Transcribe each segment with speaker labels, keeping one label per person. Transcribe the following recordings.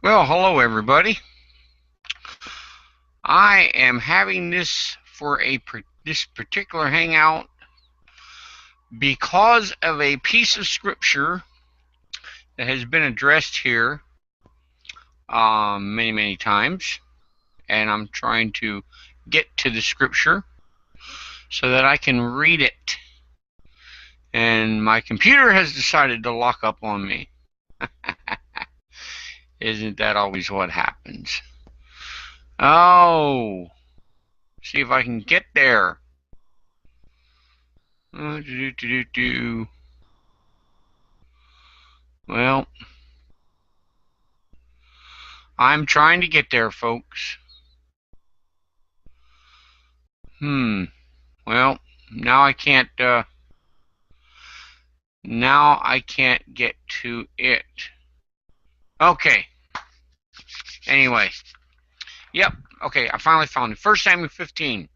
Speaker 1: Well, hello everybody. I am having this for this particular hangout because of a piece of scripture that has been addressed here many times, and I'm trying to get to the scripture so that I can read it. And my computer has decided to lock up on me. Isn't that always what happens? Oh, see if I can get there. Well, I'm trying to get there, folks. Well, now I can't get to it. Okay. Anyway. Yep. Okay, I finally found it. 1 Samuel 15.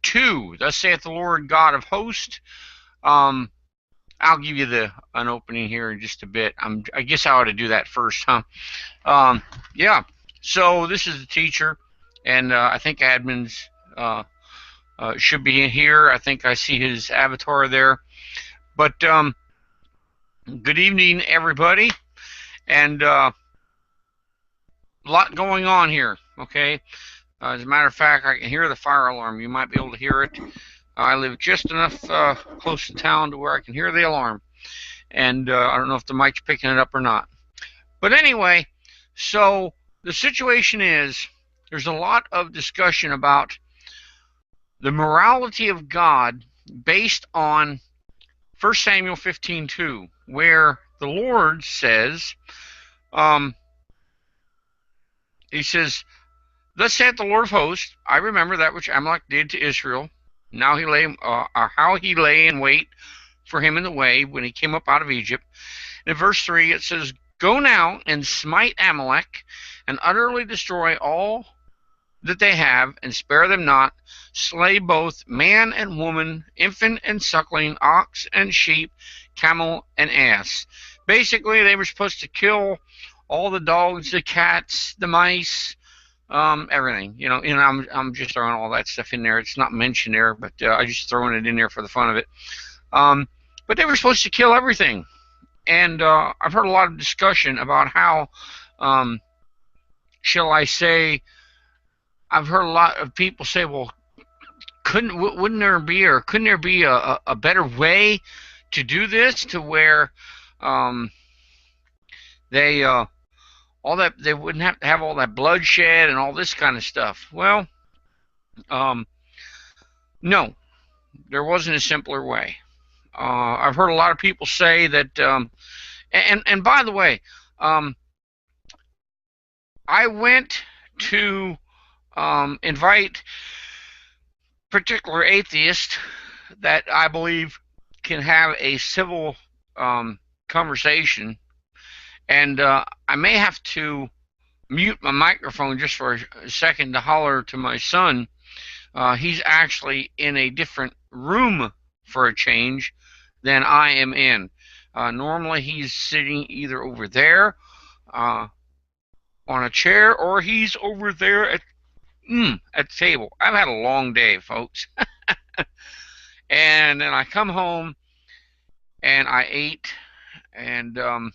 Speaker 1: 2. Thus saith the Lord God of hosts. I'll give you an opening here in just a bit. I guess I ought to do that first, huh? Yeah. So this is the teacher, and I think admins should be in here. I think I see his avatar there. But good evening, everybody, and a lot going on here. Okay. As a matter of fact, I can hear the fire alarm. You might be able to hear it. I live just enough close to town to where I can hear the alarm. And I don't know if the mic's picking it up or not. But anyway, so the situation is there's a lot of discussion about the morality of God based on 1 Samuel 15:2, where the Lord says, he says, thus saith the Lord of hosts, I remember that which Amalek did to Israel. Now how he lay in wait for him in the way when he came up out of Egypt. In verse 3 it says, go now and smite Amalek and utterly destroy all that they have, and spare them not. Slay both man and woman, infant and suckling, ox and sheep, camel and ass. Basically, they were supposed to kill all the dogs, the cats, the mice, everything. I'm just throwing all that stuff in there. It's not mentioned there, but I just throwing it in there for the fun of it. But they were supposed to kill everything, and I've heard a lot of discussion about how, shall I say, I've heard a lot of people say, well, couldn't there be a better way to do this, to where they wouldn't have to have all that bloodshed and all this kind of stuff? Well, no, there wasn't a simpler way. I've heard a lot of people say that, and by the way, I went to invite particular atheists that I believe can have a civil conversation, and I may have to mute my microphone just for a second to holler to my son. He's actually in a different room for a change than I am in. Normally he's sitting either over there on a chair, or he's over there at the table. I've had a long day, folks. And then I come home and I ate, and then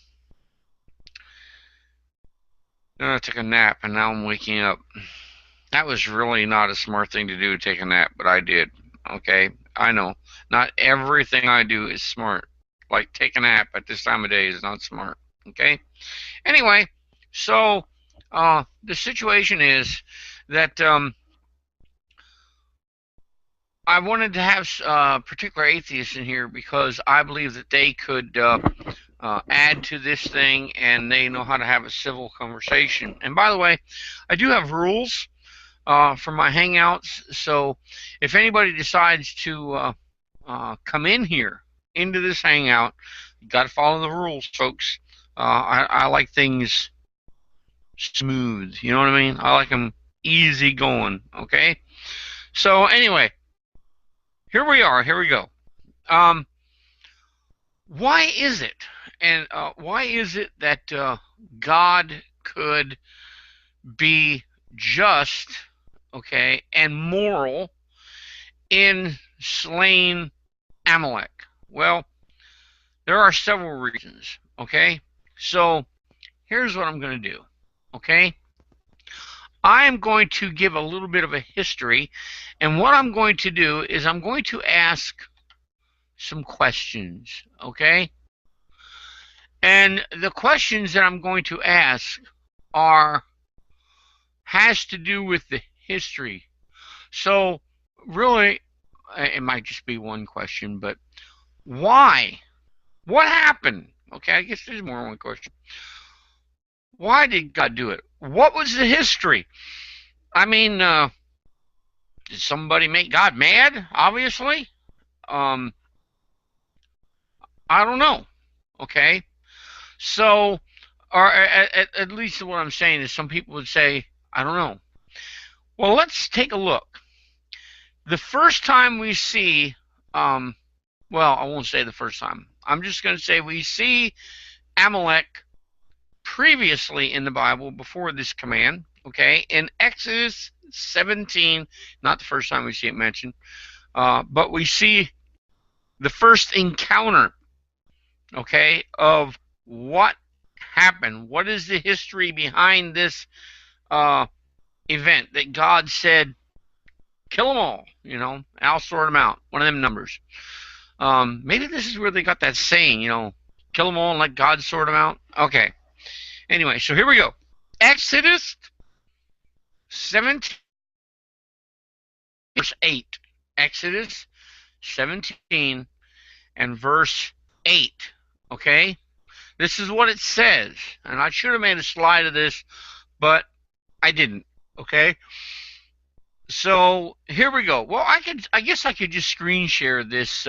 Speaker 1: I took a nap, and now I'm waking up. That was really not a smart thing to do, to take a nap, but I did. Okay, I know not everything I do is smart. Like, take a nap at this time of day is not smart. Okay. Anyway, so the situation is that I wanted to have particular atheists in here because I believe that they could add to this thing, and they know how to have a civil conversation. And by the way, I do have rules for my hangouts, so if anybody decides to come in here into this hangout, you got to follow the rules, folks. I like things smooth, you know what I mean? I like them easy going. Okay, so anyway, here we are. Here we go. Why is it, and why is it that God could be just, okay, and moral in slaying Amalek? Well, there are several reasons, okay? So here's what I'm going to do, okay? I'm going to give a little bit of a history, and what I'm going to do is I'm going to ask some questions, okay? And the questions that I'm going to ask has to do with the history. So really, it might just be one question, but why? What happened? Okay, I guess there's more than one question. Why did God do it? What was the history? I mean, did somebody make God mad? Obviously. I don't know. Okay. So, or at least what I'm saying is some people would say, I don't know. Well, let's take a look. The first time we see, well, I won't say the first time. I'm just going to say we see Amalek previously in the Bible before this command, okay, in Exodus 17, not the first time we see it mentioned, but we see the first encounter, okay, of what happened. What is the history behind this event that God said, kill them all, you know, I'll sort them out. One of them numbers. Maybe this is where they got that saying, you know, kill them all and let God sort them out. Okay. Anyway, so here we go. Exodus 17, verse 8. Exodus 17 and verse 8. Okay? This is what it says. And I should have made a slide of this, but I didn't. Okay? So here we go. Well, I guess I could just screen share this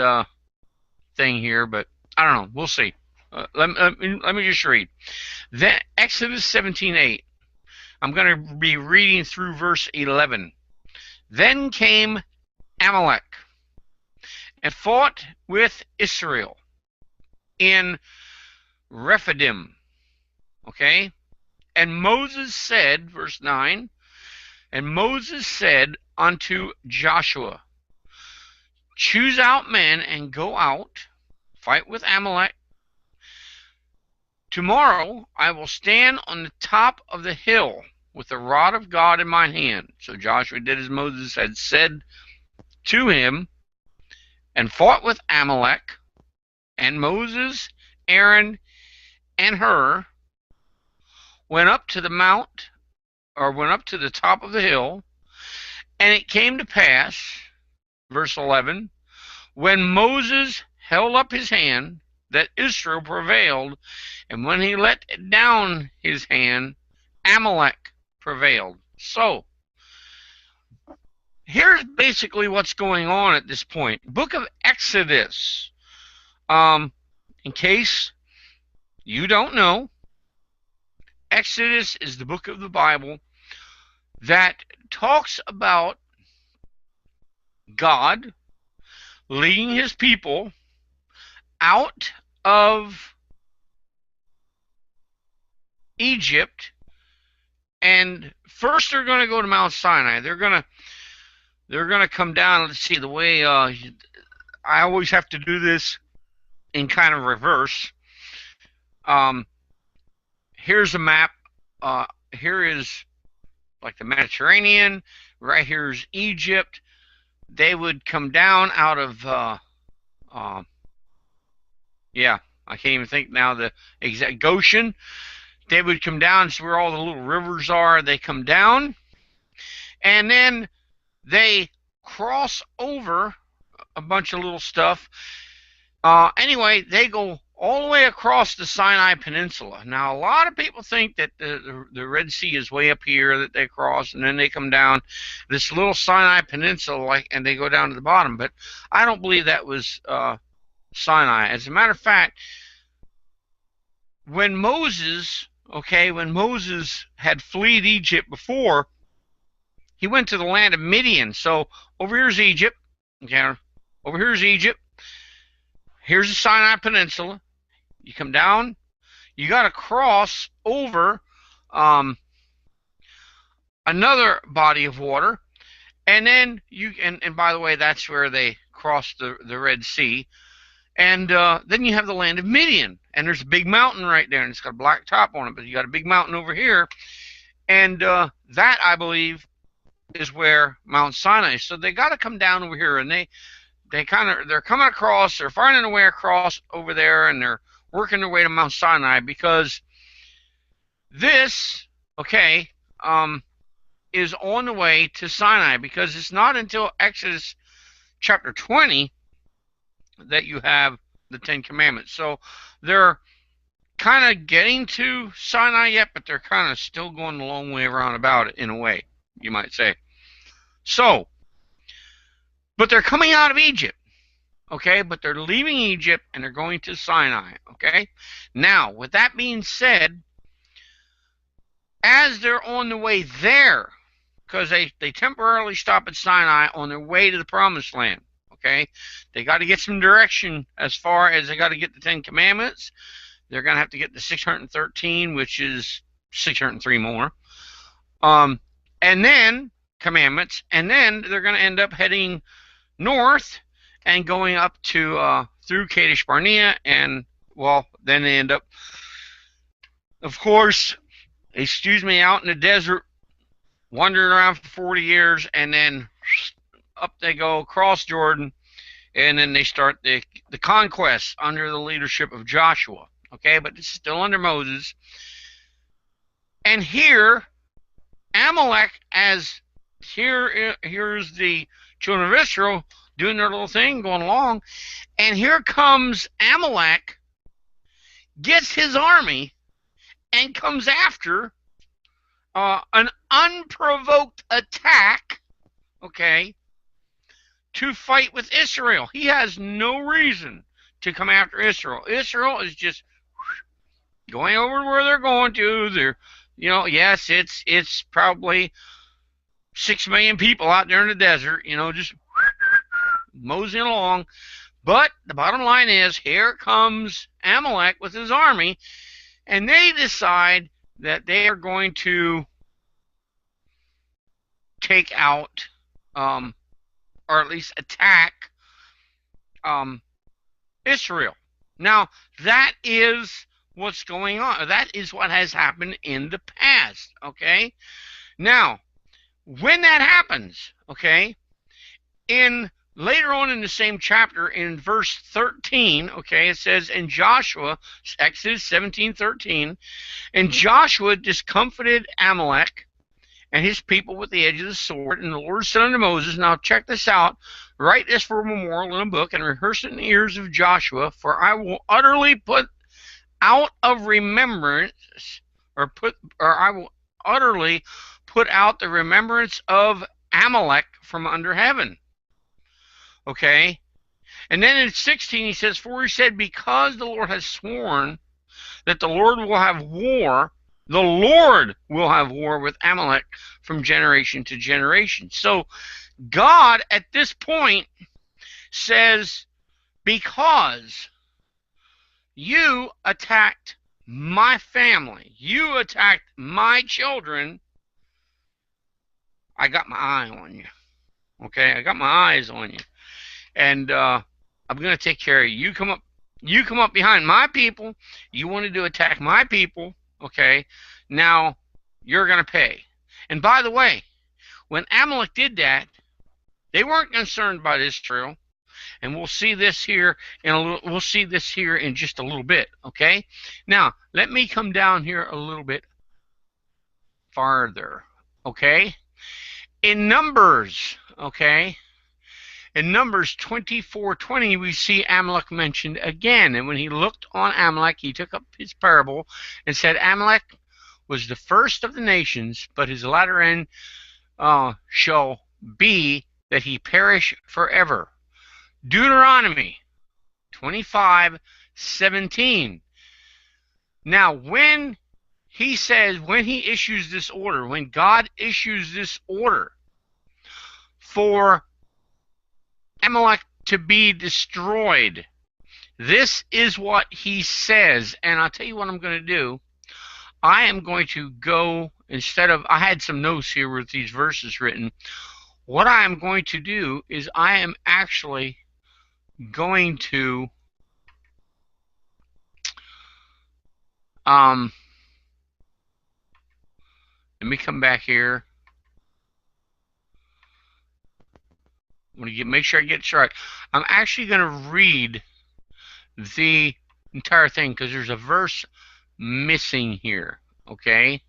Speaker 1: thing here, but I don't know. We'll see. Let me just read. Then Exodus 17:8. I'm going to be reading through verse 11. Then came Amalek and fought with Israel in Rephidim. Okay? And Moses said, verse 9, and Moses said unto Joshua, choose out men and go out, fight with Amalek. Tomorrow I will stand on the top of the hill with the rod of God in my hand. So Joshua did as Moses had said to him and fought with Amalek. And Moses, Aaron, and Hur went up to the top of the hill. And it came to pass, verse 11, when Moses held up his hand, that Israel prevailed, and when he let down his hand, Amalek prevailed. So, here's basically what's going on at this point. Book of Exodus. In case you don't know, Exodus is the book of the Bible that talks about God leading his people out of Egypt, and first they're going to go to Mount Sinai. They're going to come down. Let's see, the way I always have to do this in kind of reverse. Here's a map. Here is like the Mediterranean. Right here is Egypt. They would come down out of yeah, I can't even think now the exact Goshen. They would come down to where all the little rivers are. They come down, and then they cross over a bunch of little stuff. Anyway, they go all the way across the Sinai Peninsula. Now, a lot of people think that the Red Sea is way up here that they cross, and then they come down this little Sinai Peninsula, and they go down to the bottom. But I don't believe that was Sinai. As a matter of fact, when Moses had fled Egypt before, he went to the land of Midian. So over here's Egypt. Okay, over here's Egypt. Here's the Sinai Peninsula. You come down. You got to cross over another body of water, and then and by the way, that's where they crossed the Red Sea. And then you have the land of Midian, and there's a big mountain right there, and it's got a black top on it, but you got a big mountain over here, and that, I believe, is where Mount Sinai is. So they got to come down over here, and they're coming across, they're finding a way across over there, and they're working their way to Mount Sinai, because this, okay, is on the way to Sinai, because it's not until Exodus chapter 20 that you have the Ten Commandments. So they're kind of getting to Sinai yet, but they're kind of still going a long way around about it, in a way, you might say. So, but they're coming out of Egypt, okay? But they're leaving Egypt and they're going to Sinai, okay? Now, with that being said, as they're on the way there, because they temporarily stop at Sinai on their way to the Promised Land, okay? They got to get some direction as far as they got to get the Ten Commandments. They're going to have to get the 613, which is 603 more. And then commandments, and then they're going to end up heading north and going up to through Kadesh Barnea, and well, then they end up, of course, out in the desert, wandering around for 40 years, and then up they go across Jordan, and then they start the conquest under the leadership of Joshua. Okay, but it's still under Moses. And here, Amalek, here's the children of Israel doing their little thing, going along, and here comes Amalek, gets his army, and comes after an unprovoked attack, okay, to fight with Israel. He has no reason to come after Israel. Israel is just going over where they're going to. They're, yes, it's probably 6 million people out there in the desert, just moseying along. But the bottom line is, here comes Amalek with his army, and they decide that they are going to take out, or at least attack, Israel. Now, that is what's going on. That is what has happened in the past, okay? Now, when that happens, okay, later on in the same chapter, in verse 13, okay, it says, in Joshua, Exodus 17:13, and Joshua discomfited Amalek and his people with the edge of the sword, and the Lord said unto Moses, now check this out, write this for a memorial in a book, and rehearse it in the ears of Joshua, for I will utterly put out of remembrance, or I will utterly put out the remembrance of Amalek from under heaven. Okay? And then in 16 he says, for he said, because the Lord has sworn that the Lord will have war with Amalek from generation to generation. So God at this point says, because you attacked my family, you attacked my children, I got my eye on you. Okay, I got my eyes on you, and I'm going to take care of you. You come up behind my people. You wanted to attack my people. Okay, now you're going to pay. And by the way, when Amalek did that, they weren't concerned about Israel, and we'll see this here in just a little bit. Okay, now let me come down here a little bit farther. Okay. In Numbers, okay, in Numbers 24:20, we see Amalek mentioned again. And when he looked on Amalek, he took up his parable and said, Amalek was the first of the nations, but his latter end shall be that he perish forever. Deuteronomy 25:17. Now, when he says, when he issues this order, when God issues this order for Amalek to be destroyed, this is what he says. And I'll tell you what I'm going to do. I am going to go, instead of, I had some notes here with these verses written. What I am going to do is I am actually going to let me come back here. I'm going to make sure I get this right. I'm actually going to read the entire thing because there's a verse missing here, okay?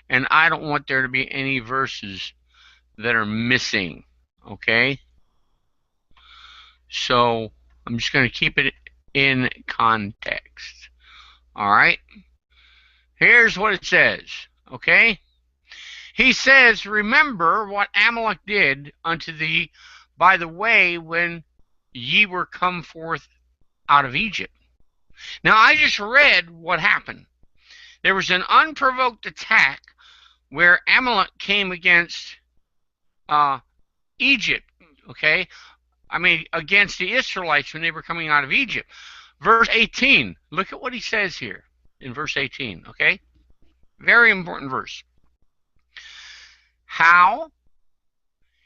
Speaker 1: And I don't want there to be any verses that are missing, okay? So I'm just going to keep it in context. All right? Here's what it says, okay? He says, remember what Amalek did unto thee by the way when ye were come forth out of Egypt. Now, I just read what happened. There was an unprovoked attack where Amalek came against Egypt, okay? I mean, against the Israelites when they were coming out of Egypt. Verse 18, look at what he says here in verse 18, okay? Very important verse. How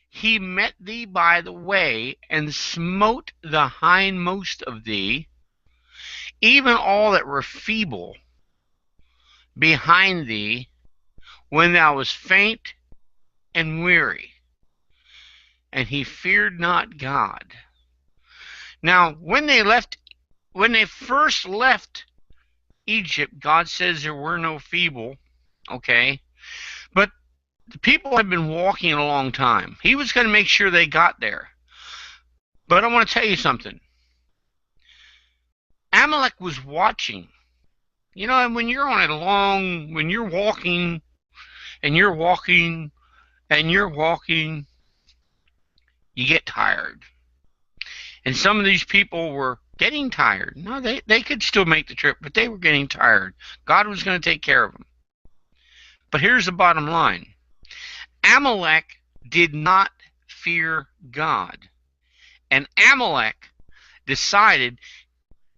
Speaker 1: he met thee by the way, and smote the hindmost of thee, even all that were feeble behind thee, when thou wast faint and weary. And he feared not God. Now, when they first left Egypt, God says there were no feeble, okay? But the people had been walking a long time. He was going to make sure they got there. But I want to tell you something. Amalek was watching. You know, when you're on a long, when you're walking, and you're walking, and you're walking, you get tired. And some of these people were getting tired. No, they could still make the trip, but they were getting tired. God was going to take care of them. But here's the bottom line. Amalek did not fear God. And Amalek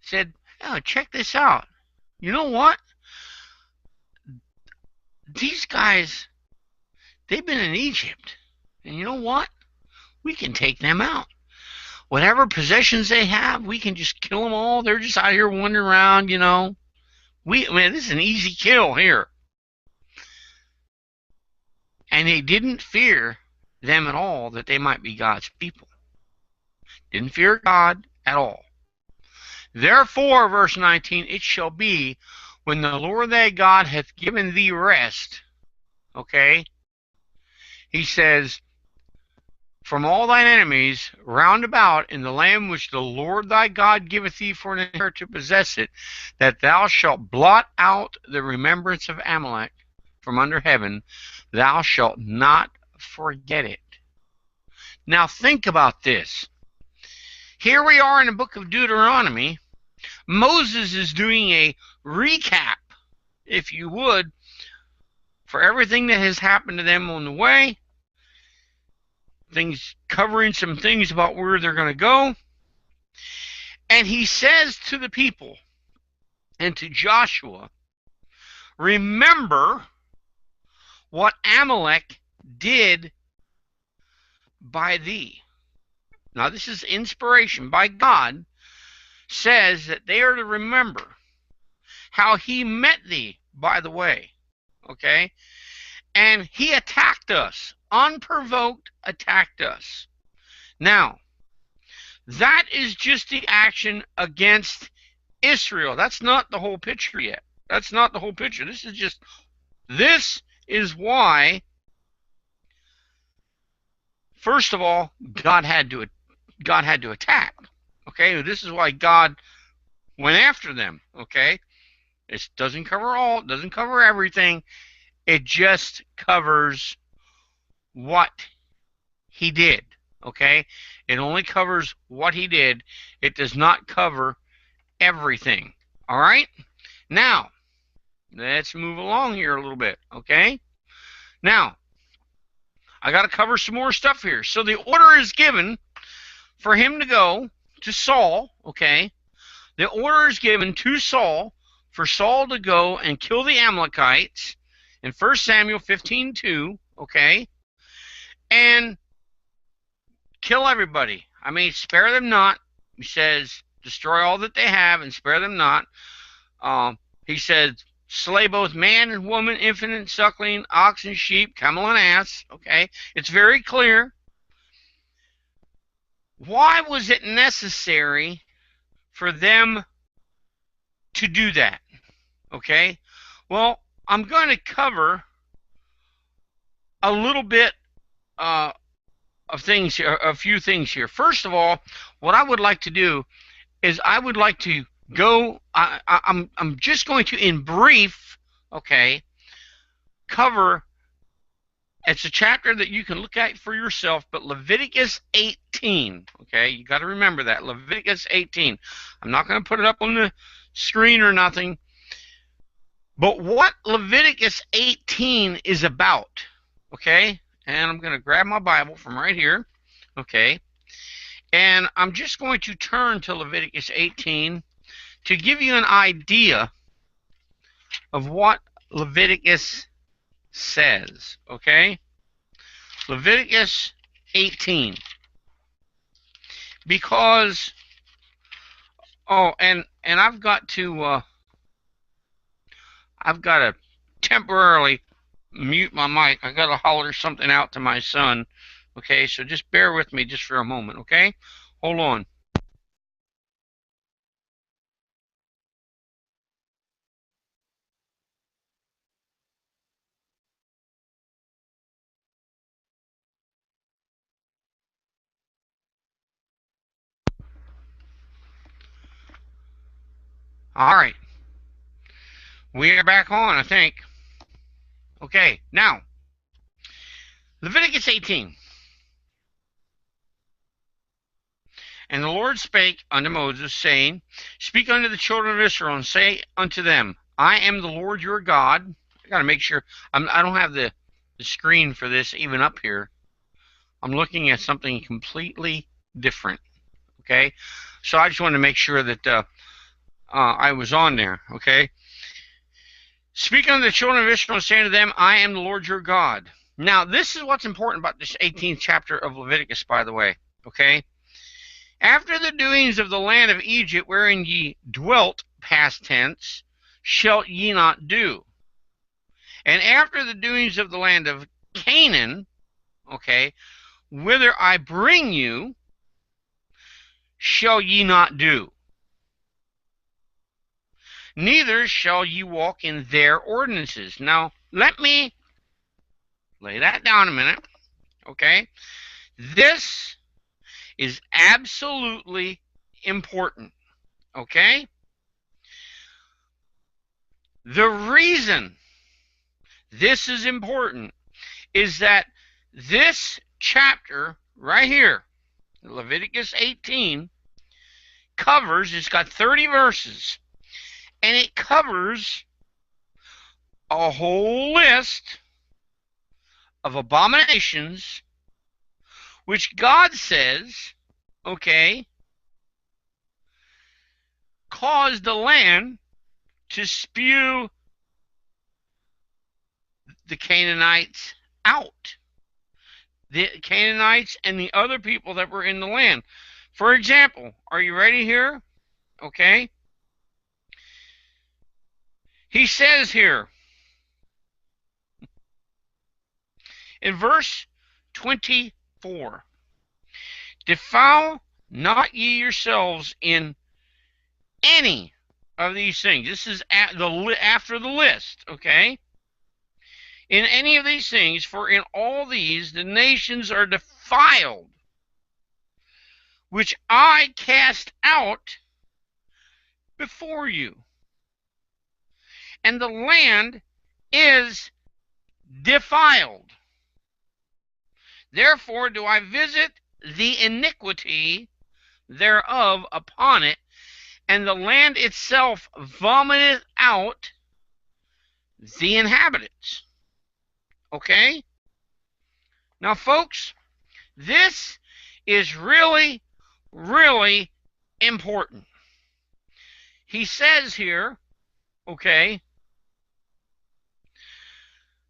Speaker 1: said, oh, check this out. You know what? These guys, they've been in Egypt. And you know what? We can take them out. Whatever possessions they have, we can just kill them all. They're just out here wandering around, you know. This is an easy kill here. And they didn't fear them at all, that they might be God's people. Didn't fear God at all. Therefore, verse 19, it shall be when the Lord thy God hath given thee rest, okay? He says, from all thine enemies round about in the land which the Lord thy God giveth thee for an inheritance to possess it, that thou shalt blot out the remembrance of Amalek from under heaven, thou shalt not forget it. Now think about this. Here we are in the book of Deuteronomy. Moses is doing a recap, if you would, for everything that has happened to them on the way. Covering some things about where they're going to go. And he says to the people and to Joshua, remember what Amalek did by thee. Now this is inspiration by God, says that they are to remember how he met thee by the way, okay? And he attacked us, unprovoked attacked us. Now, that is just the action against Israel. That's not the whole picture yet. That's not the whole picture. This is why, first of all, God had to attack. Okay, this is why God went after them. Okay, it doesn't cover all, it doesn't cover everything. It just covers what he did. Okay, it only covers what he did. It does not cover everything. All right. Now, let's move along here a little bit. Okay. Now, I got to cover some more stuff here. So the order is given for him to go to Saul, okay? The order is given to Saul for Saul to go and kill the Amalekites in 1 Samuel 15:2, okay, and kill everybody. I mean, spare them not. He says, destroy all that they have and spare them not. He says, slay both man and woman, infant and suckling, ox and sheep, camel and ass. Okay, it's very clear. Why was it necessary for them to do that? Okay, well, I'm going to cover a little bit of things here, a few things here. First of all, what I would like to do is I would like to go. I'm just going to, in brief, okay, cover. It's a chapter that you can look at for yourself, but Leviticus 18. Okay, you got to remember that Leviticus 18. I'm not going to put it up on the screen or nothing. But what Leviticus 18 is about, okay, and I'm going to grab my Bible from right here, okay, and I'm just going to turn to Leviticus 18 to give you an idea of what Leviticus says, okay? Leviticus 18. Because, and I've got to temporarily mute my mic. I got to holler something out to my son. Okay, so just bear with me just for a moment, okay? Hold on. All right. We are back on, I think. Okay, now, Leviticus 18. And the Lord spake unto Moses, saying, speak unto the children of Israel, and say unto them, I am the Lord your God. I got to make sure, I don't have the screen for this even up here. I'm looking at something completely different, okay? So I just wanted to make sure that I was on there, okay? Speak unto the children of Israel, and say unto them, I am the Lord your God. Now, this is what's important about this 18th chapter of Leviticus, by the way, okay? After the doings of the land of Egypt, wherein ye dwelt, past tense, shalt ye not do. And after the doings of the land of Canaan, okay, whither I bring you, shall ye not do. Neither shall ye walk in their ordinances. Now, let me lay that down a minute, okay? This is absolutely important, okay? The reason this is important is that this chapter right here, Leviticus 18, covers, it's got 30 verses, and it covers a whole list of abominations which God says, okay, caused the land to spew the Canaanites out. The Canaanites and the other people that were in the land. For example, are you ready here? Okay. He says here, in verse 24, defile not ye yourselves in any of these things. This is after the list, okay? In any of these things, for in all these the nations are defiled, which I cast out before you. And the land is defiled. Therefore do I visit the iniquity thereof upon it, and the land itself vomiteth out the inhabitants. Okay? Now, folks, this is really, really important. He says here, Okay?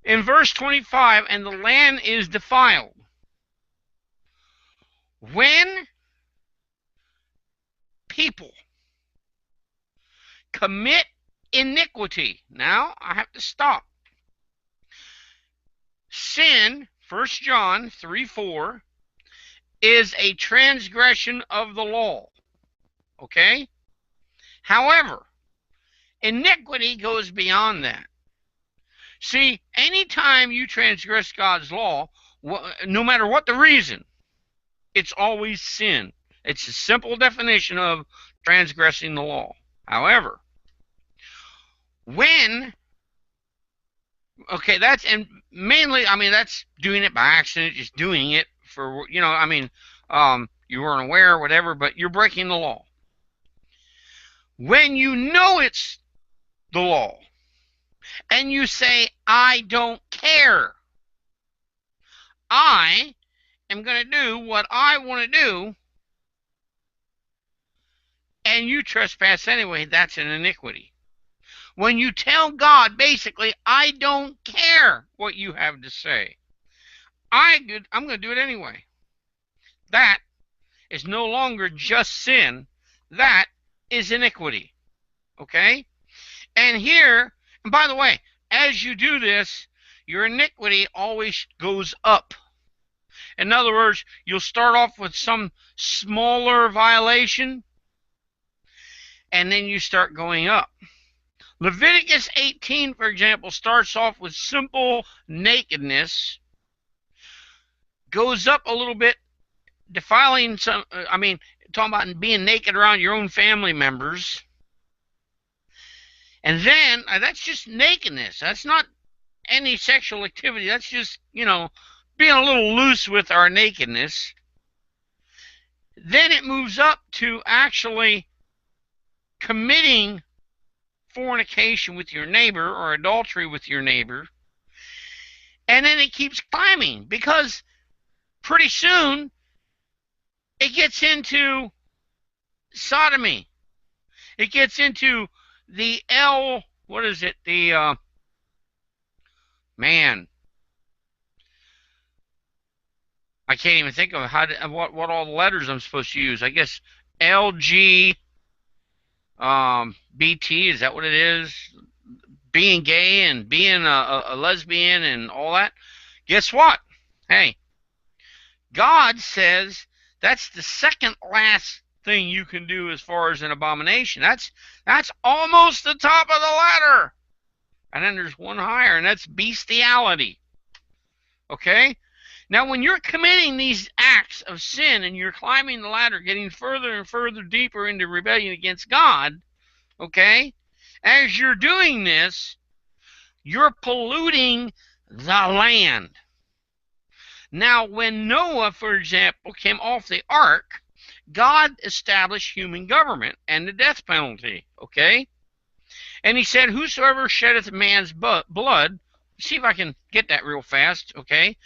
Speaker 1: In verse 25, and the land is defiled. When people commit iniquity, now I have to stop. Sin, 1 John 3:4, is a transgression of the law. Okay? However, iniquity goes beyond that. See, anytime you transgress God's law, no matter what the reason, it's always sin. It's a simple definition of transgressing the law. However, when, okay, that's, and mainly, I mean, that's doing it by accident, just doing it for, you know, I mean, you weren't aware or whatever, but you're breaking the law. When you know it's the law, and you say, I don't care, I am going to do what I want to do, and you trespass anyway, that's an iniquity. When you tell God, basically, I don't care what you have to say, I'm going to do it anyway. That is no longer just sin. That is iniquity. Okay? And here, and by the way, as you do this, your iniquity always goes up. In other words, you'll start off with some smaller violation, and then you start going up. Leviticus 18, for example, starts off with simple nakedness, goes up a little bit, defiling some, talking about being naked around your own family members. And then, that's just nakedness. That's not any sexual activity. That's just, being a little loose with our nakedness. Then it moves up to actually committing fornication with your neighbor or adultery with your neighbor. And then it keeps climbing, because pretty soon it gets into sodomy. It gets into the I can't even think of what all the letters I'm supposed to use. I guess LGBT, is that what it is? Being gay and being a lesbian and all that. Guess what? Hey, God says that's the second last thing you can do as far as an abomination. That's almost the top of the ladder. And then there's one higher, and that's bestiality. Okay? Now, when you're committing these acts of sin and you're climbing the ladder, getting further and further deeper into rebellion against God, okay, as you're doing this, you're polluting the land. Now, when Noah, for example, came off the ark, God established human government and the death penalty, okay? And he said, whosoever sheddeth man's blood, see if I can get that real fast, okay?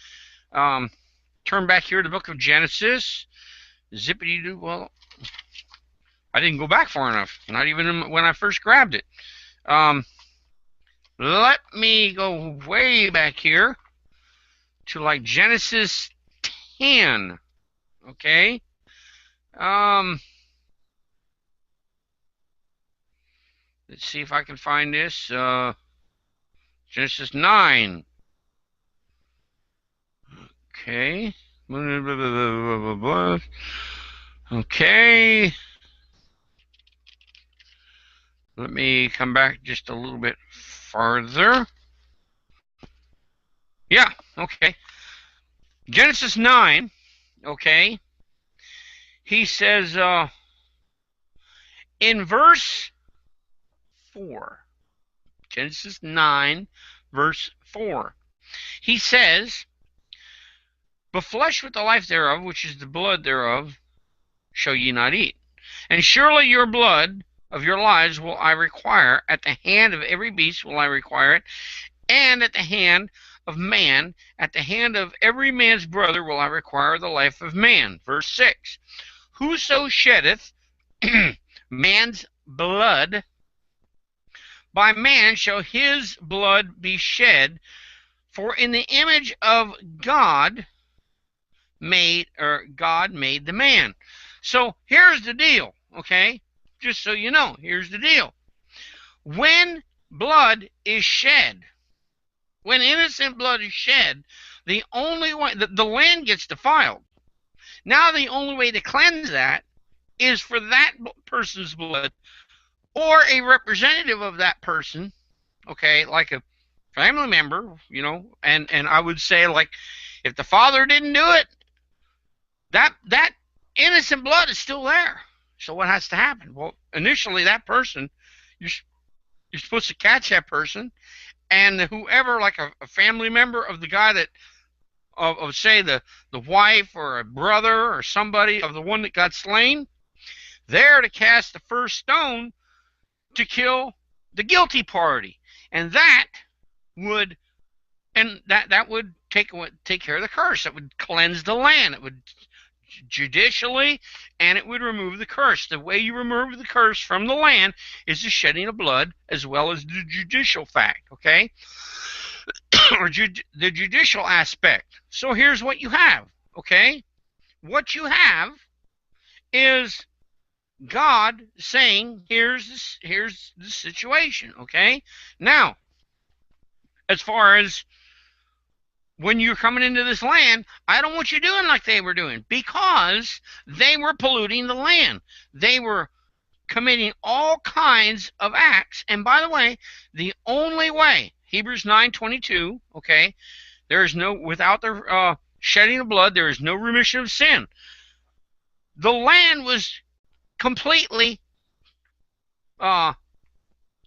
Speaker 1: Turn back here to the book of Genesis. Zippity-doo, well, I didn't go back far enough, not even when I first grabbed it. Let me go way back here to like Genesis 10, okay? Let's see if I can find this. Genesis 9. Okay. Okay. Let me come back just a little bit farther. Yeah, okay. Genesis 9, okay. He says, in verse 4, Genesis 9, verse 4, he says, but flesh with the life thereof, which is the blood thereof, shall ye not eat. And surely your blood of your lives will I require, at the hand of every beast will I require it, and at the hand of man, at the hand of every man's brother will I require the life of man. Verse 6, whoso sheddeth man's blood, by man shall his blood be shed, for in the image of God God made the man. So here's the deal, okay? Just so you know, here's the deal. When blood is shed, when innocent blood is shed, the only way the land gets defiled. Now the only way to cleanse that is for that person's blood or a representative of that person, okay, like a family member, and I would say, like, if the father didn't do it, that innocent blood is still there. So what has to happen? Well, initially that person, you're supposed to catch that person, and whoever, like a family member of the guy that of say the wife or a brother or somebody of the one that got slain, they're to cast the first stone to kill the guilty party, and that would take care of the curse. That would cleanse the land. It would judicially, and it would remove the curse. The way you remove the curse from the land is the shedding of blood, as well as the judicial fact, okay? Or the judicial aspect. So here's what you have, okay? What you have is God saying, here's the situation, okay? Now, as far as when you're coming into this land, I don't want you doing like they were doing, because they were polluting the land. They were committing all kinds of acts. And by the way, the only way, Hebrews 9:22, okay, there is no, without the shedding of blood, there is no remission of sin. The land was completely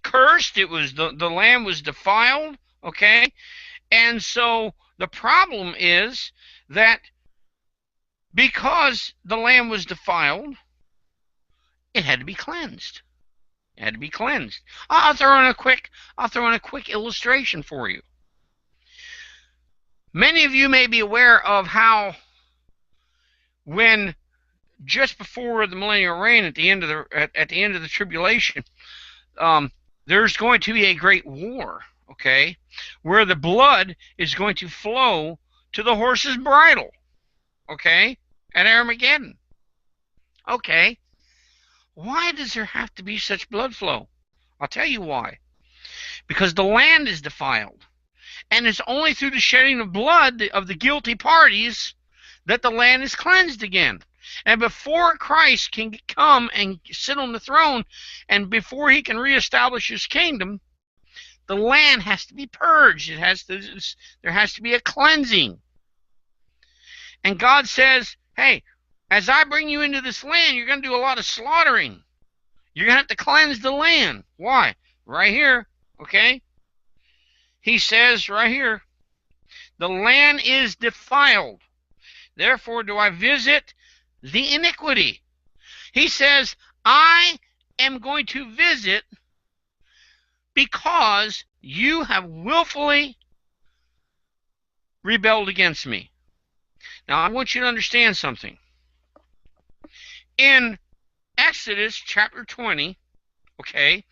Speaker 1: cursed. It was the land was defiled, okay? And so the problem is that because the land was defiled, it had to be cleansed. It had to be cleansed. I'll throw in a quick illustration for you. Many of you may be aware of how, when just before the millennial reign, at the end of the tribulation, there's going to be a great war, okay, where the blood is going to flow to the horse's bridle, okay, at Armageddon. Okay, why does there have to be such blood flow? I'll tell you why. Because the land is defiled, and it's only through the shedding of blood of the guilty parties that the land is cleansed again. And before Christ can come and sit on the throne, and before he can reestablish his kingdom, the land has to be purged. There has to be a cleansing. And God says, hey, as I bring you into this land, you're going to do a lot of slaughtering. You're going to have to cleanse the land. Why? Right here, okay? He says right here, the land is defiled. Therefore do I visit the iniquity. He says, I am going to visit because you have willfully rebelled against me. Now, I want you to understand something. In Exodus chapter 20, okay,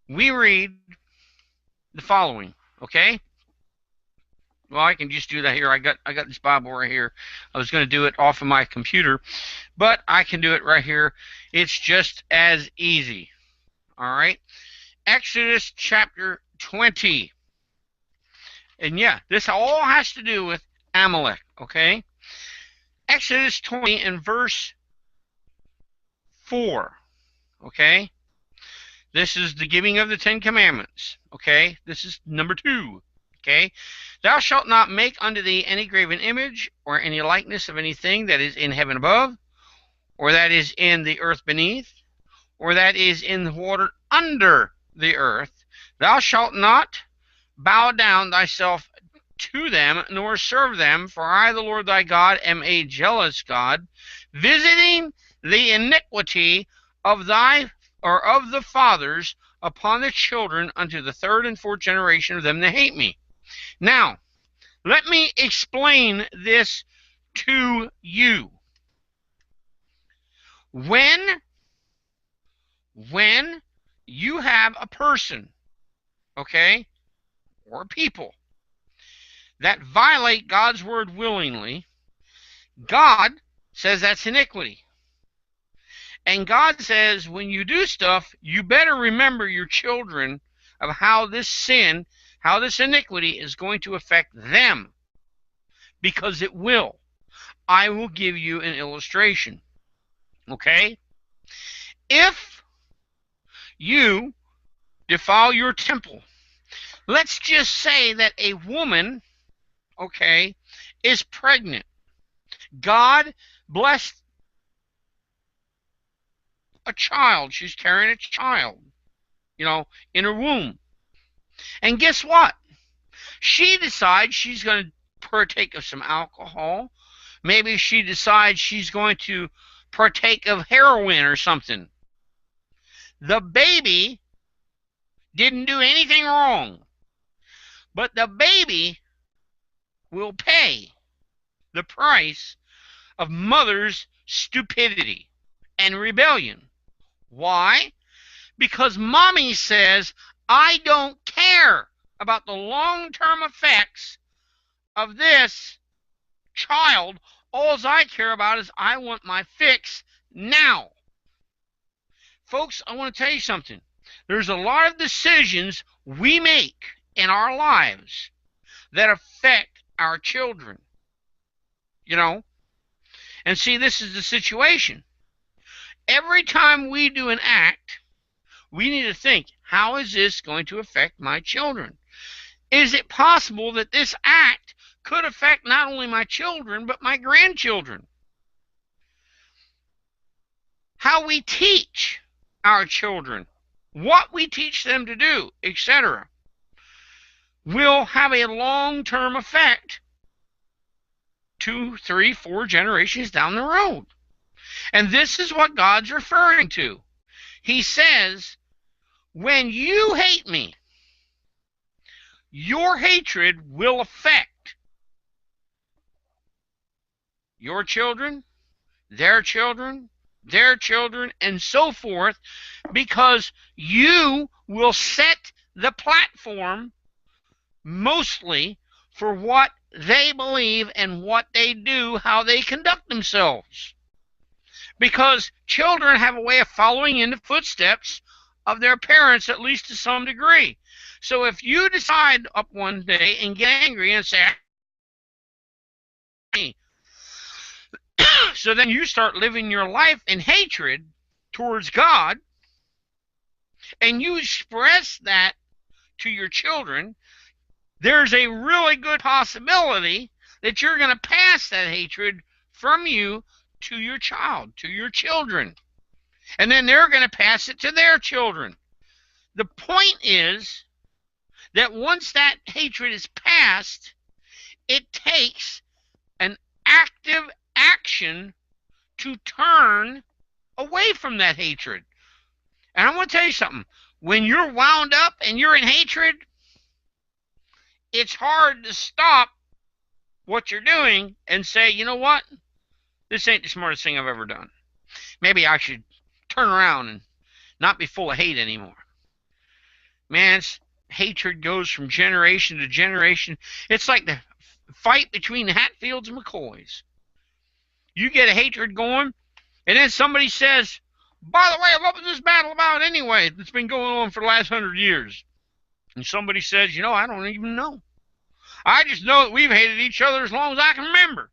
Speaker 1: we read the following, okay? Well, I can just do that here. I got this Bible right here. I was going to do it off of my computer, but I can do it right here. It's just as easy. All right? Exodus chapter 20. And yeah, this all has to do with Amalek, okay? Exodus 20 and verse 4, okay? This is the giving of the Ten Commandments, okay? This is number 2, okay? Thou shalt not make unto thee any graven image or any likeness of anything that is in heaven above, or that is in the earth beneath, or that is in the water under the earth. Thou shalt not bow down thyself to them, nor serve them, for I, the Lord thy God, am a jealous God, visiting the iniquity of the fathers upon the children unto the third and fourth generation of them that hate me. Now, let me explain this to you. When you have a person okay, or people that violate God's word willingly, God says that's iniquity. And God says when you do stuff, you better remember your children of how this sin, how this iniquity is going to affect them, because it will. I will give you an illustration. Okay? If you defile your temple, let's just say that a woman, okay, is pregnant. God blessed a child. She's carrying a child, in her womb. And guess what? She decides she's going to partake of some alcohol. Maybe she decides she's going to partake of heroin or something. The baby didn't do anything wrong, but the baby will pay the price of mother's stupidity and rebellion. Why? Because mommy says, I don't care about the long-term effects of this child. All I care about is I want my fix now. Folks, I want to tell you something. There's a lot of decisions we make in our lives that affect our children. And see, this is the situation. Every time we do an act, we need to think, how is this going to affect my children? Is it possible that this act could affect not only my children, but my grandchildren? How we teach our children, what we teach them to do, etc., will have a long-term effect 2, 3, 4 generations down the road. And this is what God's referring to. He says, when you hate me, your hatred will affect your children, their children, their children, and so forth, because you will set the platform mostly for what they believe and what they do, how they conduct themselves. Because children have a way of following in the footsteps of their parents, at least to some degree. So if you decide up one day and get angry and say, so then you start living your life in hatred towards God, and you express that to your children, there's a really good possibility that you're going to pass that hatred from you to your child, to your children. And then they're going to pass it to their children. The point is that once that hatred is passed, it takes an active action to turn away from that hatred. And I want to tell you something. When you're wound up and you're in hatred, it's hard to stop what you're doing and say, you know what? This ain't the smartest thing I've ever done. Maybe I should turn around and not be full of hate anymore. Man, hatred goes from generation to generation. It's like the fight between the Hatfields and McCoys. You get a hatred going, and then somebody says, by the way, what was this battle about anyway that's been going on for the last 100 years? And somebody says, I don't even know. I just know that we've hated each other as long as I can remember.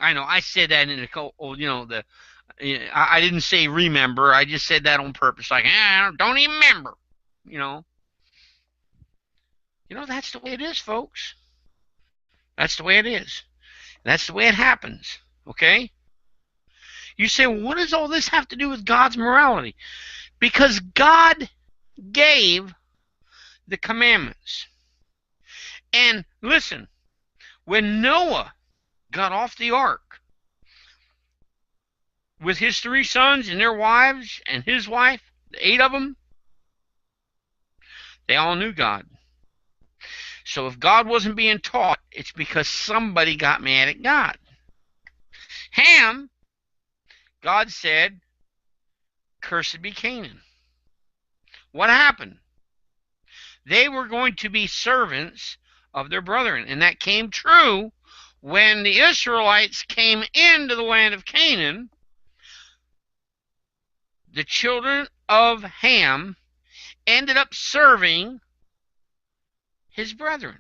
Speaker 1: I know, I said that in I didn't say remember. I just said that on purpose. Like, I don't even remember. That's the way it is, folks. That's the way it is. That's the way it happens. Okay? You say, well, what does all this have to do with God's morality? Because God gave the commandments. And listen, when Noah got off the ark with his 3 sons and their wives and his wife, the 8 of them, they all knew God. So if God wasn't being taught, it's because somebody got mad at God. Ham, God said, cursed be Canaan. What happened? They were going to be servants of their brethren. And that came true when the Israelites came into the land of Canaan. The children of Ham ended up serving his brethren.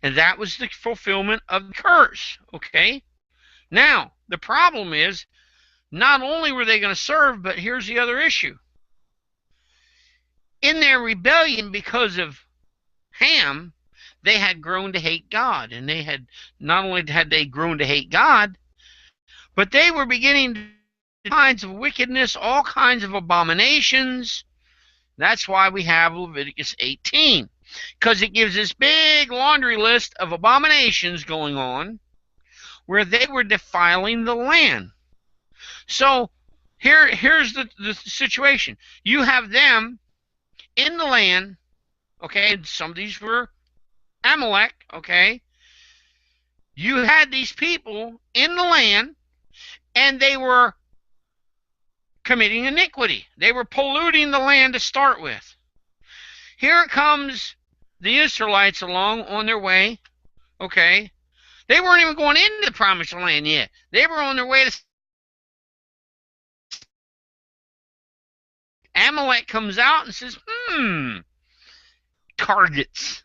Speaker 1: And that was the fulfillment of the curse. Okay? Now, the problem is, not only were they going to serve, but here's the other issue. In their rebellion because of Ham, they had grown to hate God. And they had, not only had they grown to hate God, but they were beginning to do all kinds of wickedness, all kinds of abominations. That's why we have Leviticus 18, because it gives this big laundry list of abominations going on where they were defiling the land. So here's the situation. You have them in the land, okay, some of these were Amalek, okay. You had these people in the land, and they were committing iniquity. They were polluting the land to start with. Here comes the Israelites along on their way, okay. They weren't even going into the promised land yet. They were on their way to... Amalek comes out and says, targets.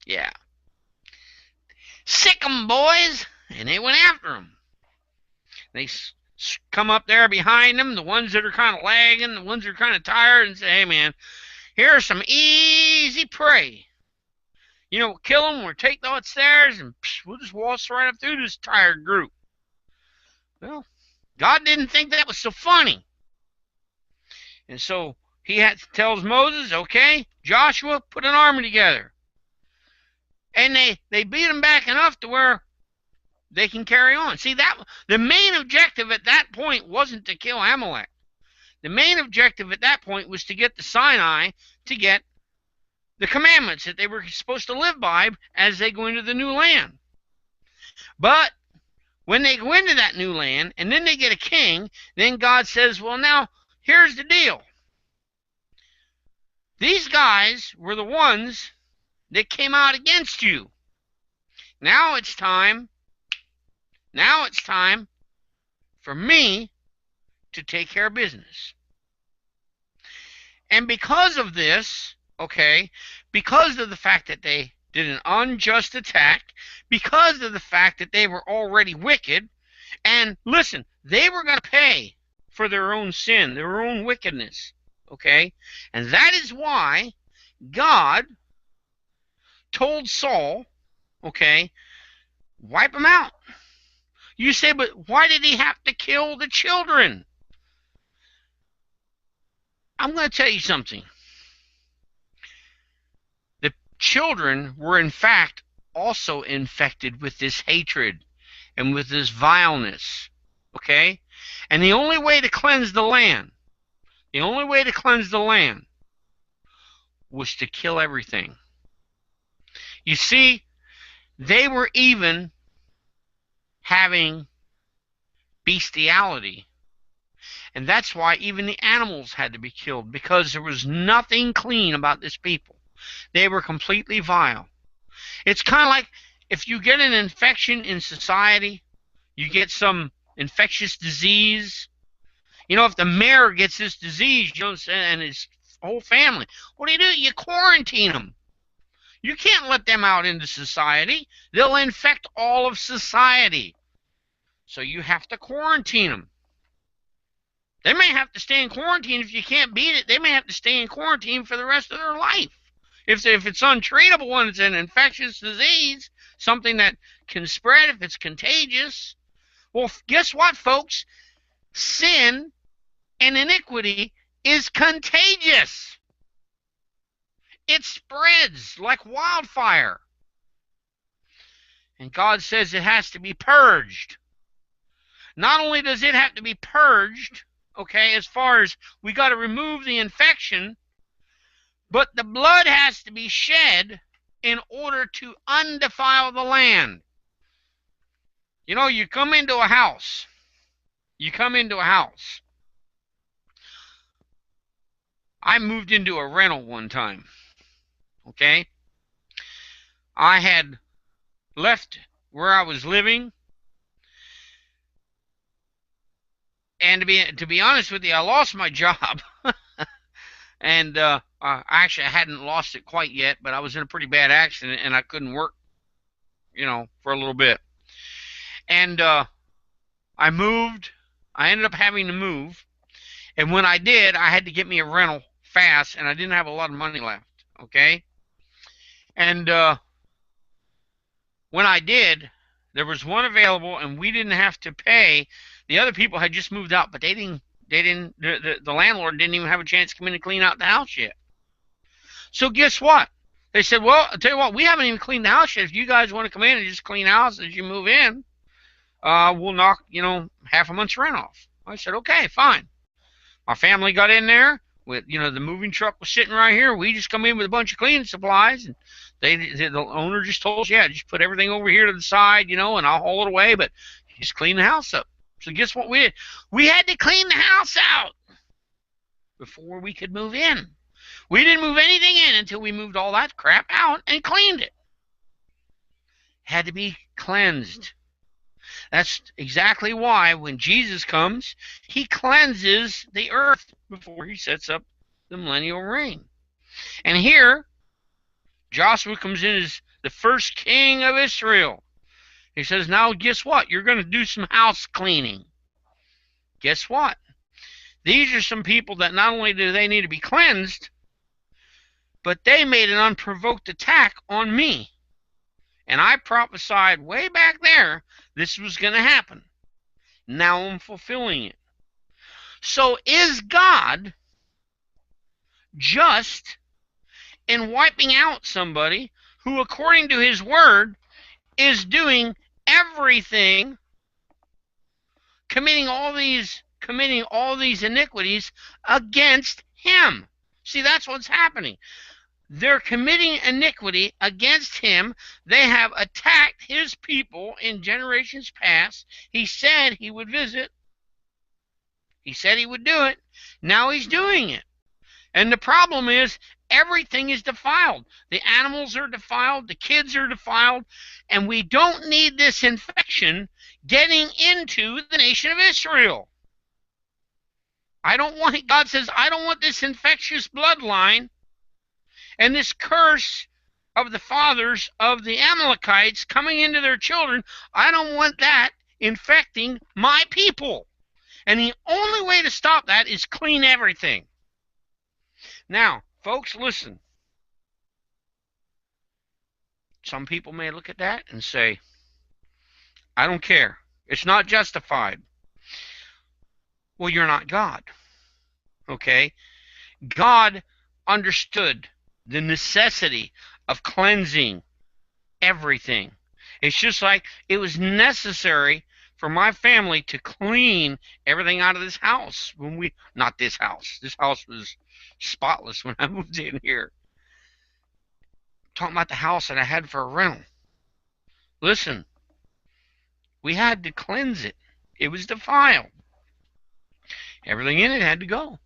Speaker 1: Yeah. Sick 'em, boys. And they went after them. They come up there behind them, the ones that are kind of lagging, the ones that are kind of tired, and say, hey, man, here's some easy prey. You know, we'll kill them, we'll take what's theirs, and we'll just waltz right up through this tired group. Well, God didn't think that was so funny. And so he tells Moses, okay, Joshua, put an army together. And they beat them back enough to where they can carry on. See, that the main objective at that point wasn't to kill Amalek. The main objective at that point was to get to Sinai, to get the commandments that they were supposed to live by as they go into the new land. But when they go into that new land, and then they get a king, then God says, well, now, here's the deal. These guys were the ones that came out against you. Now it's time for me to take care of business. And because of this, okay, because of the fact that they did an unjust attack, because of the fact that they were already wicked, and listen, they were going to pay for their own sin, their own wickedness, okay? And that is why God told Saul, okay, wipe them out. You say, but why did he have to kill the children? I'm going to tell you something. The children were, in fact, also infected with this hatred and with this vileness, okay? And the only way to cleanse the land, was to kill everything. You see, they were even having bestiality. And that's why even the animals had to be killed, because there was nothing clean about this people. They were completely vile. It's kind of like if you get an infection in society, you get some infectious disease. You know, if the mayor gets this disease, you know, and his whole family, what do? You quarantine them. You can't let them out into society. They'll infect all of society. So you have to quarantine them. They may have to stay in quarantine if you can't beat it. They may have to stay in quarantine for the rest of their life. If it's untreatable and it's an infectious disease, something that can spread if it's contagious, well, guess what, folks? Sin and iniquity is contagious. It spreads like wildfire. And God says it has to be purged. Not only does it have to be purged, okay, as far as we got to remove the infection, but the blood has to be shed in order to undefile the land. You know, you come into a house. I moved into a rental one time. Okay? I had left where I was living, and to be honest with you, I lost my job. And actually, I hadn't lost it quite yet, but I was in a pretty bad accident, and I couldn't work, for a little bit. And I moved. I ended up having to move. And when I did, I had to get me a rental fast, and I didn't have a lot of money left. Okay? And when I did, there was one available, and we didn't have to pay. The other people had just moved out, but the landlord didn't even have a chance to come in and clean out the house yet. So guess what? They said, well, I'll tell you what, we haven't even cleaned the house yet. If you guys want to come in and just clean the house as you move in, we'll knock, half a month's rent off. I said, okay, fine. My family got in there with, the moving truck was sitting right here. We just come in with a bunch of cleaning supplies, and the owner just told us, yeah, just put everything over here to the side, and I'll haul it away, but just clean the house up. So guess what we did? We had to clean the house out before we could move in. We didn't move anything in until we moved all that crap out and cleaned it. Had to be cleansed. That's exactly why when Jesus comes, he cleanses the earth before he sets up the millennial reign. And here, Joshua comes in as the first king of Israel. He says, now guess what? You're going to do some house cleaning. Guess what? These are some people that not only do they need to be cleansed, but they made an unprovoked attack on me. And I prophesied way back there this was going to happen. Now I'm fulfilling it. So is God just in wiping out somebody who, according to his word, is doing everything, committing all these iniquities against him? See, that's what's happening. They're committing iniquity against him. They have attacked his people in generations past. He said he would visit. He said he would do it. Now he's doing it. And the problem is, everything is defiled. The animals are defiled. The kids are defiled. And we don't need this infection getting into the nation of Israel. God says, I don't want this infectious bloodline and this curse of the fathers of the Amalekites coming into their children. I don't want that infecting my people. And the only way to stop that is clean everything. Now, folks, listen. Some people may look at that and say, I don't care. It's not justified. Well, you're not God. Okay? God understood the necessity of cleansing everything. It's just like it was necessary for my family to clean everything out of this house. Not this house. This house was spotless when I moved in here. I'm talking about the house that I had for a rental. Listen, we had to cleanse it. It was defiled. Everything in it had to go.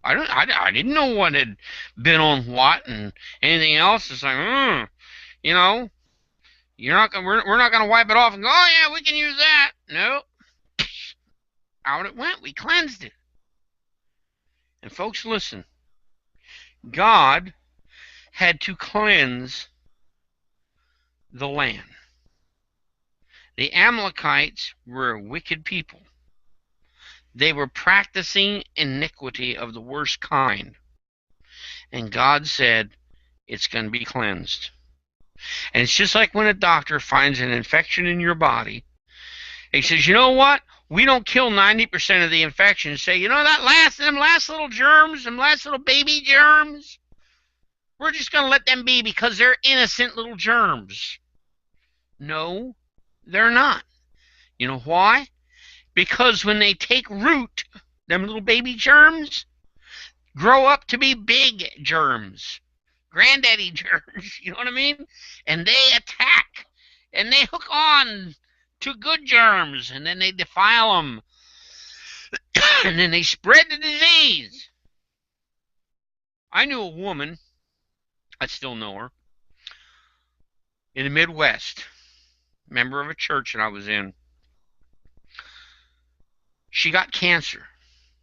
Speaker 1: I didn't know what had been on what and anything else. It's like, we're not gonna wipe it off and go, oh yeah, we can use that. Nope. Out it went. We cleansed it. And folks, listen. God had to cleanse the land. The Amalekites were a wicked people. They were practicing iniquity of the worst kind. And God said, it's going to be cleansed. And it's just like when a doctor finds an infection in your body. He says, you know what? We don't kill 90% of the infection. Say, them last little germs, them last little baby germs, we're just going to let them be because they're innocent little germs. No, they're not. You know why? Because when they take root, them little baby germs grow up to be big germs, granddaddy germs, you know what I mean? And they attack, and they hook on to good germs, and then they defile them, and then they spread the disease. I knew a woman, I still know her, in the Midwest, member of a church that I was in. She got cancer.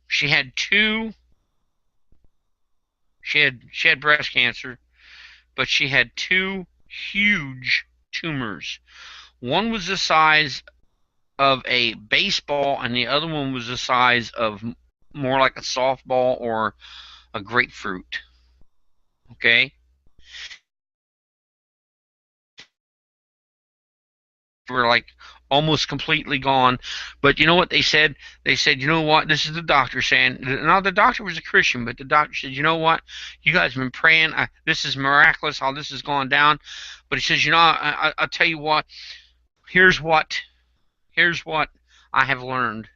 Speaker 1: She had breast cancer, but she had two huge tumors. One was the size of a baseball, and the other one was the size of more like a softball or a grapefruit. Okay? Were like almost completely gone. But you know what they said? They said, you know what? This is the doctor saying. Now, the doctor was a Christian, but the doctor said, you know what? You guys have been praying. This is miraculous how this has gone down. But he says, you know, I'll tell you what. Here's what I have learned.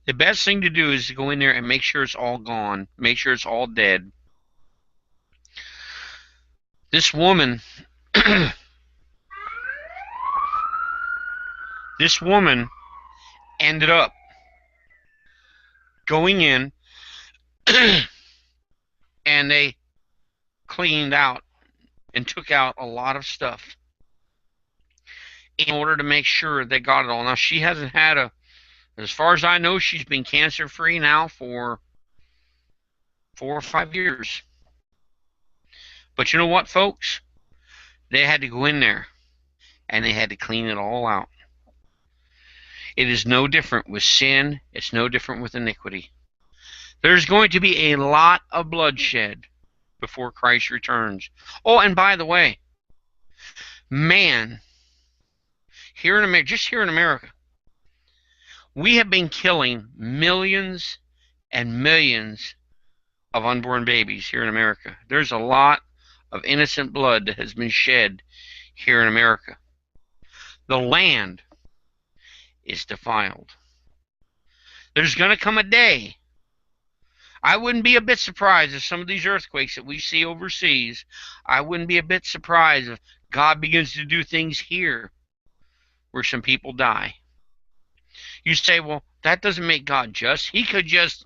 Speaker 1: The best thing to do is to go in there and make sure it's all gone. Make sure it's all dead. This woman, this woman ended up going in and they cleaned out and took out a lot of stuff in order to make sure they got it all. Now, she hasn't had as far as I know, she's been cancer free now for 4 or 5 years. But you know what, folks? They had to go in there and they had to clean it all out. It is no different with sin. It's no different with iniquity. There's going to be a lot of bloodshed before Christ returns. Oh, and by the way, man, just here in America, we have been killing millions and millions of unborn babies here in America. There's a lot of innocent blood that has been shed here in America. The land is defiled. There's going to come a day. I wouldn't be a bit surprised if some of these earthquakes that we see overseas, I wouldn't be a bit surprised if God begins to do things here where some people die. You say, well, that doesn't make God just. He could just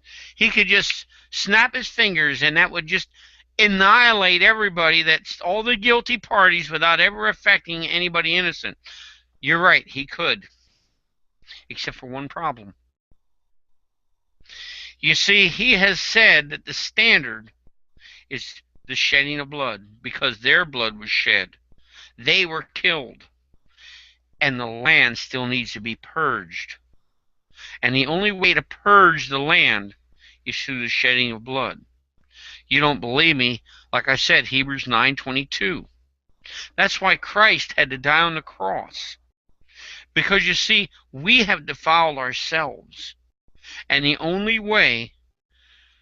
Speaker 1: snap his fingers and that would just annihilate everybody, that's all the guilty parties, without ever affecting anybody innocent. You're right, he could. Except for one problem. You see, he has said that the standard is the shedding of blood, because their blood was shed. They were killed. And the land still needs to be purged. And the only way to purge the land is through the shedding of blood. You don't believe me? Like I said, Hebrews 9:22. That's why Christ had to die on the cross. Because you see, we have defiled ourselves. And the only way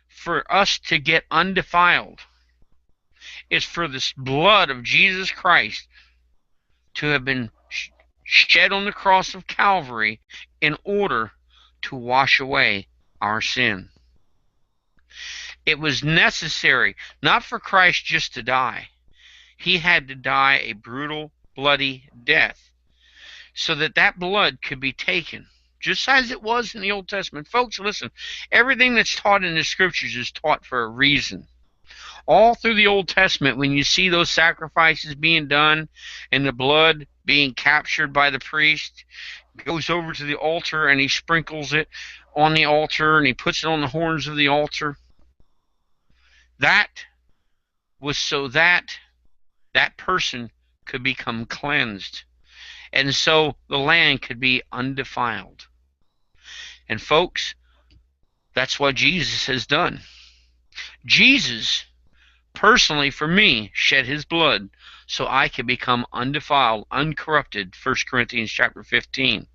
Speaker 1: for us to get undefiled is for this blood of Jesus Christ to have been shed on the cross of Calvary in order to wash away our sin. It was necessary, not for Christ just to die. He had to die a brutal, bloody death so that that blood could be taken, just as it was in the Old Testament. Folks, listen, everything that's taught in the Scriptures is taught for a reason. All through the Old Testament, when you see those sacrifices being done and the blood being captured by the priest, goes over to the altar and he sprinkles it on the altar and he puts it on the horns of the altar. That was so that that person could become cleansed. And so the land could be undefiled. And folks, that's what Jesus has done. Jesus, personally for me, shed his blood so I could become undefiled, uncorrupted, 1 Corinthians chapter 15.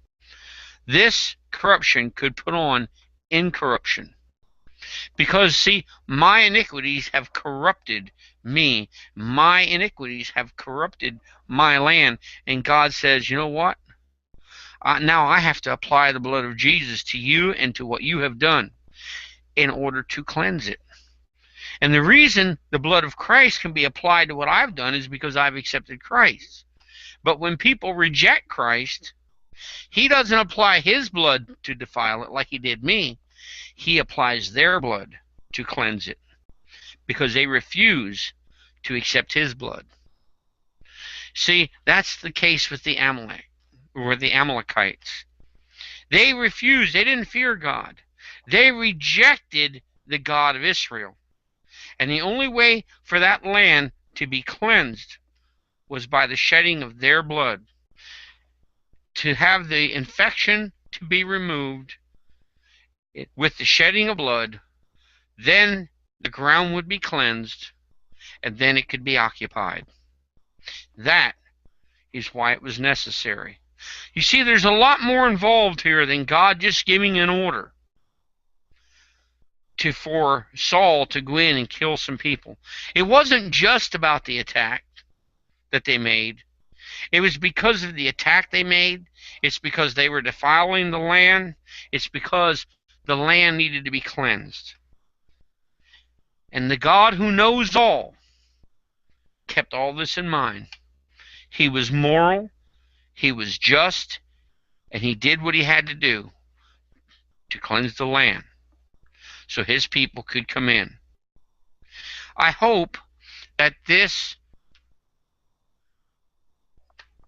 Speaker 1: This corruption could put on incorruption. Because, see, my iniquities have corrupted me. My iniquities have corrupted my land. And God says, you know what? Now I have to apply the blood of Jesus to you and to what you have done in order to cleanse it. And the reason the blood of Christ can be applied to what I've done is because I've accepted Christ. But when people reject Christ, he doesn't apply his blood to defile it like he did me. He applies their blood to cleanse it. because they refuse to accept his blood. See, that's the case with the Amalekites. They refused. They didn't fear God. They rejected the God of Israel. And the only way for that land to be cleansed was by the shedding of their blood. To have the infection to be removed with the shedding of blood, then the ground would be cleansed, and then it could be occupied. That is why it was necessary. You see, there's a lot more involved here than God just giving an order for Saul to go in and kill some people. It wasn't just about the attack that they made. It was because of the attack they made. It's because they were defiling the land. It's because the land needed to be cleansed. And the God who knows all kept all this in mind. He was moral, he was just, and he did what he had to do to cleanse the land so his people could come in. I hope that this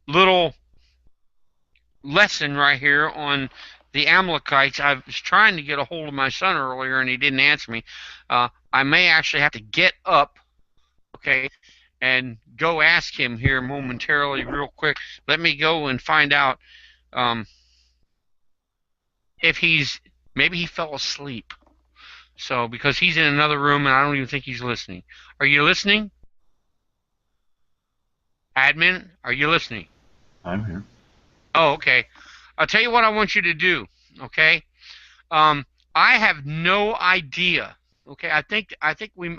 Speaker 1: little lesson right here on the Amalekites, I was trying to get a hold of my son earlier and he didn't answer me. I may actually have to get up, okay, and go ask him here momentarily real quick. Let me go and find out if maybe he fell asleep. So, because he's in another room and I don't even think he's listening. Are you listening? Admin, are you listening?
Speaker 2: I'm here.
Speaker 1: Oh, okay. I'll tell you what I want you to do, okay? I have no idea. Okay, I think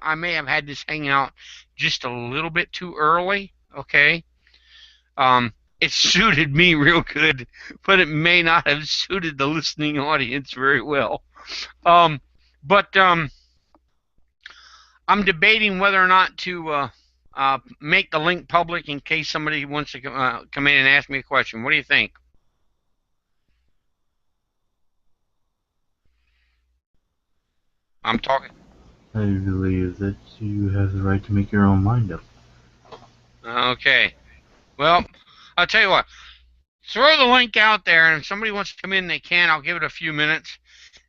Speaker 1: I may have had this hang out just a little bit too early, okay? It suited me real good, but it may not have suited the listening audience very well. But I'm debating whether or not to make the link public in case somebody wants to come in and ask me a question. What do you think? I'm talking.
Speaker 2: I believe that you have the right to make your own mind up.
Speaker 1: Okay. Well, I'll tell you what. Throw the link out there, and if somebody wants to come in, they can. I'll give it a few minutes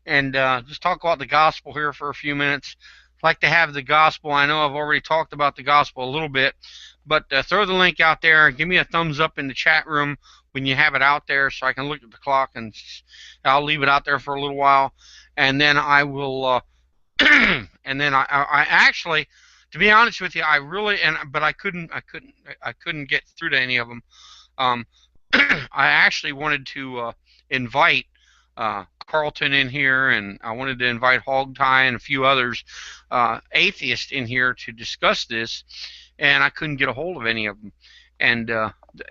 Speaker 1: and just talk about the gospel here for a few minutes. I'd like to have the gospel. I know I've already talked about the gospel a little bit, but throw the link out there and give me a thumbs up in the chat room when you have it out there so I can look at the clock, and I'll leave it out there for a little while, and then I will and then I actually, to be honest with you, but I couldn't get through to any of them. I actually wanted to invite Carlton in here, and I wanted to invite Hogtie and a few others, atheists, in here to discuss this, and I couldn't get a hold of any of them. And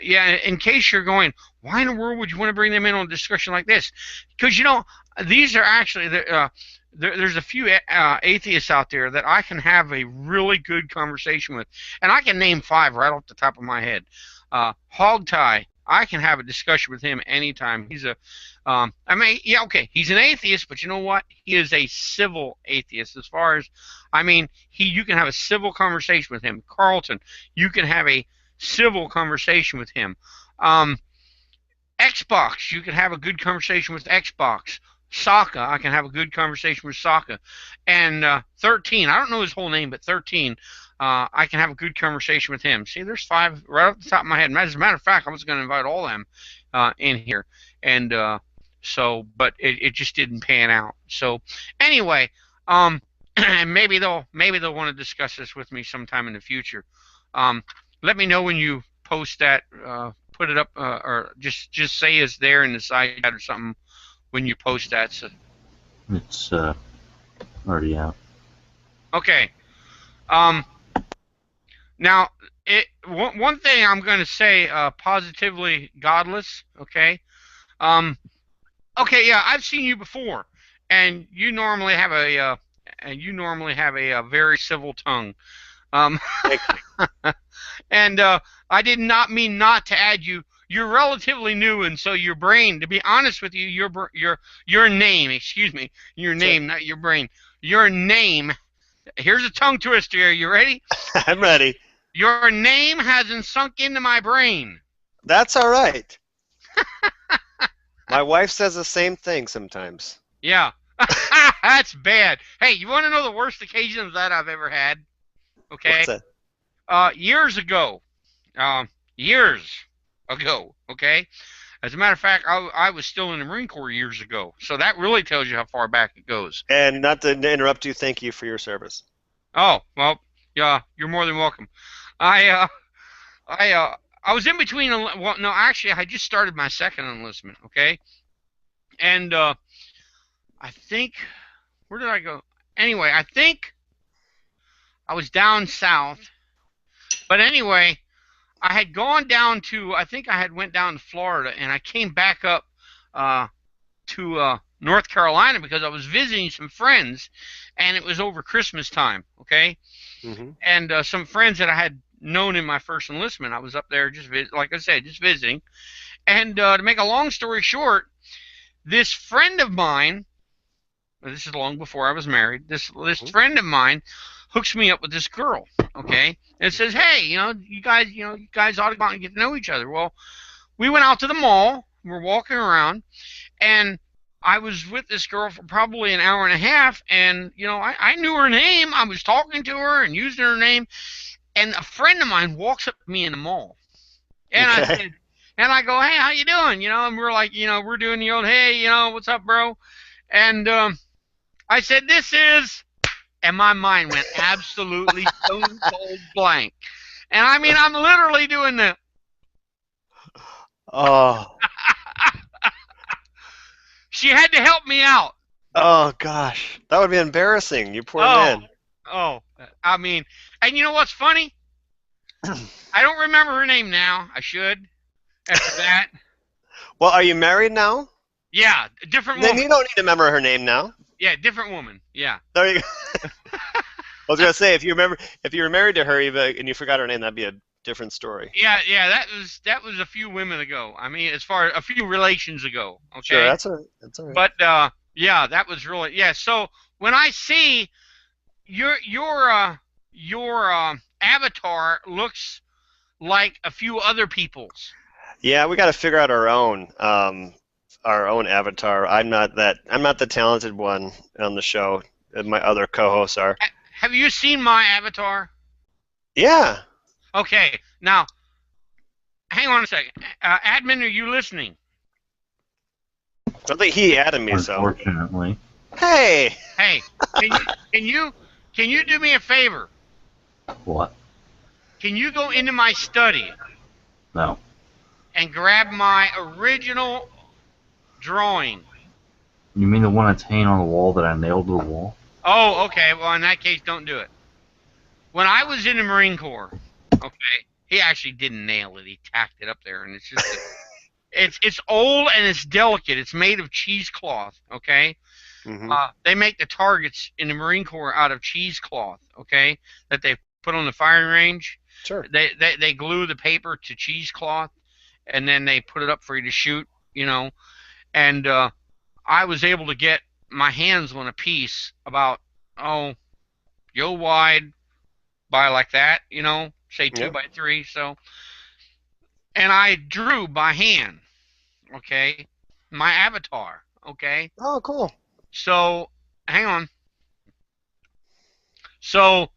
Speaker 1: yeah, in case you're going, why in the world would you want to bring them in on a discussion like this? Because, you know, these are actually there's a few atheists out there that I can have a really good conversation with, and I can name 5 right off the top of my head. Hogtie, I can have a discussion with him anytime. He's he's an atheist, but you know what? He is a civil atheist. As far as, you can have a civil conversation with him. Carlton, you can have a civil conversation with him. Xbox, you can have a good conversation with Xbox. Sokka, I can have a good conversation with Sokka. And 13, I don't know his whole name, but 13, I can have a good conversation with him. See, there's 5 right off the top of my head. As a matter of fact, I was going to invite all of them in here. And but it just didn't pan out. So anyway, and maybe they'll want to discuss this with me sometime in the future. Let me know when you post that. Put it up, or just say it's there in the side chat or something when you post that. So
Speaker 2: it's already out.
Speaker 1: Okay. Now, one thing I'm going to say, positively godless. Okay. Okay. Yeah, I've seen you before, and you normally have a very civil tongue. And I did not mean not to add you. You're relatively new, and so your brain, to be honest with you, your name, excuse me, your name, not your brain, your name Here's a tongue twister here. You ready?
Speaker 3: I'm ready.
Speaker 1: Your name hasn't sunk into my brain.
Speaker 3: That's all right. My wife says the same thing sometimes.
Speaker 1: Yeah. That's bad. Hey, you want to know the worst occasions that I've ever had? Okay.
Speaker 3: What's that?
Speaker 1: Years ago. Years ago. Okay. As a matter of fact, I was still in the Marine Corps years ago. So that really tells you how far back it goes.
Speaker 3: And not to interrupt you, thank you for your service.
Speaker 1: Oh, well, yeah, you're more than welcome. I was in between. Well, no, actually, I just started my second enlistment. Okay. And I think, where did I go? Anyway, I think I was down south. But anyway, I had gone down to, I think I had went down to Florida, and I came back up to North Carolina because I was visiting some friends, and it was over Christmas time, okay?
Speaker 3: Mm-hmm.
Speaker 1: And some friends that I had known in my first enlistment, I was up there just, like I said, just visiting. And to make a long story short, this friend of mine, this is long before I was married. This friend of mine hooks me up with this girl, okay, and says, "Hey, you guys ought to go out and get to know each other." Well, we went out to the mall. We're walking around, and I was with this girl for probably an hour and a half, and I knew her name. I was talking to her and using her name, and a friend of mine walks up to me in the mall, and
Speaker 3: Okay.
Speaker 1: I said, and I go, "Hey, how you doing?" And we're like, we're doing the old, "Hey, what's up, bro?" And I said, "This is," and my mind went absolutely stone cold blank. And I mean, I'm literally doing the.
Speaker 3: Oh.
Speaker 1: She had to help me out.
Speaker 3: Oh gosh, that would be embarrassing. You poor man.
Speaker 1: Oh, I mean, and you know what's funny? I don't remember her name now. I should. After that.
Speaker 3: Well, are you married now?
Speaker 1: Yeah, different
Speaker 3: Then
Speaker 1: woman.
Speaker 3: you don't need to remember her name now.
Speaker 1: Yeah, different woman. Yeah.
Speaker 3: There you go. I was gonna say if you were married to her and you forgot her name, that'd be a different story.
Speaker 1: Yeah. That was a few women ago. I mean, as far a few relations ago. Okay.
Speaker 3: Sure, that's all right. That's all right.
Speaker 1: But yeah, that was really So when I see your avatar looks like a few other people's.
Speaker 3: Yeah, we got to figure out our own avatar. I'm not the talented one on the show. My other co-hosts are.
Speaker 1: Have you seen my avatar?
Speaker 3: Yeah.
Speaker 1: Okay, now, hang on a second. Admin, are you listening?
Speaker 3: I think he added me, so.
Speaker 2: Unfortunately.
Speaker 3: Hey!
Speaker 1: Hey, can you do me a favor?
Speaker 2: What?
Speaker 1: Can you go into my study
Speaker 2: No.
Speaker 1: and grab my original drawing?
Speaker 2: You mean the one that's hanging on the wall that I nailed to the wall?
Speaker 1: Oh, okay. Well, in that case, don't do it. When I was in the Marine Corps, okay, he actually didn't nail it. He tacked it up there, and it's just it's old and it's delicate. It's made of cheesecloth, okay?
Speaker 3: Mm-hmm.
Speaker 1: They make the targets in the Marine Corps out of cheesecloth, okay, that they put on the firing range.
Speaker 3: Sure.
Speaker 1: They glue the paper to cheesecloth, and then they put it up for you to shoot, And I was able to get my hands on a piece about, yo wide by like that, say 2 by 3, so. And I drew by hand, okay, my avatar, okay.
Speaker 3: Oh, cool.
Speaker 1: So, hang on. So,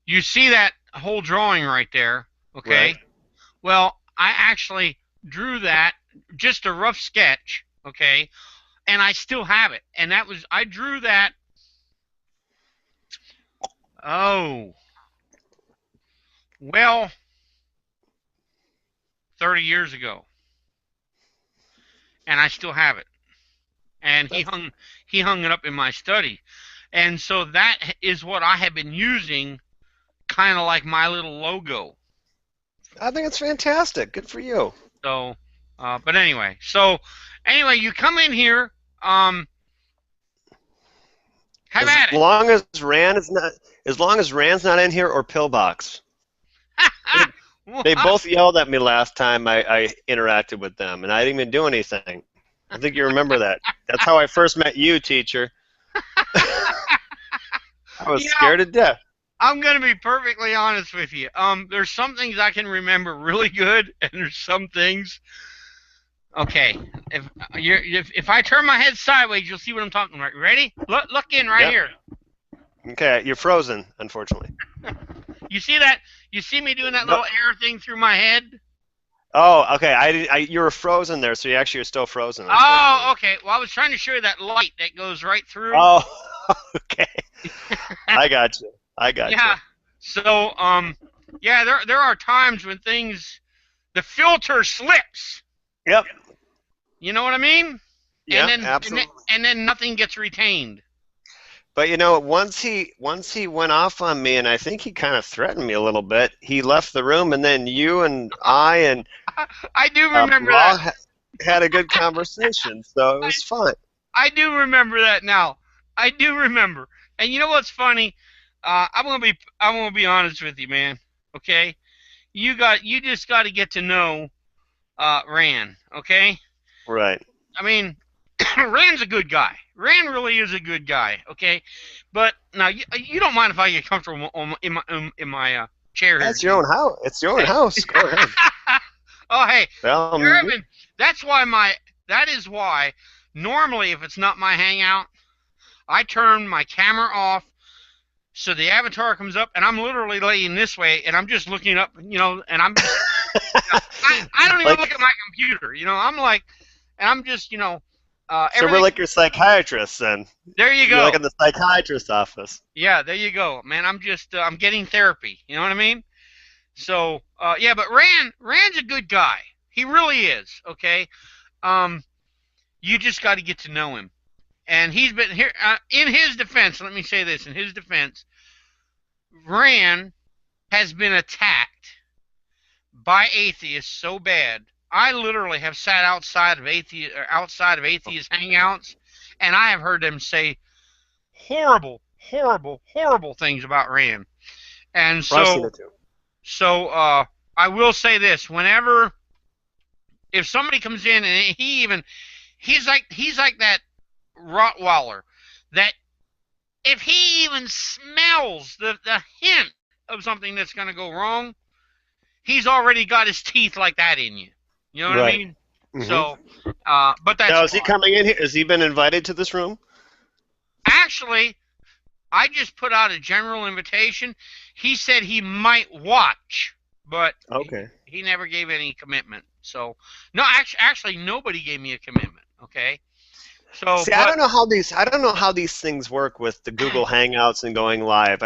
Speaker 1: you see that whole drawing right there, okay?
Speaker 3: Right.
Speaker 1: Well, I actually drew that, just a rough sketch, okay? And I still have it. And I drew that, 30 years ago. And I still have it. And he hung it up in my study. And so that is what I have been using, kind of like my little logo.
Speaker 3: I think it's fantastic. Good for you.
Speaker 1: So, but anyway. So, you come in here, have at it.
Speaker 3: As long as Rand's not in here or Pillbox. They both yelled at me last time I interacted with them, and I didn't even do anything. I think you remember that. That's how I first met you, teacher. I was
Speaker 1: You know,
Speaker 3: scared to death.
Speaker 1: I'm gonna be perfectly honest with you. There's some things I can remember really good, and there's some things. Okay, if I turn my head sideways, you'll see what I'm talking about. You ready? Look in right
Speaker 3: Yep.
Speaker 1: here.
Speaker 3: Okay, you're frozen, unfortunately.
Speaker 1: You see that? You see me doing that
Speaker 3: No.
Speaker 1: little air thing through my head?
Speaker 3: Oh, okay. You were frozen there, so you actually are still frozen.
Speaker 1: Oh, okay. Well, I was trying to show you that light that goes right through.
Speaker 3: Oh, okay. I got you.
Speaker 1: Yeah. So, yeah, there are times when the filter slips.
Speaker 3: Yep.
Speaker 1: You know what I mean?
Speaker 3: Yeah,
Speaker 1: and then,
Speaker 3: absolutely.
Speaker 1: And then nothing gets retained.
Speaker 3: But once he went off on me, and I think he kind of threatened me a little bit. He left the room, and then you and I and
Speaker 1: I do remember
Speaker 3: Raw
Speaker 1: that.
Speaker 3: had a good conversation, so it was fun.
Speaker 1: I do remember that now. I do remember. And you know what's funny? I'm gonna be honest with you, man. Okay, you just got to get to know Rand. Okay,
Speaker 3: Right.
Speaker 1: I mean, Rand's a good guy. Rand really is a good guy. Okay, but now you don't mind if I get comfortable in my chair here.
Speaker 3: That's your own house. It's your own house. Go ahead.
Speaker 1: Oh, hey,
Speaker 3: Well,
Speaker 1: German, that is why normally if it's not my hangout, I turn my camera off so the avatar comes up and I'm literally laying this way and I'm just looking up, and I'm just, I don't even look at my computer, I'm like, and I'm just,
Speaker 3: so we're like your psychiatrists then.
Speaker 1: There you go.
Speaker 3: You're like in the psychiatrist's office.
Speaker 1: Yeah, there you go, man. I'm just, I'm getting therapy. You know what I mean? So, yeah, but Rand's a good guy. He really is. Okay. You just got to get to know him. And he's been here, in his defense, let me say this, in his defense, Rand has been attacked by atheists so bad. I literally have sat outside of atheist hangouts, and I have heard them say horrible, horrible, horrible things about Rand. And so I will say this: if somebody comes in and he's like that Rottweiler, that if he even smells the hint of something that's going to go wrong, he's already got his teeth like that in you. You know what I mean? Mm-hmm. So, but that's.
Speaker 3: Now, is he coming in here? Has he been invited to this room?
Speaker 1: Actually, I just put out a general invitation. He said he might watch, but he never gave any commitment. So, no, actually, nobody gave me a commitment. Okay. So,
Speaker 3: see, I don't know how these things work with the Google Hangouts and going live.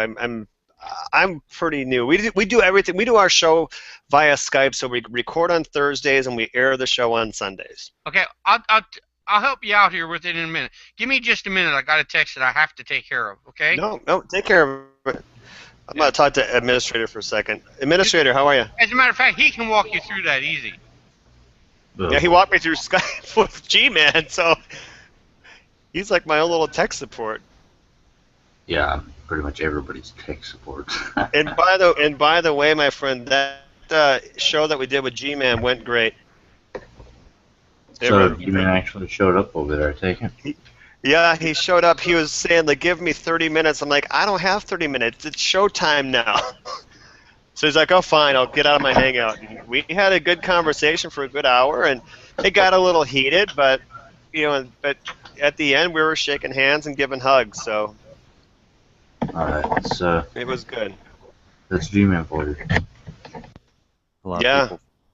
Speaker 3: I'm pretty new. We do everything. We do our show via Skype, so we record on Thursdays and we air the show on Sundays.
Speaker 1: Okay, I'll help you out here with it in a minute. Give me just a minute. I got a text that I have to take care of. Okay?
Speaker 3: No, take care of it. I'm gonna talk to Administrator for a second. Administrator, how are you?
Speaker 1: As a matter of fact, he can walk you through that easy.
Speaker 3: Yeah, he walked me through Skype with G-Man, so he's like my own little tech support.
Speaker 2: Yeah, pretty much everybody's tech support.
Speaker 3: and by the way, my friend, that show that we did with G-Man went great.
Speaker 2: So G-Man actually showed up over there, I take it?
Speaker 3: Yeah, he showed up. He was saying, like, give me 30 minutes. I'm like, I don't have 30 minutes. It's showtime now. So he's like, oh, fine, I'll get out of my hangout. And we had a good conversation for a good hour, and it got a little heated, but but at the end we were shaking hands and giving hugs. So
Speaker 2: all right,
Speaker 3: it was good.
Speaker 2: That's G-Man for you.
Speaker 4: A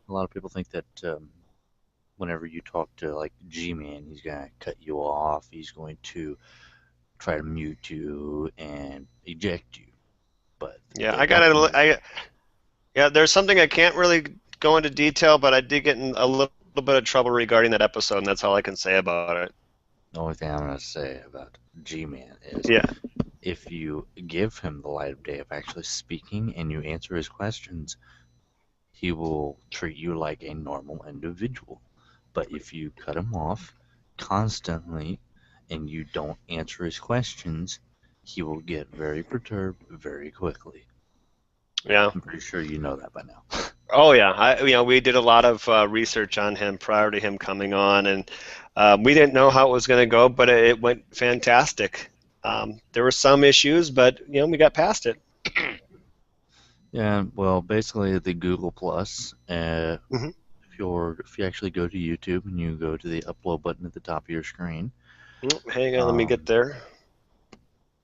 Speaker 4: lot of people think that whenever you talk to like G-Man, he's gonna cut you off. He's going to try to mute you and eject you. But
Speaker 3: yeah, there's something I can't really go into detail, but I did get in a little bit of trouble regarding that episode, and that's all I can say about it.
Speaker 4: The only thing I'm gonna say about G-Man is if you give him the light of day of actually speaking and you answer his questions, he will treat you like a normal individual. But if you cut him off constantly and you don't answer his questions, he will get very perturbed very quickly.
Speaker 3: Yeah.
Speaker 4: I'm pretty sure you know that by now.
Speaker 3: Oh yeah, we did a lot of research on him prior to him coming on, and we didn't know how it was going to go, but it went fantastic. There were some issues, but we got past it.
Speaker 4: Yeah, well, basically the Google Plus.
Speaker 3: Mhm.
Speaker 4: If you actually go to YouTube and you go to the upload button at the top of your screen,
Speaker 3: Hang on, let me get there.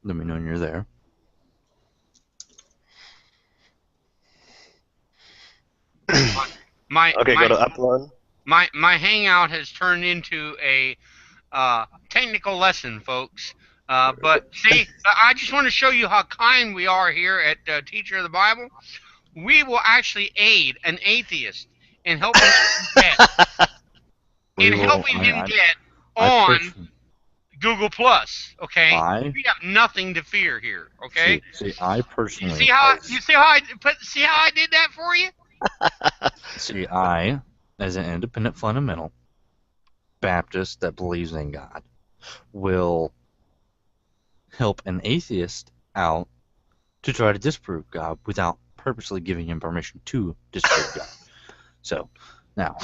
Speaker 4: let me know when you're there.
Speaker 3: Okay, go to upload.
Speaker 1: My Hangout has turned into a technical lesson, folks. But see, I just want to show you how kind we are here at Teacher of the Bible. We will actually aid an atheist in helping him get on Google Plus. Okay, we have nothing to fear here. Okay.
Speaker 4: See, I personally.
Speaker 1: See how I did that for you?
Speaker 4: See, I, as an independent fundamental Baptist that believes in God, will help an atheist out to try to disprove God without purposely giving him permission to disprove God. So, now.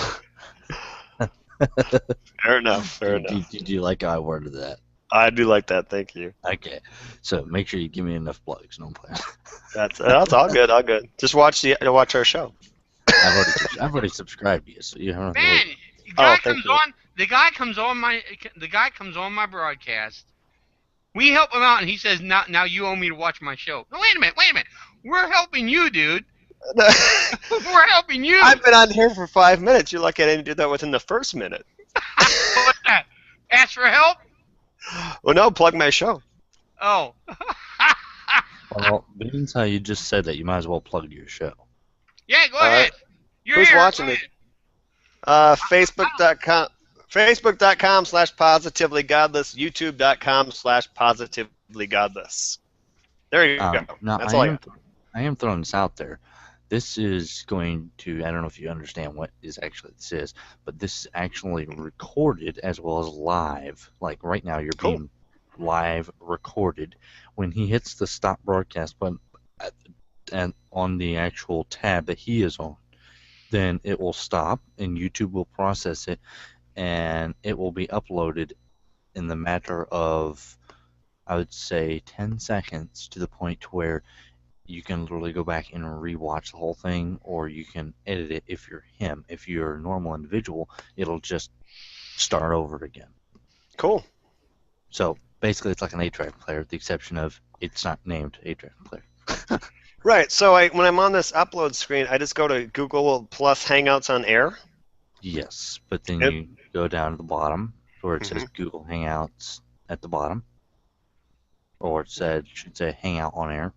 Speaker 3: Fair enough.
Speaker 4: Did you like how I worded that?
Speaker 3: I do like that. Thank you.
Speaker 4: Okay, so make sure you give me enough plugs. No plan.
Speaker 3: That's all good. All good. Just watch our show.
Speaker 4: I've already subscribed to you, so you don't have to
Speaker 1: Man,
Speaker 4: wait.
Speaker 1: the guy comes on my broadcast. We help him out, and he says, "Now you owe me to watch my show." No, wait a minute. We're helping you, dude. We're helping you.
Speaker 3: I've been on here for 5 minutes. You're lucky I didn't do that within the first minute.
Speaker 1: What's that? Ask for help?
Speaker 3: Well, no, plug my show.
Speaker 1: Oh.
Speaker 4: Well, being how you just said that, you might as well plug your show.
Speaker 1: Yeah, go ahead.
Speaker 3: Who's watching this? Facebook.com/positivelygodless, YouTube.com/positivelygodless. There you go.
Speaker 4: Now,
Speaker 3: That's all I got.
Speaker 4: I am throwing this out there. This is going to, I don't know if you understand what this is, but this is actually recorded as well as live. Like right now, you're being live recorded. When he hits the stop broadcast button and on the actual tab that he is on, then it will stop and YouTube will process it and it will be uploaded in the matter of, I would say, 10 seconds, to the point where you can literally go back and rewatch the whole thing, or you can edit it if you're him. If you're a normal individual, it'll just start over again.
Speaker 3: Cool.
Speaker 4: So basically, it's like an 8-track player, with the exception of it's not named 8-track player.
Speaker 3: Right. So when I'm on this upload screen, I just go to Google Plus Hangouts on Air.
Speaker 4: Yes, but then you go down to the bottom where it says Google Hangouts at the bottom, or it should say Hangout on Air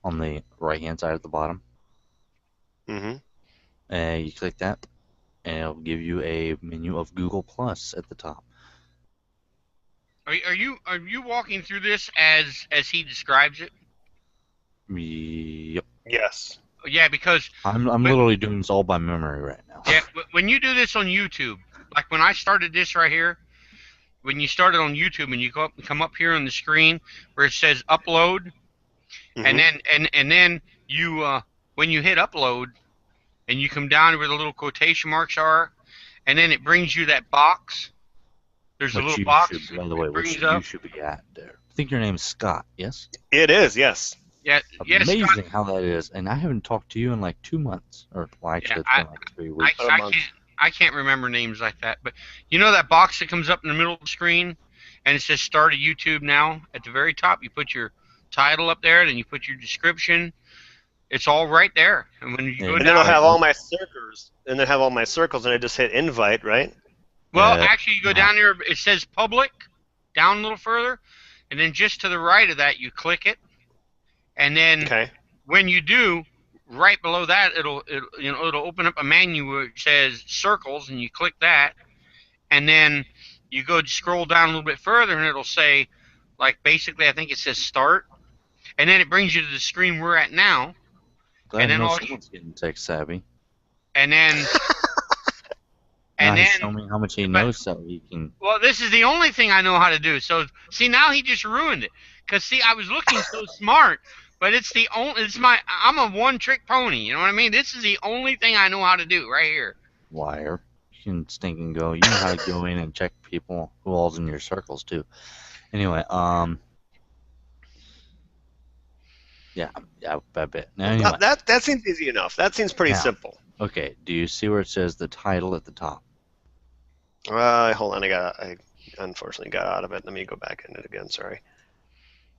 Speaker 4: on the right-hand side at the bottom. You click that, and it'll give you a menu of Google Plus at the top.
Speaker 1: Are you walking through this as he describes it?
Speaker 4: Yep.
Speaker 3: Yes.
Speaker 1: Yeah, because
Speaker 4: I'm literally doing this all by memory right now.
Speaker 1: Yeah, when you do this on YouTube, like when I started this right here, when you started on YouTube and you come up here on the screen where it says upload, and then you when you hit upload and you come down where the little quotation marks are, and then it brings you that box. There's a little box.
Speaker 4: By the way, which you should be at there. I think your name's Scott. Yes.
Speaker 3: It is. Yes.
Speaker 1: Yeah.
Speaker 4: Amazing
Speaker 1: Scott.
Speaker 4: how that is, and I haven't talked to you in like 2 months, or well, actually, it's been like 3 weeks.
Speaker 1: I can't remember names like that, but you know that box that comes up in the middle of the screen, and it says "Start a YouTube Now" at the very top. You put your title up there, then you put your description. It's all right there. And when you go down,
Speaker 3: and then I'll have all my circles, and I just hit invite, right?
Speaker 1: Well, actually, you go down there. It says public, down a little further, and then just to the right of that, you click it, and then when you do, right below that, it'll open up a menu where it says circles, and you click that, and then you go scroll down a little bit further, and it'll say, like, basically, I think it says start, and then it brings you to the screen we're at now.
Speaker 4: Glad to know someone's getting tech savvy.
Speaker 1: And then.
Speaker 4: Show me how much he knows so he can.
Speaker 1: Well, this is the only thing I know how to do. So, see, now he just ruined it. Because, see, I was looking so smart, but I'm a one-trick pony. You know what I mean? This is the only thing I know how to do right here.
Speaker 4: Liar. You can stink and go. You know how to go in and check people who all's in your circles, too. Anyway, yeah, I bet. Now, anyway,
Speaker 3: That seems easy enough. That seems pretty
Speaker 4: now,
Speaker 3: simple.
Speaker 4: okay, do you see where it says the title at the top?
Speaker 3: Hold on, I unfortunately got out of it. Let me go back in it again. Sorry.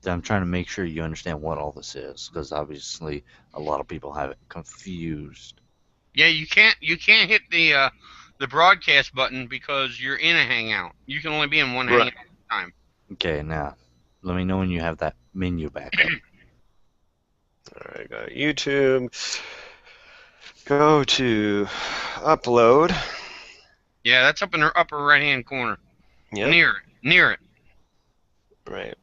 Speaker 4: I'm trying to make sure you understand what all this is, because obviously a lot of people have it confused.
Speaker 1: Yeah, you can't hit the broadcast button because you're in a hangout. You can only be in one hangout at a time.
Speaker 4: Okay, now let me know when you have that menu back up.
Speaker 3: All right, go to YouTube. Go to upload.
Speaker 1: Yeah, that's up in the upper right hand corner.
Speaker 3: Yep.
Speaker 1: Near it.
Speaker 3: Right.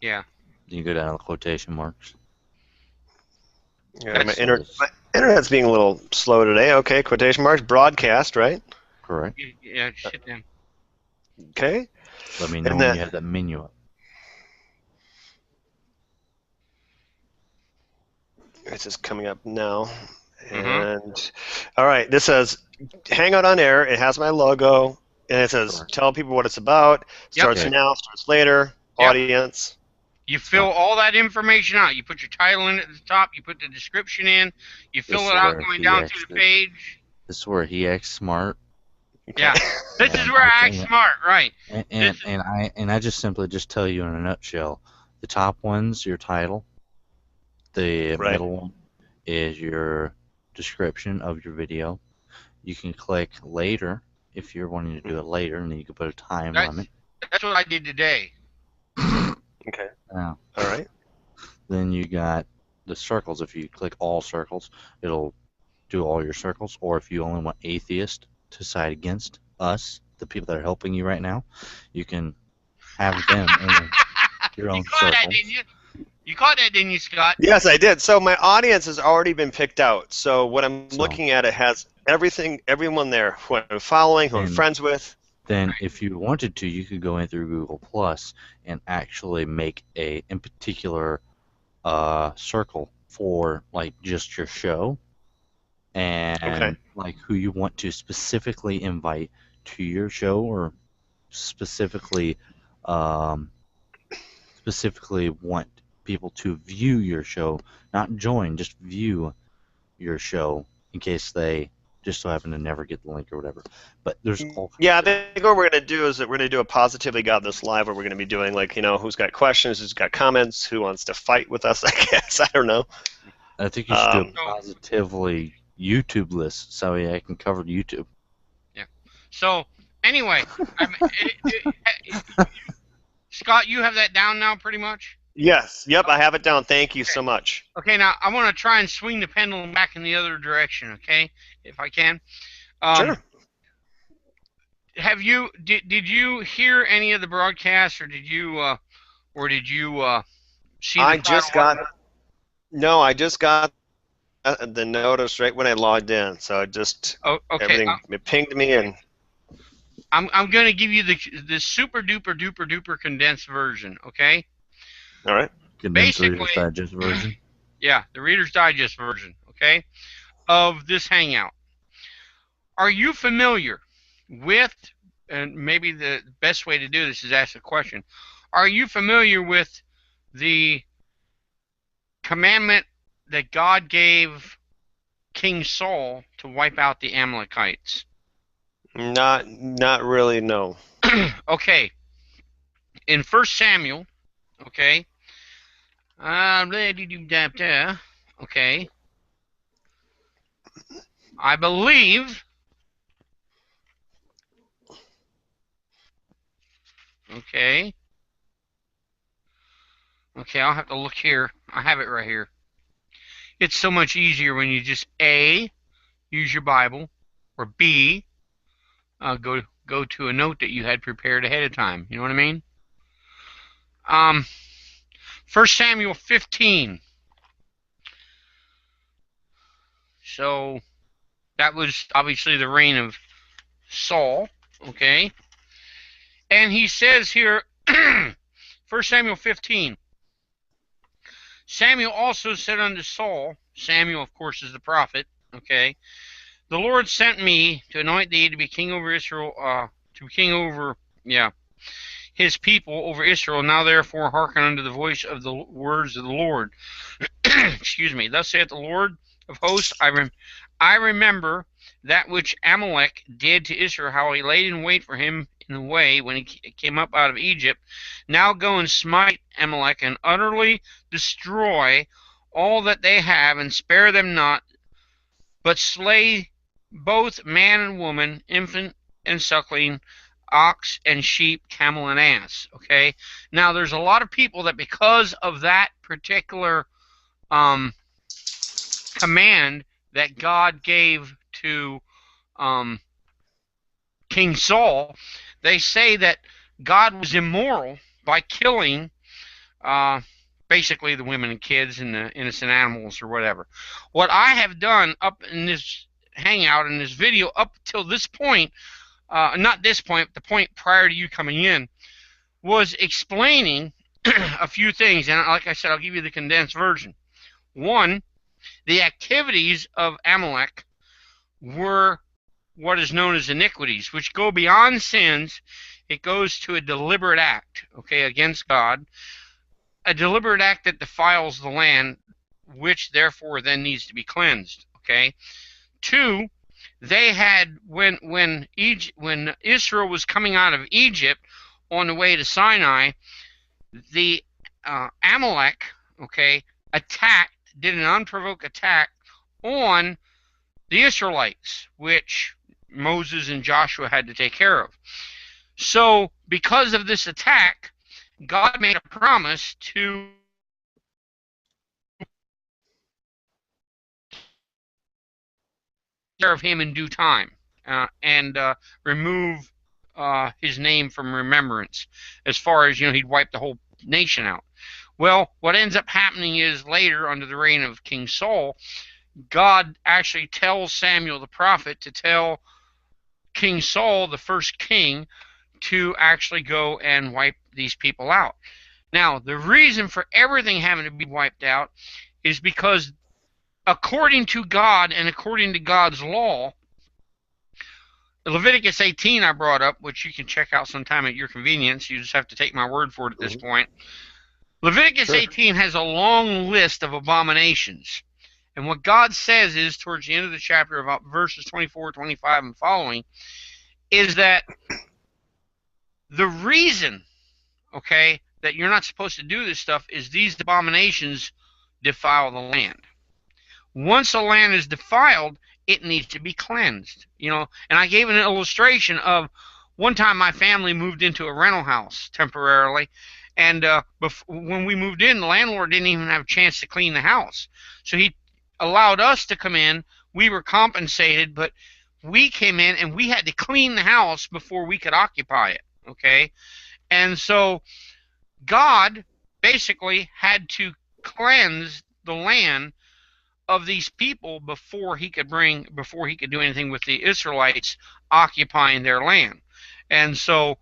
Speaker 1: Yeah.
Speaker 4: You go down to the quotation marks.
Speaker 3: Yeah, my internet's being a little slow today. Okay, quotation marks, broadcast, right?
Speaker 4: Correct.
Speaker 1: Yeah, shit down.
Speaker 3: Okay.
Speaker 4: Let me know
Speaker 3: And
Speaker 4: when
Speaker 3: then-
Speaker 4: you have that menu up.
Speaker 3: This is coming up now.
Speaker 1: Mhm.
Speaker 3: And all right, this says Hangout on Air. It has my logo, and it says
Speaker 4: Correct.
Speaker 3: tell people what it's about. Starts
Speaker 4: Okay.
Speaker 3: now, starts later.
Speaker 1: Yep.
Speaker 3: Audience.
Speaker 1: You fill all that information out. You put your title in at the top. You put the description in. You fill
Speaker 4: This
Speaker 1: it
Speaker 4: is
Speaker 1: out
Speaker 4: where
Speaker 1: going
Speaker 4: he
Speaker 1: down
Speaker 4: acts
Speaker 1: through the page.
Speaker 4: This is where he acts smart.
Speaker 3: Okay.
Speaker 1: Yeah. This is where I act smart, right?
Speaker 4: And I just simply just tell you in a nutshell. The top one's your title. The
Speaker 3: Right.
Speaker 4: middle one is your description of your video. You can click later if you're wanting to do it later, and then you can put a time limit.
Speaker 1: That's what I did today.
Speaker 3: Okay.
Speaker 4: Now,
Speaker 3: All right.
Speaker 4: then you got the circles. If you click all circles, it'll do all your circles. Or if you only want atheist to side against us, the people that are helping you right now, you can have them in your own
Speaker 1: You caught that,
Speaker 4: circles.
Speaker 1: didn't you? You caught that, didn't you, Scott?
Speaker 3: Yes, I did. So my audience has already been picked out. So what I'm
Speaker 4: So-
Speaker 3: looking at, it has everyone there who I'm following, who I'm
Speaker 4: And-
Speaker 3: friends with.
Speaker 4: Then, if you wanted to, you could go in through Google Plus and actually make a in particular circle for like just your show and
Speaker 3: Okay.
Speaker 4: like who you want to specifically invite to your show, or specifically want people to view your show, not join, just view your show in case they just so happen to never get the link or whatever. But there's all
Speaker 3: Yeah, I think what we're going to do is that we're going to do a Positively God This Live, where we're going to be doing, like, who's got questions, who's got comments, who wants to fight with us, I guess. I don't know.
Speaker 4: I think you should do a positively YouTube list so I can cover YouTube.
Speaker 1: So, anyway, Scott, you have that down now pretty much?
Speaker 3: Yes. Yep, I have it down. Thank you so much.
Speaker 1: Okay, now I want to try and swing the pendulum back in the other direction, okay? If I can.
Speaker 3: Sure.
Speaker 1: Did you hear any of the broadcasts, or did you see the
Speaker 3: I just got
Speaker 1: title?
Speaker 3: the notice right when I logged in, so it just
Speaker 1: Okay.
Speaker 3: it pinged me in.
Speaker 1: I'm going to give you the super duper condensed version, okay?
Speaker 3: All right.
Speaker 1: Basically-
Speaker 4: Reader's Digest version.
Speaker 1: Yeah, the Reader's Digest version, okay, of this Hangout. Are you familiar with, and maybe the best way to do this is ask a question, are you familiar with the commandment that God gave King Saul to wipe out the Amalekites?
Speaker 3: Not really, no.
Speaker 1: Okay. In 1 Samuel, okay, okay, I believe, okay, I'll have to look here. I have it right here. It's so much easier when you just A, use your Bible, or B, go to a note that you had prepared ahead of time. You know what I mean? 1 Samuel 15. So that was obviously the reign of Saul, okay? And he says here, 1 Samuel 15, Samuel also said unto Saul, Samuel, of course, is the prophet, okay? The Lord sent me to anoint thee to be king over Israel, his people over Israel. Now therefore hearken unto the voice of the words of the Lord. Excuse me. Thus saith the Lord of hosts, I remember that which Amalek did to Israel, how he laid in wait for him in the way when he came up out of Egypt. Now go and smite Amalek and utterly destroy all that they have, and spare them not, but slay both man and woman, infant and suckling, ox and sheep, camel and ass. Okay? Now there's a lot of people that because of that particular command that God gave to King Saul, they say that God was immoral by killing basically the women and kids and the innocent animals or whatever. What I have done up in this hangout, in this video, up till this point, not this point, the point prior to you coming in, was explaining a few things. And like I said, I'll give you the condensed version. One, the activities of Amalek were what is known as iniquities, which go beyond sins. It goes to a deliberate act, okay, against God, a deliberate act that defiles the land, which therefore then needs to be cleansed, okay. Two, they had, when Israel was coming out of Egypt on the way to Sinai, the Amalek, okay, did an unprovoked attack on the Israelites, which Moses and Joshua had to take care of. So because of this attack, God made a promise to take care of him in due time and remove his name from remembrance, as far as, he'd wipe the whole nation out. Well, what ends up happening is later, under the reign of King Saul, God actually tells Samuel the prophet to tell King Saul, the first king, to actually go and wipe these people out. Now, the reason for everything having to be wiped out is because according to God and according to God's law, Leviticus 18 I brought up, which you can check out sometime at your convenience. You just have to take my word for it at this point. Leviticus 18 has a long list of abominations. And what God says is, towards the end of the chapter, about verses 24, 25, and following, is that the reason, okay, that you're not supposed to do this stuff is these abominations defile the land. Once the land is defiled, it needs to be cleansed. And I gave an illustration of one time my family moved into a rental house temporarily, and when we moved in, the landlord didn't even have a chance to clean the house. So he allowed us to come in. We were compensated, but we came in and we had to clean the house before we could occupy it, okay? And so God basically had to cleanse the land of these people before he could do anything with the Israelites occupying their land. And so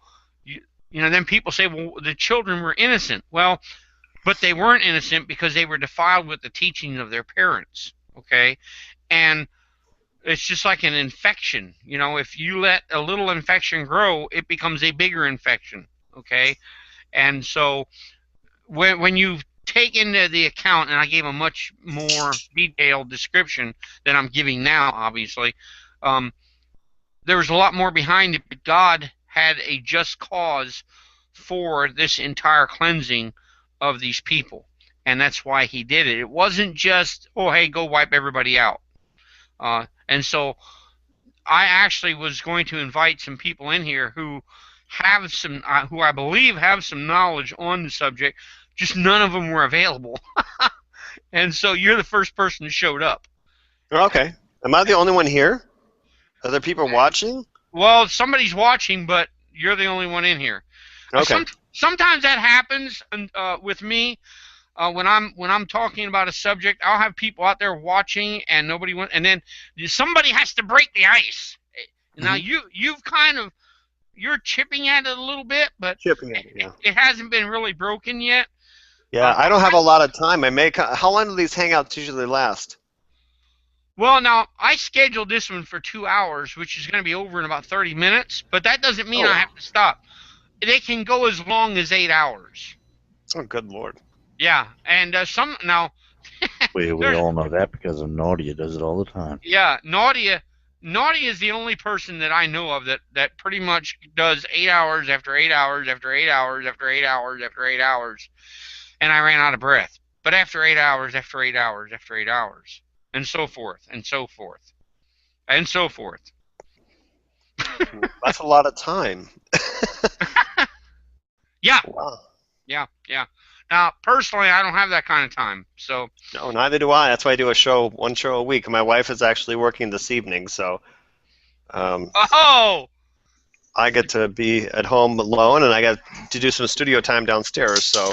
Speaker 1: then people say, well, the children were innocent. Well, but they weren't innocent because they were defiled with the teaching of their parents, okay? And it's just like an infection. If you let a little infection grow, it becomes a bigger infection, okay? And so when you take into the account, and I gave a much more detailed description than I'm giving now, obviously, there was a lot more behind it, but God had a just cause for this entire cleansing of these people, and that's why he did it. It wasn't just, oh, hey, go wipe everybody out. And so I actually was going to invite some people in here who have some, who I believe have some knowledge on the subject, just none of them were available. And so you're the first person who showed up.
Speaker 3: Okay. Am I the only one here? Are there people watching?
Speaker 1: Well, somebody's watching, but you're the only one in here.
Speaker 3: Okay.
Speaker 1: Sometimes that happens with me. When I'm talking about a subject, I'll have people out there watching, and nobody wants, and then somebody has to break the ice. Now you're chipping at it a little bit, but
Speaker 3: Chipping at it, yeah.
Speaker 1: It hasn't been really broken yet.
Speaker 3: Yeah, I don't have a lot of time. How long do these hangouts usually last?
Speaker 1: Well, now, I scheduled this one for 2 hours, which is going to be over in about 30 minutes, but that doesn't mean I have to stop. they can go as long as 8 hours.
Speaker 3: Oh, good Lord.
Speaker 1: Yeah, and some now.
Speaker 4: We all know that because of Nadia does it all the time.
Speaker 1: Yeah, Nadia is the only person that I know of that pretty much does 8 hours after 8 hours after 8 hours after 8 hours after 8 hours, and I ran out of breath. But after 8 hours, after 8 hours, after 8 hours, and so forth, and so forth, and so forth.
Speaker 3: That's a lot of time.
Speaker 1: Yeah,
Speaker 3: Wow.
Speaker 1: yeah. Now, personally, I don't have that kind of time, so.
Speaker 3: No, neither do I. That's why I do one show a week. My wife is actually working this evening, so
Speaker 1: Oh!
Speaker 3: I get to be at home alone, and I got to do some studio time downstairs. So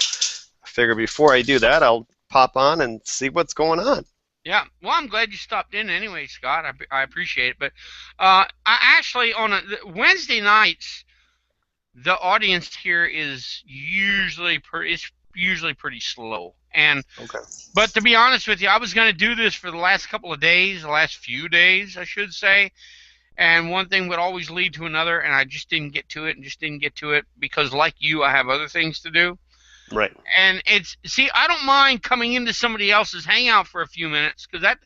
Speaker 3: I figure before I do that, I'll pop on and see what's going on.
Speaker 1: Yeah, well, I'm glad you stopped in anyway, Scott. I appreciate it. But I actually, on Wednesday nights, the audience here is usually pretty slow. And
Speaker 3: Okay.
Speaker 1: but to be honest with you, I was going to do this for the last couple of days, the last few days, I should say. And one thing would always lead to another, and I just didn't get to it, because, like you, I have other things to do.
Speaker 3: Right.
Speaker 1: And I don't mind coming into somebody else's hangout for a few minutes, because that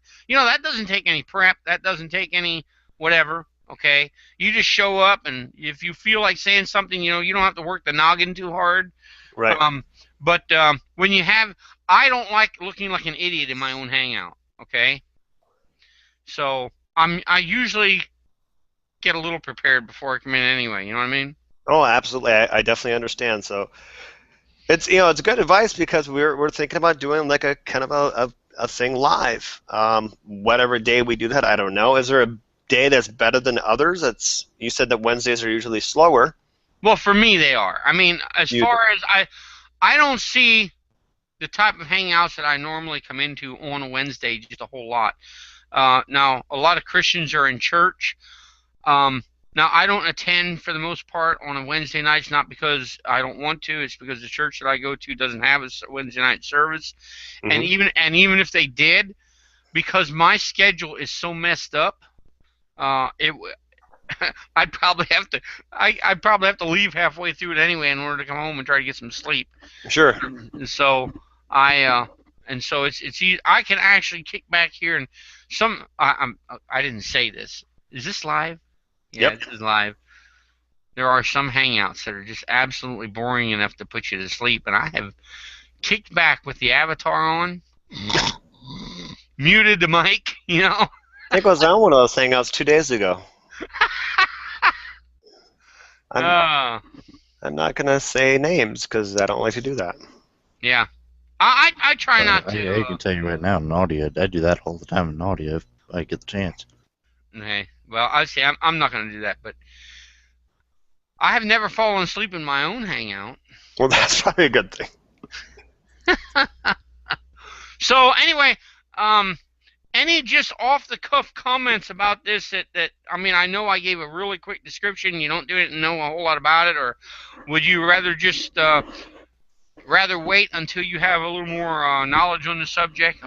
Speaker 1: doesn't take any prep. That doesn't take any whatever. Okay, you just show up, and if you feel like saying something, you don't have to work the noggin too hard.
Speaker 3: Right.
Speaker 1: But when I don't like looking like an idiot in my own hangout. Okay, so I usually get a little prepared before I come in anyway. You know what I mean?
Speaker 3: Oh, absolutely. I definitely understand. So it's it's good advice, because we're thinking about doing like a kind of a thing live. Whatever day we do that, I don't know. Is there a day that's better than others? You said that Wednesdays are usually slower.
Speaker 1: Well, for me, they are. I mean, as far as I don't see the type of hangouts that I normally come into on a Wednesday just a whole lot. Now, a lot of Christians are in church. Now, I don't attend for the most part on a Wednesday nights, not because I don't want to. It's because the church that I go to doesn't have a Wednesday night service.
Speaker 3: Mm-hmm.
Speaker 1: And even if they did, because my schedule is so messed up, I'd probably have to leave halfway through it anyway in order to come home and try to get some sleep.
Speaker 3: Sure.
Speaker 1: So it's easy. I can actually kick back here and I didn't say this. Is this live? Yeah,
Speaker 3: Yep.
Speaker 1: This is live. There are some hangouts that are just absolutely boring enough to put you to sleep, and I have kicked back with the avatar on, muted the mic,
Speaker 3: I think I was on one of those hangouts 2 days ago. I'm not going to say names because I don't like to do that.
Speaker 1: Yeah. I try not to.
Speaker 4: I can tell you right now, Nadia, I do that all the time in Nadia if I get the chance.
Speaker 1: Okay. Well, I say I'm not going to do that, but I have never fallen asleep in my own hangout.
Speaker 3: Well, that's probably a good thing.
Speaker 1: So anyway, any just off the cuff comments about this that I know I gave a really quick description. You don't know a whole lot about it, or would you rather just rather wait until you have a little more knowledge on the subject?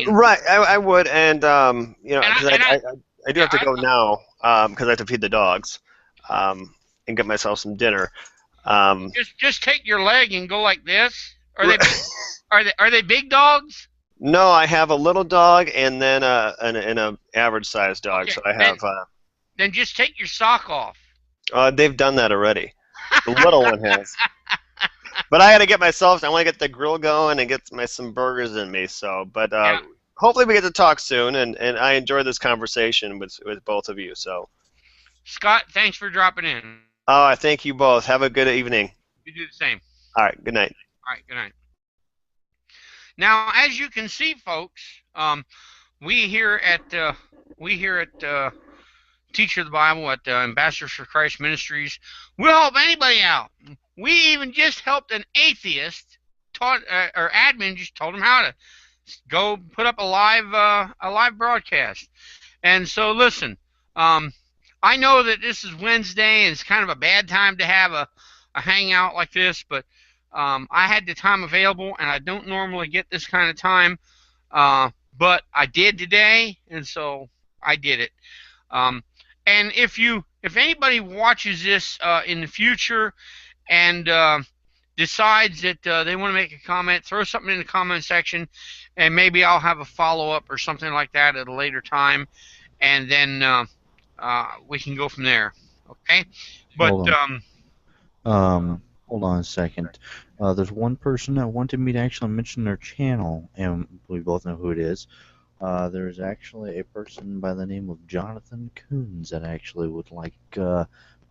Speaker 3: Right, I would, and because I do have to go now because I have to feed the dogs and get myself some dinner.
Speaker 1: Just take your leg and go like this. Are they big dogs?
Speaker 3: No, I have a little dog and then an average sized dog. Okay, so I have.
Speaker 1: Then just take your sock off.
Speaker 3: They've done that already. The little one has. But I got to get myself. I want to get the grill going and get some burgers in me. So, but hopefully we get to talk soon. And I enjoyed this conversation with both of you. So,
Speaker 1: Scott, thanks for dropping in.
Speaker 3: Oh, I thank you both. Have a good evening.
Speaker 1: You do the same.
Speaker 3: All right. Good night.
Speaker 1: All right. Good night. Now, as you can see, folks, we here at Teacher of the Bible at Ambassadors for Christ Ministries, we'll help anybody out. We even just helped an atheist. Admin just told him how to go put up a live broadcast. And so, listen, I know that this is Wednesday and it's kind of a bad time to have a hangout like this, but I had the time available, and I don't normally get this kind of time, but I did today, and so I did it. And if anybody watches this in the future, and decides that they want to make a comment, throw something in the comment section, and maybe I'll have a follow-up or something like that at a later time, and then we can go from there. Okay? But
Speaker 4: Hold on a second. There's one person that wanted me to actually mention their channel, and we both know who it is. There's actually a person by the name of Jonathan Coons that actually would like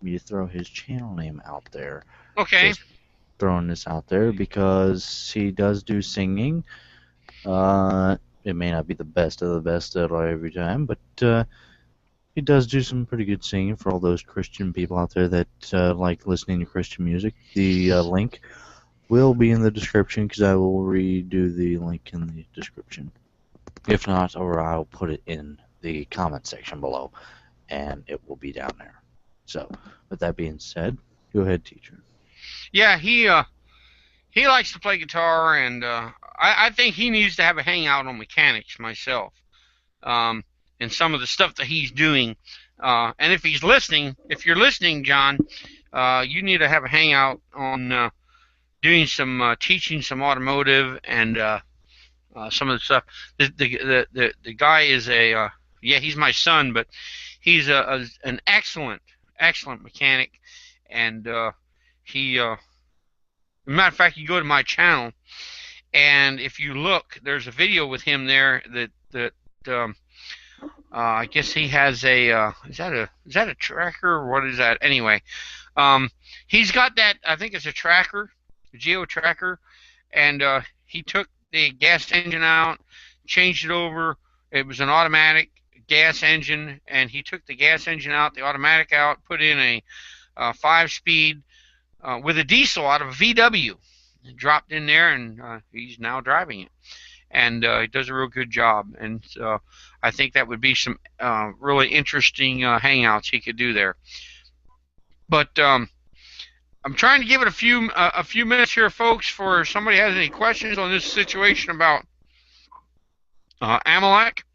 Speaker 4: me to throw his channel name out there.
Speaker 1: okay.
Speaker 4: Just throwing this out there because he does do singing. It may not be the best of the best every time, but he does do some pretty good singing for all those Christian people out there that like listening to Christian music. The link will be in the description because I will redo the link in the description. If not, or I'll put it in the comment section below, and it will be down there. So, with that being said, go ahead, teacher.
Speaker 1: Yeah, he likes to play guitar, and I think he needs to have a hangout on mechanics myself, and some of the stuff that he's doing. And if he's listening, if you're listening, John, you need to have a hangout on doing some teaching some automotive and some of the stuff. The guy is a yeah, he's my son, but he's an excellent mechanic, and he. Matter of fact, you go to my channel, and if you look, there's a video with him there that I guess he has a is that a tracker or what is that? Anyway, he's got that. I think it's a tracker, a geo tracker, and he took the gas engine out, changed it over. It was an automatic gas engine, and he took the gas engine out, the automatic out, put in a 5-speed with a diesel out of a VW. It dropped in there, and he's now driving it. And he does a real good job. And I think that would be some really interesting hangouts he could do there. But I'm trying to give it a few minutes here, folks, for if somebody has any questions on this situation about Amalek.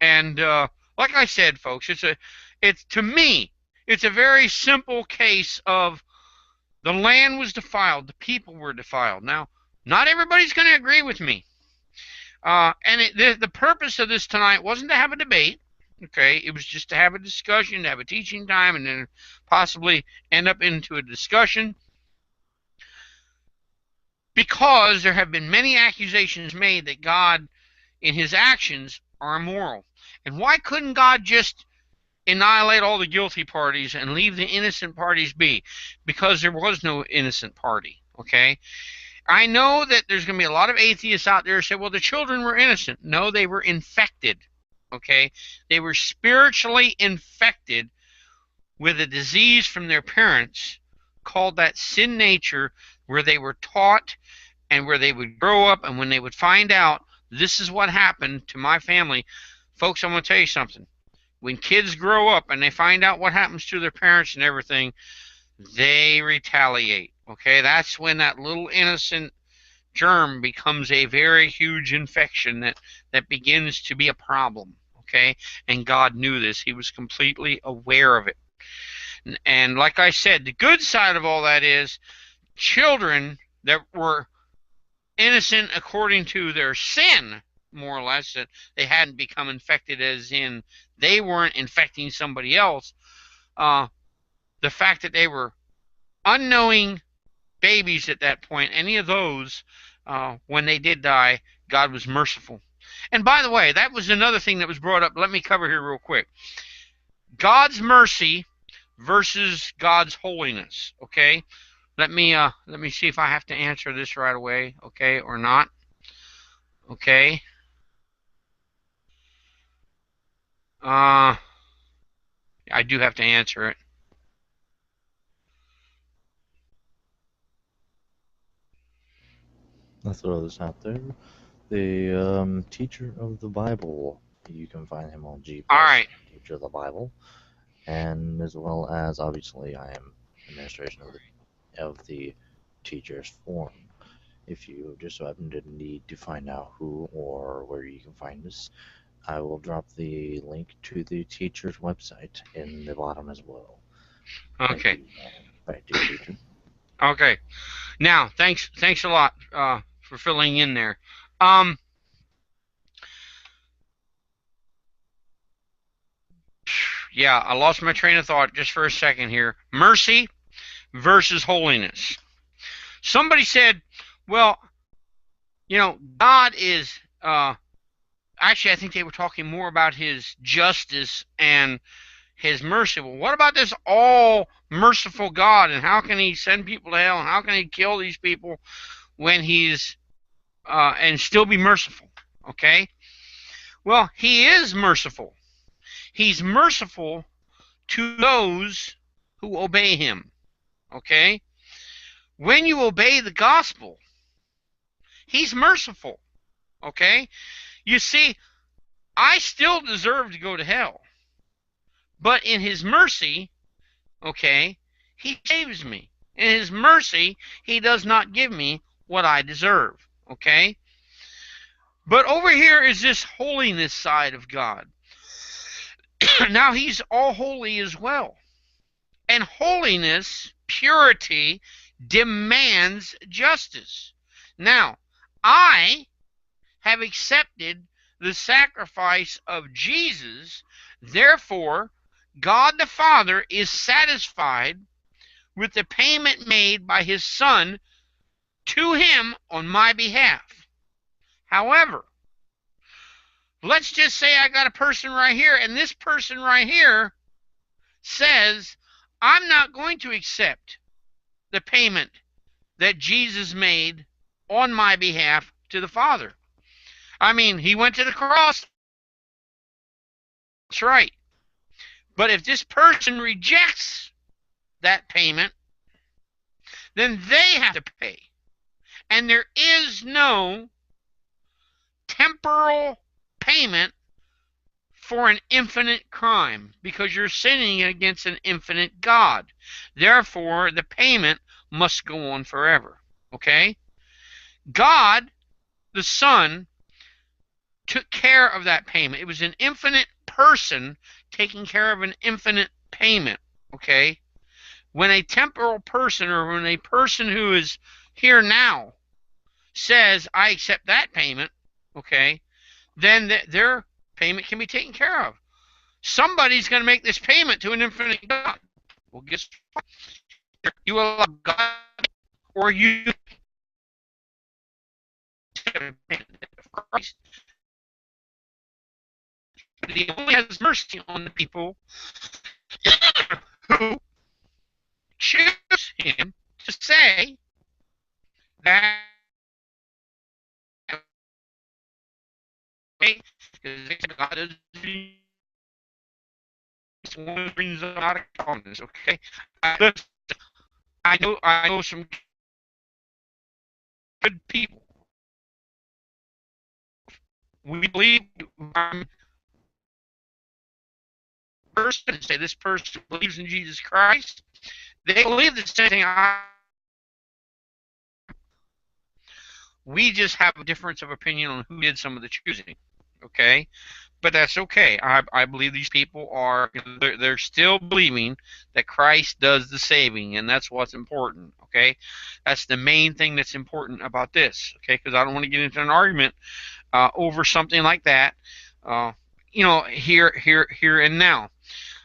Speaker 1: And like I said, folks, to me, it's a very simple case of the land was defiled, the people were defiled. Now, not everybody's going to agree with me. And the purpose of this tonight wasn't to have a debate, okay? It was just to have a discussion, to have a teaching time, and then possibly end up into a discussion. Because there have been many accusations made that God, in his actions, are immoral. And why couldn't God just annihilate all the guilty parties and leave the innocent parties be? Because there was no innocent party, okay? I know that there's going to be a lot of atheists out there who say, well, the children were innocent. No, they were infected, okay? They were spiritually infected with a disease from their parents called that sin nature, where they were taught and where they would grow up, and when they would find out this is what happened to my family. Folks, I'm going to tell you something. When kids grow up and they find out what happens to their parents and everything, they retaliate, okay? That's when that little innocent germ becomes a very huge infection that begins to be a problem, okay? And God knew this. He was completely aware of it. And like I said, the good side of all that is children that were innocent according to their sin, more or less, that they hadn't become infected as in they weren't infecting somebody else. The fact that they were unknowing babies at that point, any of those, when they did die, God was merciful. And by the way, that was another thing that was brought up. Let me cover here real quick. God's mercy versus God's holiness, okay? Let me see if I have to answer this right away, okay, or not. Okay. I do have to answer it.
Speaker 4: Let's throw this out there. The teacher of the Bible. You can find him on G+,
Speaker 1: All right.
Speaker 4: Teacher of the Bible, and as well as obviously I am administration of the Teachers Forum. If you just so happen to need to find out who or where you can find us, I will drop the link to the teacher's website in the bottom as well.
Speaker 1: Okay.
Speaker 4: Back to you, teacher.
Speaker 1: Okay. Now, thanks a lot for filling in there. Um, yeah, I lost my train of thought just for a second here. Mercy versus holiness. Somebody said, well, God is actually, I think they were talking more about his justice and his mercy. Well, what about this all merciful God, and how can he send people to hell, and how can he kill these people when he's and still be merciful? Okay. Well, he is merciful. He's merciful to those who obey him. Okay? When you obey the gospel, he's merciful. Okay? You see, I still deserve to go to hell. But in his mercy, okay, he saves me. In his mercy, he does not give me what I deserve. Okay? But over here is this holiness side of God. Now he's all holy as well. And holiness, purity, demands justice. Now, I have accepted the sacrifice of Jesus. Therefore, God the Father is satisfied with the payment made by his Son to him on my behalf. However, let's just say I got a person right here, and this person right here says, I'm not going to accept the payment that Jesus made on my behalf to the Father. I mean, he went to the cross. That's right. But if this person rejects that payment, then they have to pay. And there is no temporal payment for an infinite crime, because you're sinning against an infinite God. Therefore, the payment must go on forever. Okay? God, the Son, took care of that payment. It was an infinite person taking care of an infinite payment. Okay? When a temporal person, or when a person who is here now says, I accept that payment, okay, then their payment can be taken care of. Somebody's going to make this payment to an infinite God. Well, guess what? You allow God, or you Christ. He only has mercy on the people who choose him to say that, okay, because God is one brings out of calmness. Okay, I know some good people. We believe person say this person believes in Jesus Christ. They believe the same thing. We just have a difference of opinion on who did some of the choosing. Okay, but that's okay. I believe these people are, they're still believing that Christ does the saving, and that's what's important. Okay, that's the main thing that's important about this. Okay, because I don't want to get into an argument over something like that. Here and now.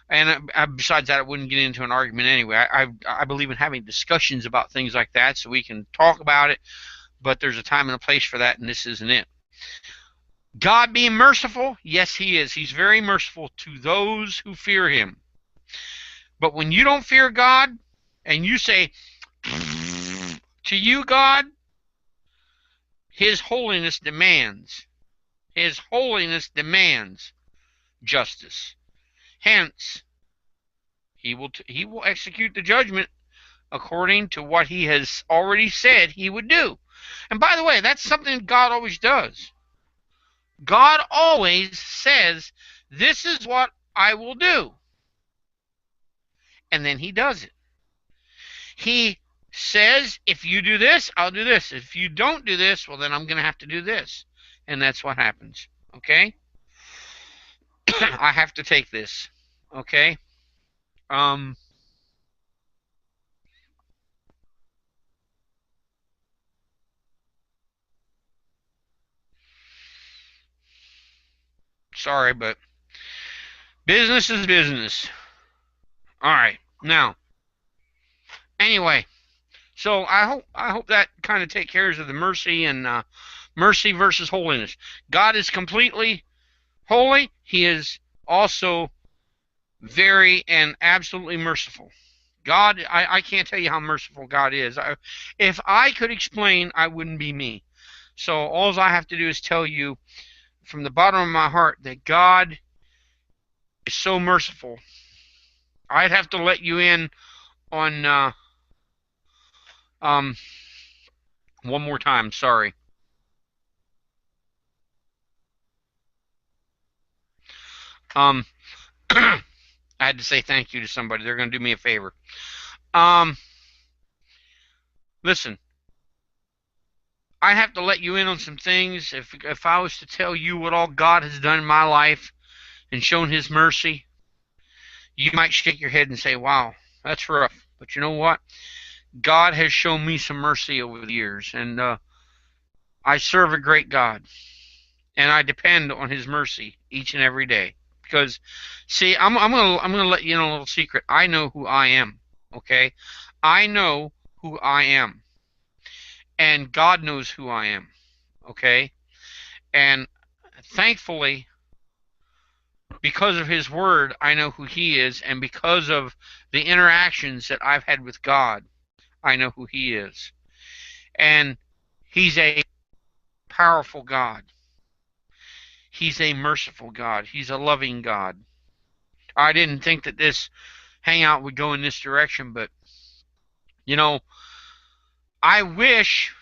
Speaker 1: And besides that, I wouldn't get into an argument anyway. I believe in having discussions about things like that so we can talk about it, but there's a time and a place for that, and this isn't it. God being merciful, yes, he is. He's very merciful to those who fear him. But when you don't fear God, and you say, to you, God, his holiness demands justice. Hence, he will execute the judgment according to what he has already said he would do. And by the way, that's something God always does. God always says, this is what I will do. And then he does it. He says, if you do this, I'll do this. If you don't do this, well, then I'm going to have to do this. And that's what happens. Okay? I have to take this. Okay? Sorry, but business is business. All right. Now, anyway, so I hope that kind of takes care of the mercy and mercy versus holiness. God is completely holy. He is also very and absolutely merciful. God, I can't tell you how merciful God is. If I could explain, I wouldn't be me. So all I have to do is tell you from the bottom of my heart that God is so merciful. I'd have to let you in on one more time. Sorry. I had to say thank you to somebody. They're going to do me a favor. Listen, I have to let you in on some things. If I was to tell you what all God has done in my life and shown His mercy, you might shake your head and say, "Wow, that's rough." But you know what? God has shown me some mercy over the years, and I serve a great God, and I depend on His mercy each and every day. Because, see, I'm gonna let you in a little secret. I know who I am. Okay, I know who I am, and God knows who I am. Okay, and thankfully, because of His Word, I know who He is, and because of the interactions that I've had with God, I know who He is. And He's a powerful God. He's a merciful God. He's a loving God. I didn't think that this hangout would go in this direction, but, you know, I wish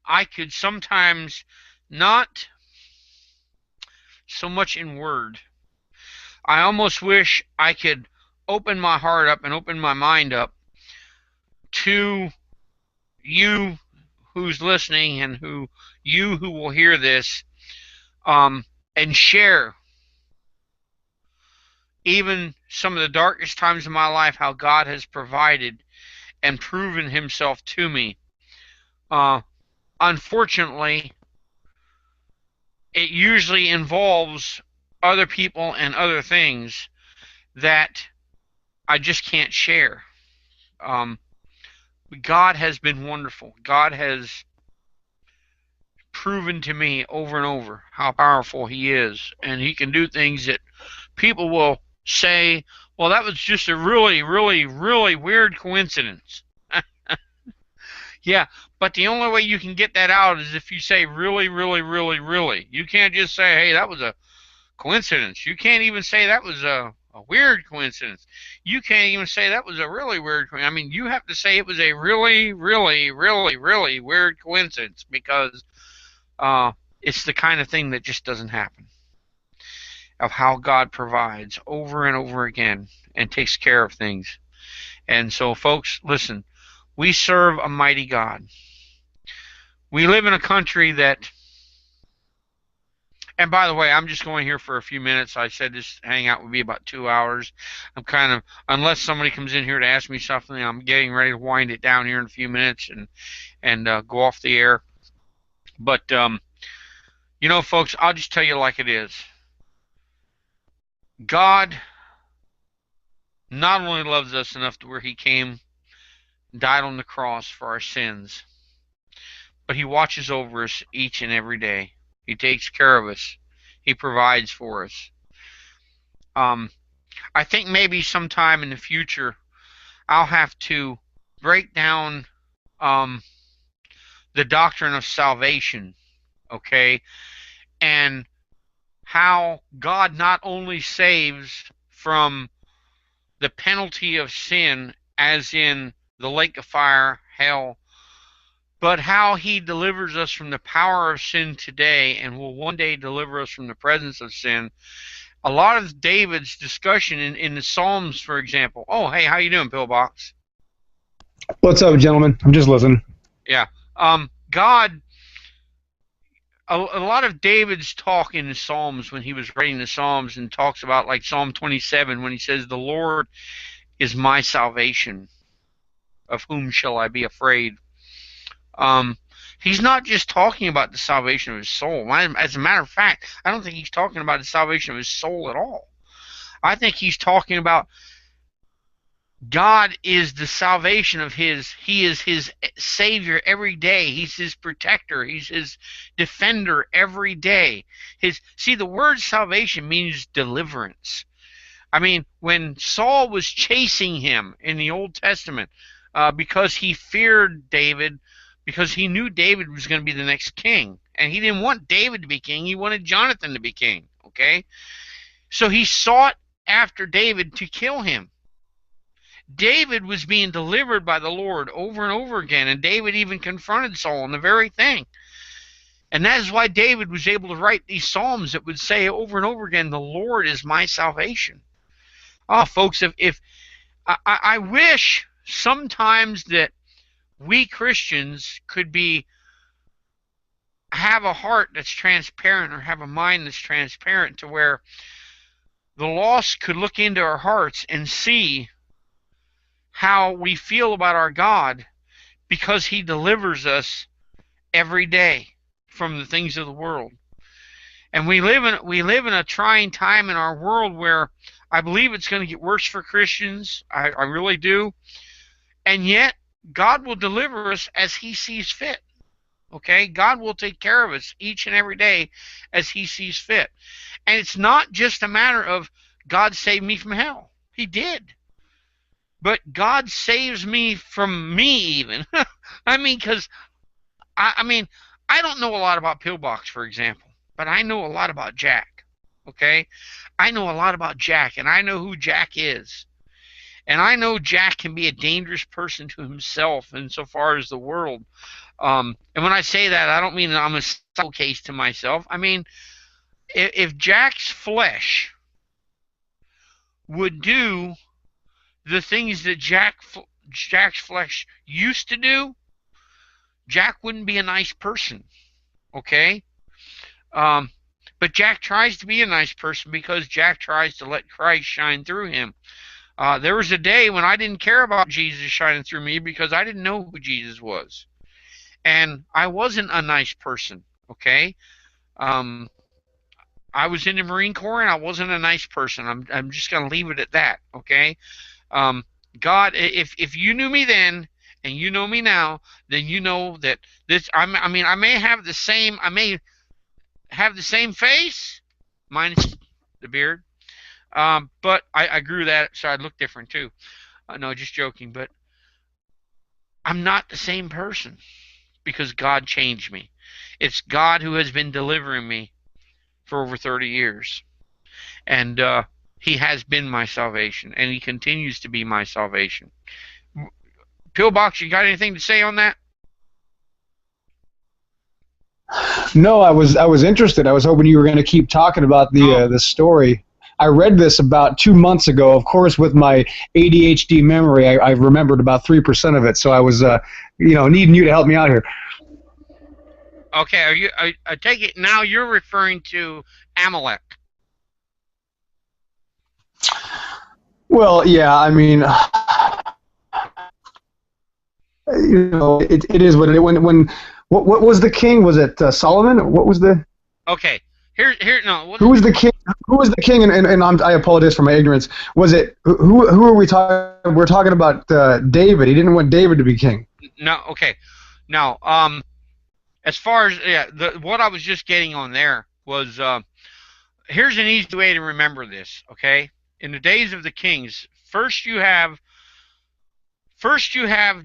Speaker 1: I could sometimes not so much in word. I almost wish I could open my heart up and open my mind up to you who's listening and who will hear this, and share even some of the darkest times of my life, how God has provided and proven Himself to me. Unfortunately, it usually involves other people and other things that I just can't share. God has been wonderful. God has proven to me over and over how powerful He is, and He can do things that people will say, well, that was just a really, really, really weird coincidence. Yeah, but the only way you can get that out is if you say really, really, really, really. You can't just say, hey, that was a coincidence. You can't even say that was a weird coincidence. You can't even say that was a really weird coincidence. I mean, you have to say it was a really, really, really, really weird coincidence, because it's the kind of thing that just doesn't happen. Of how God provides over and over again and takes care of things. And so, folks, listen, we serve a mighty God. We live in a country that, and by the way, I'm just going here for a few minutes. I said this hangout would be about 2 hours. I'm kind of, unless somebody comes in here to ask me something, I'm getting ready to wind it down here in a few minutes and go off the air. But, you know, folks, I'll just tell you like it is. God not only loves us enough to where He came, died on the cross for our sins, but He watches over us each and every day. He takes care of us. He provides for us. I think maybe sometime in the future I'll have to break down the doctrine of salvation, okay, and how God not only saves from the penalty of sin, as in the lake of fire, hell, but how He delivers us from the power of sin today and will one day deliver us from the presence of sin. A lot of David's discussion in the Psalms, for example. Oh, hey, how you doing, Pillbox?
Speaker 5: What's up, gentlemen? I'm just listening.
Speaker 1: Yeah. God, a lot of David's talk in the Psalms when he was writing the Psalms, and talks about, like Psalm 27, when he says, the Lord is my salvation. Of whom shall I be afraid? He's not just talking about the salvation of his soul. As a matter of fact, I don't think he's talking about the salvation of his soul at all. I think he's talking about God is the salvation of he is his savior every day. He's his protector. He's his defender every day. See, the word salvation means deliverance. I mean, when Saul was chasing him in the Old Testament, because he feared David, because he knew David was going to be the next king, and he didn't want David to be king, he wanted Jonathan to be king, okay? So he sought after David to kill him. David was being delivered by the Lord over and over again, and David even confronted Saul on the very thing. And that is why David was able to write these psalms that would say over and over again, the Lord is my salvation. Oh, folks, if I wish sometimes that we Christians could have a heart that's transparent, or have a mind that's transparent, to where the lost could look into our hearts and see how we feel about our God, because he delivers us every day from the things of the world. And we live in a trying time in our world where I believe it's going to get worse for Christians. I really do. And yet, God will deliver us as he sees fit. Okay? God will take care of us each and every day as he sees fit. And it's not just a matter of God saved me from hell. He did. But God saves me from me even. I mean, because, I don't know a lot about Pillbox, for example, but I know a lot about Jack. Okay? I know a lot about Jack, and I know who Jack is. And I know Jack can be a dangerous person to himself insofar as the world. And when I say that, I don't mean that I'm a special case to myself. I mean, if Jack's flesh would do the things that Jack's flesh used to do, Jack wouldn't be a nice person. Okay? But Jack tries to be a nice person because Jack tries to let Christ shine through him. There was a day when I didn't care about Jesus shining through me because I didn't know who Jesus was. And I wasn't a nice person, okay? I was in the Marine Corps and I wasn't a nice person. I'm just going to leave it at that, okay? God, if you knew me then and you know me now, then you know that this. I may have the same face, minus the beard, but I grew that so I look different too. No, just joking. But I'm not the same person because God changed me. It's God who has been delivering me for over 30 years, and he has been my salvation, and he continues to be my salvation. Pillbox, you got anything to say on that?
Speaker 5: No, I was interested. I was hoping you were going to keep talking about the story. I read this about 2 months ago. Of course, with my ADHD memory, I remembered about 3% of it. So I was, needing you to help me out here.
Speaker 1: Okay, I take it now you're referring to Amalek.
Speaker 5: Well, yeah, I mean, it is what it is. What was the king? Was it Solomon? What was the?
Speaker 1: Okay, no.
Speaker 5: Who was the king? Who was the king? And I apologize for my ignorance. Was it who are we talking? We're talking about David. He didn't want David to be king.
Speaker 1: No. Okay. Now, as far as what I was just getting on there was here's an easy way to remember this. Okay, in the days of the kings, first you have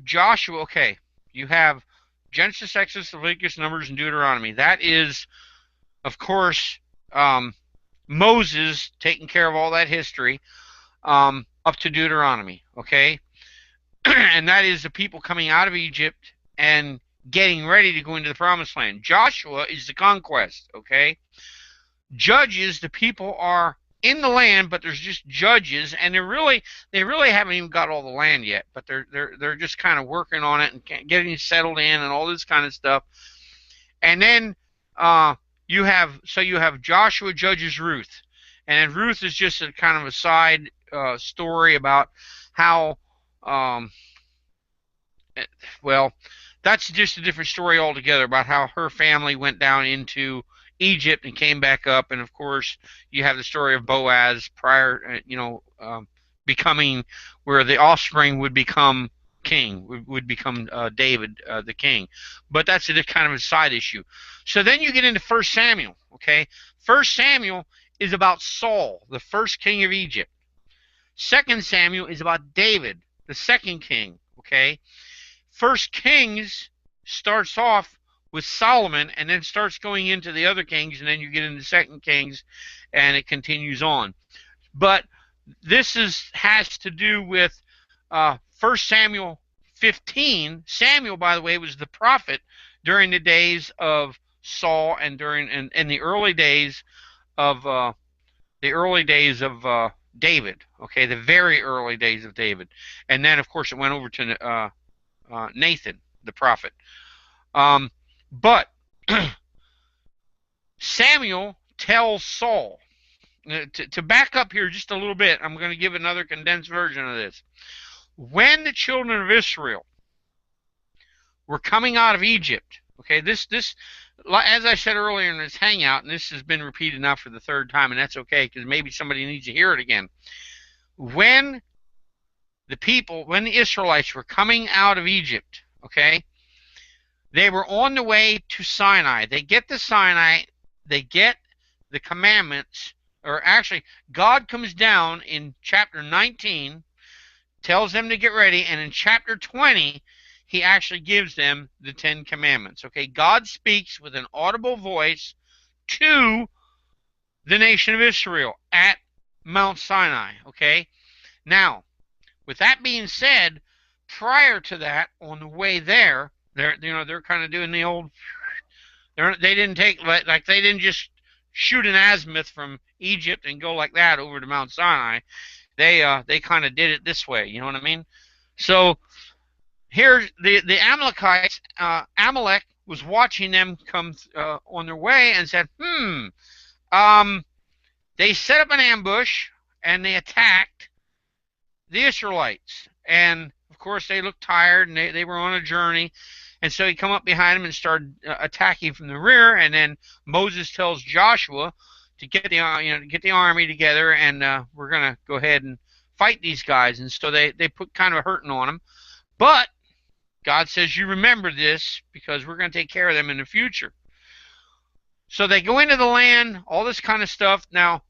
Speaker 1: Joshua. Okay, you have Genesis, Exodus, Leviticus, Numbers, and Deuteronomy. That is, of course, Moses taking care of all that history up to Deuteronomy. Okay, and that is the people coming out of Egypt and getting ready to go into the promised land. Joshua is the conquest, okay? Judges, the people are in the land, but there's just judges, and they really haven't even got all the land yet, but they're just kind of working on it and getting settled in and all this kind of stuff. And then you have Joshua judges Ruth, and Ruth is just a kind of a side story about how that's just a different story altogether about how her family went down into Egypt and came back up. And of course, you have the story of Boaz prior, becoming where the offspring would become king, would become David, the king. But that's a kind of a side issue. So then you get into 1 Samuel. Okay, 1 Samuel is about Saul, the first king of Egypt. 2 Samuel is about David, the second king. Okay, First Kings starts off with Solomon and then starts going into the other kings, and then you get into 2 Kings, and it continues on. But this has to do with 1 Samuel 15. Samuel, by the way, was the prophet during the days of Saul and in the early days of David. Okay, the very early days of David, and then of course it went over to Nathan, the prophet. But Samuel tells Saul, to back up here just a little bit, I'm going to give another condensed version of this. When the children of Israel were coming out of Egypt, okay, this as I said earlier in this hangout, and this has been repeated now for the third time, and that's okay because maybe somebody needs to hear it again. When the Israelites were coming out of Egypt, okay, they were on the way to Sinai. They get to Sinai, they get the commandments, or actually, God comes down in chapter 19, tells them to get ready, and in chapter 20, he actually gives them the 10 commandments. Okay, God speaks with an audible voice to the nation of Israel at Mount Sinai. Okay, now, with that being said, prior to that, on the way there, they're kind of doing the old. They didn't just shoot an azimuth from Egypt and go like that over to Mount Sinai. They kind of did it this way. You know what I mean? So here's the Amalekites. Amalek was watching them come on their way and said, They set up an ambush and they attacked the Israelites. And of course they looked tired and they were on a journey. And so he come up behind them and started attacking from the rear. And then Moses tells Joshua to get the army together, and we're gonna go ahead and fight these guys. And so they put kind of a hurting on them. But God says, you remember this because we're going to take care of them in the future. So they go into the land, all this kind of stuff. Now,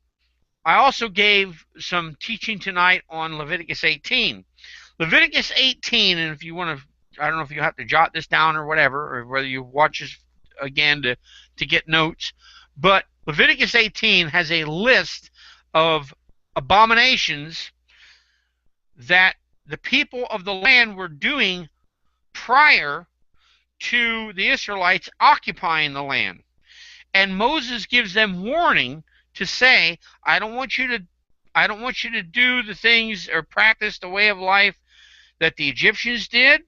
Speaker 1: I also gave some teaching tonight on Leviticus 18. Leviticus 18, and if you want to, I don't know if you have to jot this down or whatever, or whether you watch this again to get notes, but Leviticus 18 has a list of abominations that the people of the land were doing prior to the Israelites occupying the land. And Moses gives them warning to say, I don't want you to do the things or practice the way of life that the Egyptians did,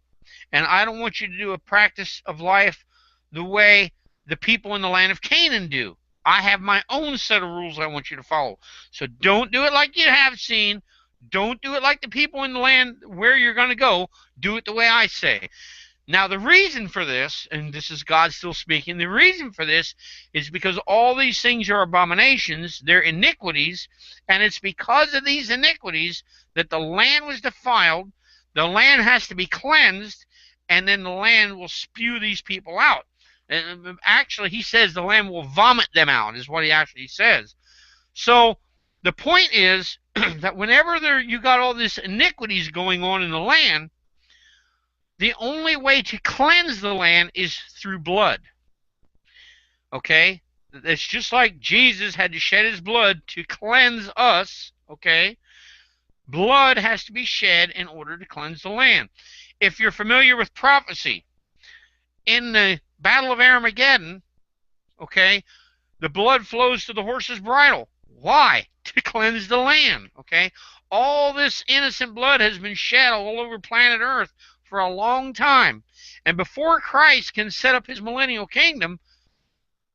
Speaker 1: and I don't want you to do a practice of life the way the people in the land of Canaan do. I have my own set of rules I want you to follow. So don't do it like you have seen. Don't do it like the people in the land where you're going to go. Do it the way I say. Now, the reason for this, and this is God still speaking, the reason for this is because all these things are abominations, they're iniquities, and it's because of these iniquities that the land was defiled, the land has to be cleansed, and then the land will spew these people out. And actually, he says the land will vomit them out, is what he actually says. So the point is that whenever you got all this iniquities going on in the land, the only way to cleanse the land is through blood. Okay? It's just like Jesus had to shed his blood to cleanse us. Okay? Blood has to be shed in order to cleanse the land. If you're familiar with prophecy, in the Battle of Armageddon, okay, the blood flows to the horse's bridle. Why? To cleanse the land. Okay? All this innocent blood has been shed all over planet Earth for a long time. And before Christ can set up his millennial kingdom,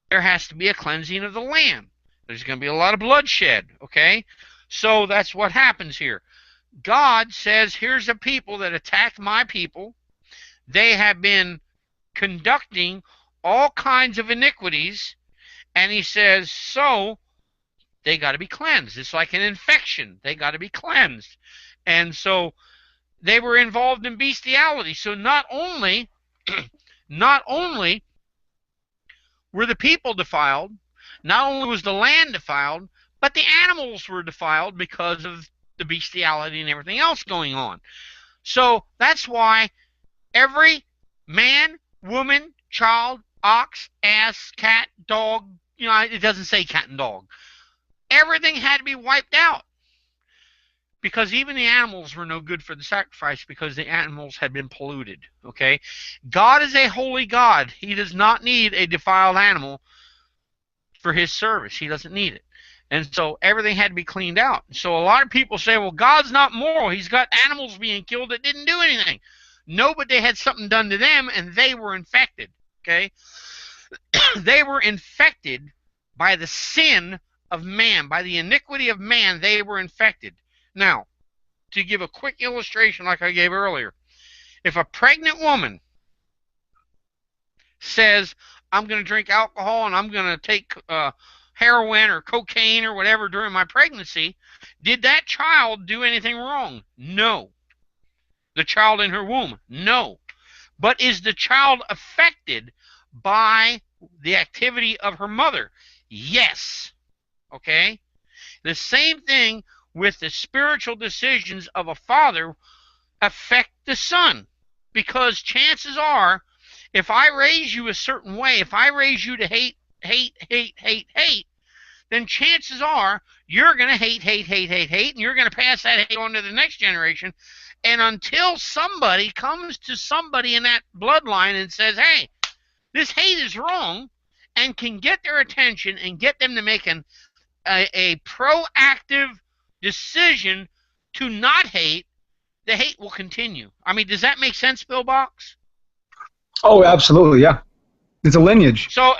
Speaker 1: there has to be a cleansing of the land. There's going to be a lot of bloodshed, okay? So that's what happens here. God says, here's a people that attacked my people. They have been conducting all kinds of iniquities, and he says, so they got to be cleansed. It's like an infection. They got to be cleansed. And so they were involved in bestiality. So not only were the people defiled, not only was the land defiled, but the animals were defiled because of the bestiality and everything else going on. So that's why every man, woman, child, ox, ass, cat, dog, it doesn't say cat and dog. Everything had to be wiped out. Because even the animals were no good for the sacrifice because the animals had been polluted. Okay? God is a holy God. He does not need a defiled animal for his service. He doesn't need it. And so everything had to be cleaned out. So a lot of people say, well, God's not moral. He's got animals being killed that didn't do anything. No, but they had something done to them and they were infected. Okay? They were infected by the sin of man, by the iniquity of man. They were infected. Now, to give a quick illustration like I gave earlier, if a pregnant woman says, I'm going to drink alcohol and I'm going to take heroin or cocaine or whatever during my pregnancy, did that child do anything wrong? No. The child in her womb? No. But is the child affected by the activity of her mother? Yes. Okay? The same thing with the spiritual decisions of a father affect the son. Because chances are, if I raise you a certain way, if I raise you to hate, then chances are you're going to hate, and you're going to pass that hate on to the next generation. And until somebody comes to somebody in that bloodline and says, hey, this hate is wrong, and can get their attention and get them to make a proactive decision to not hate, the hate will continue. I mean, does that make sense, Bill Box?
Speaker 5: Oh, absolutely, yeah. It's a lineage.
Speaker 1: So,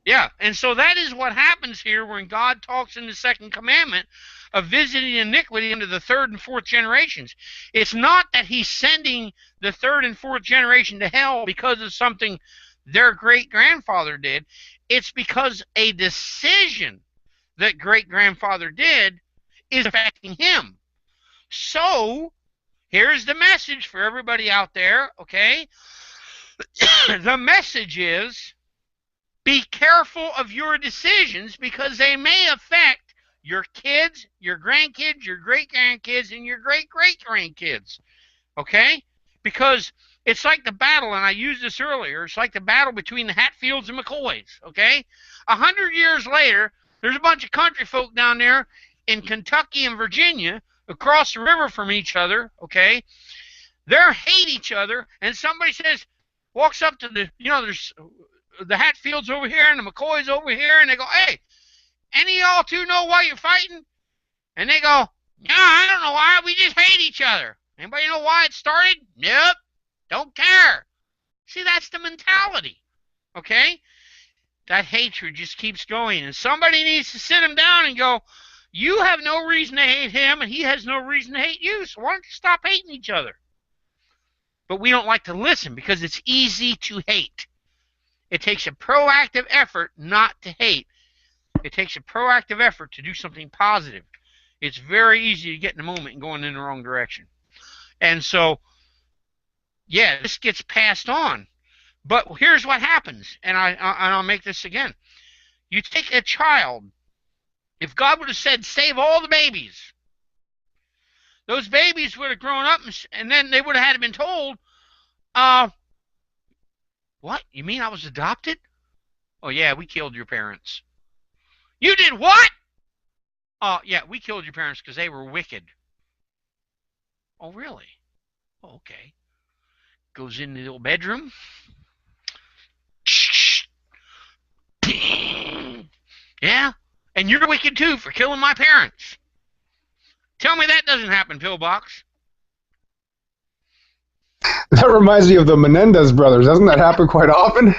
Speaker 1: yeah, and so that is what happens here when God talks in the second commandment of visiting iniquity into the third and fourth generations. It's not that he's sending the third and fourth generation to hell because of something their great-grandfather did. It's because a decision that great-grandfather did is affecting him. So, here's the message for everybody out there, okay? The message is, be careful of your decisions because they may affect your kids, your grandkids, your great-grandkids, and your great-great-grandkids, okay? Because it's like the battle, and I used this earlier, it's like the battle between the Hatfields and McCoys, okay? 100 years later, there's a bunch of country folk down there in Kentucky and Virginia across the river from each other, okay? They hate each other, and somebody walks up to there's the Hatfields over here and the McCoys over here, and they go, hey, any of y'all two know why you're fighting? And they go, no, I don't know why. We just hate each other. Anybody know why it started? Nope. Don't care. See, that's the mentality, okay? That hatred just keeps going, and somebody needs to sit him down and go, you have no reason to hate him, and he has no reason to hate you, so why don't you stop hating each other? But we don't like to listen because it's easy to hate. It takes a proactive effort not to hate. It takes a proactive effort to do something positive. It's very easy to get in the moment and going in the wrong direction. And so, yeah, this gets passed on. But here's what happens, and I'll make this again. You take a child. If God would have said, save all the babies, those babies would have grown up, and then they would have had been told, what? You mean I was adopted? Oh, yeah, we killed your parents. You did what? Oh, yeah, we killed your parents because they were wicked. Oh, really? Oh, okay. Goes in the little bedroom. Yeah? And you're wicked too for killing my parents. Tell me that doesn't happen, Pillbox.
Speaker 5: That reminds me of the Menendez brothers. Doesn't that happen quite often?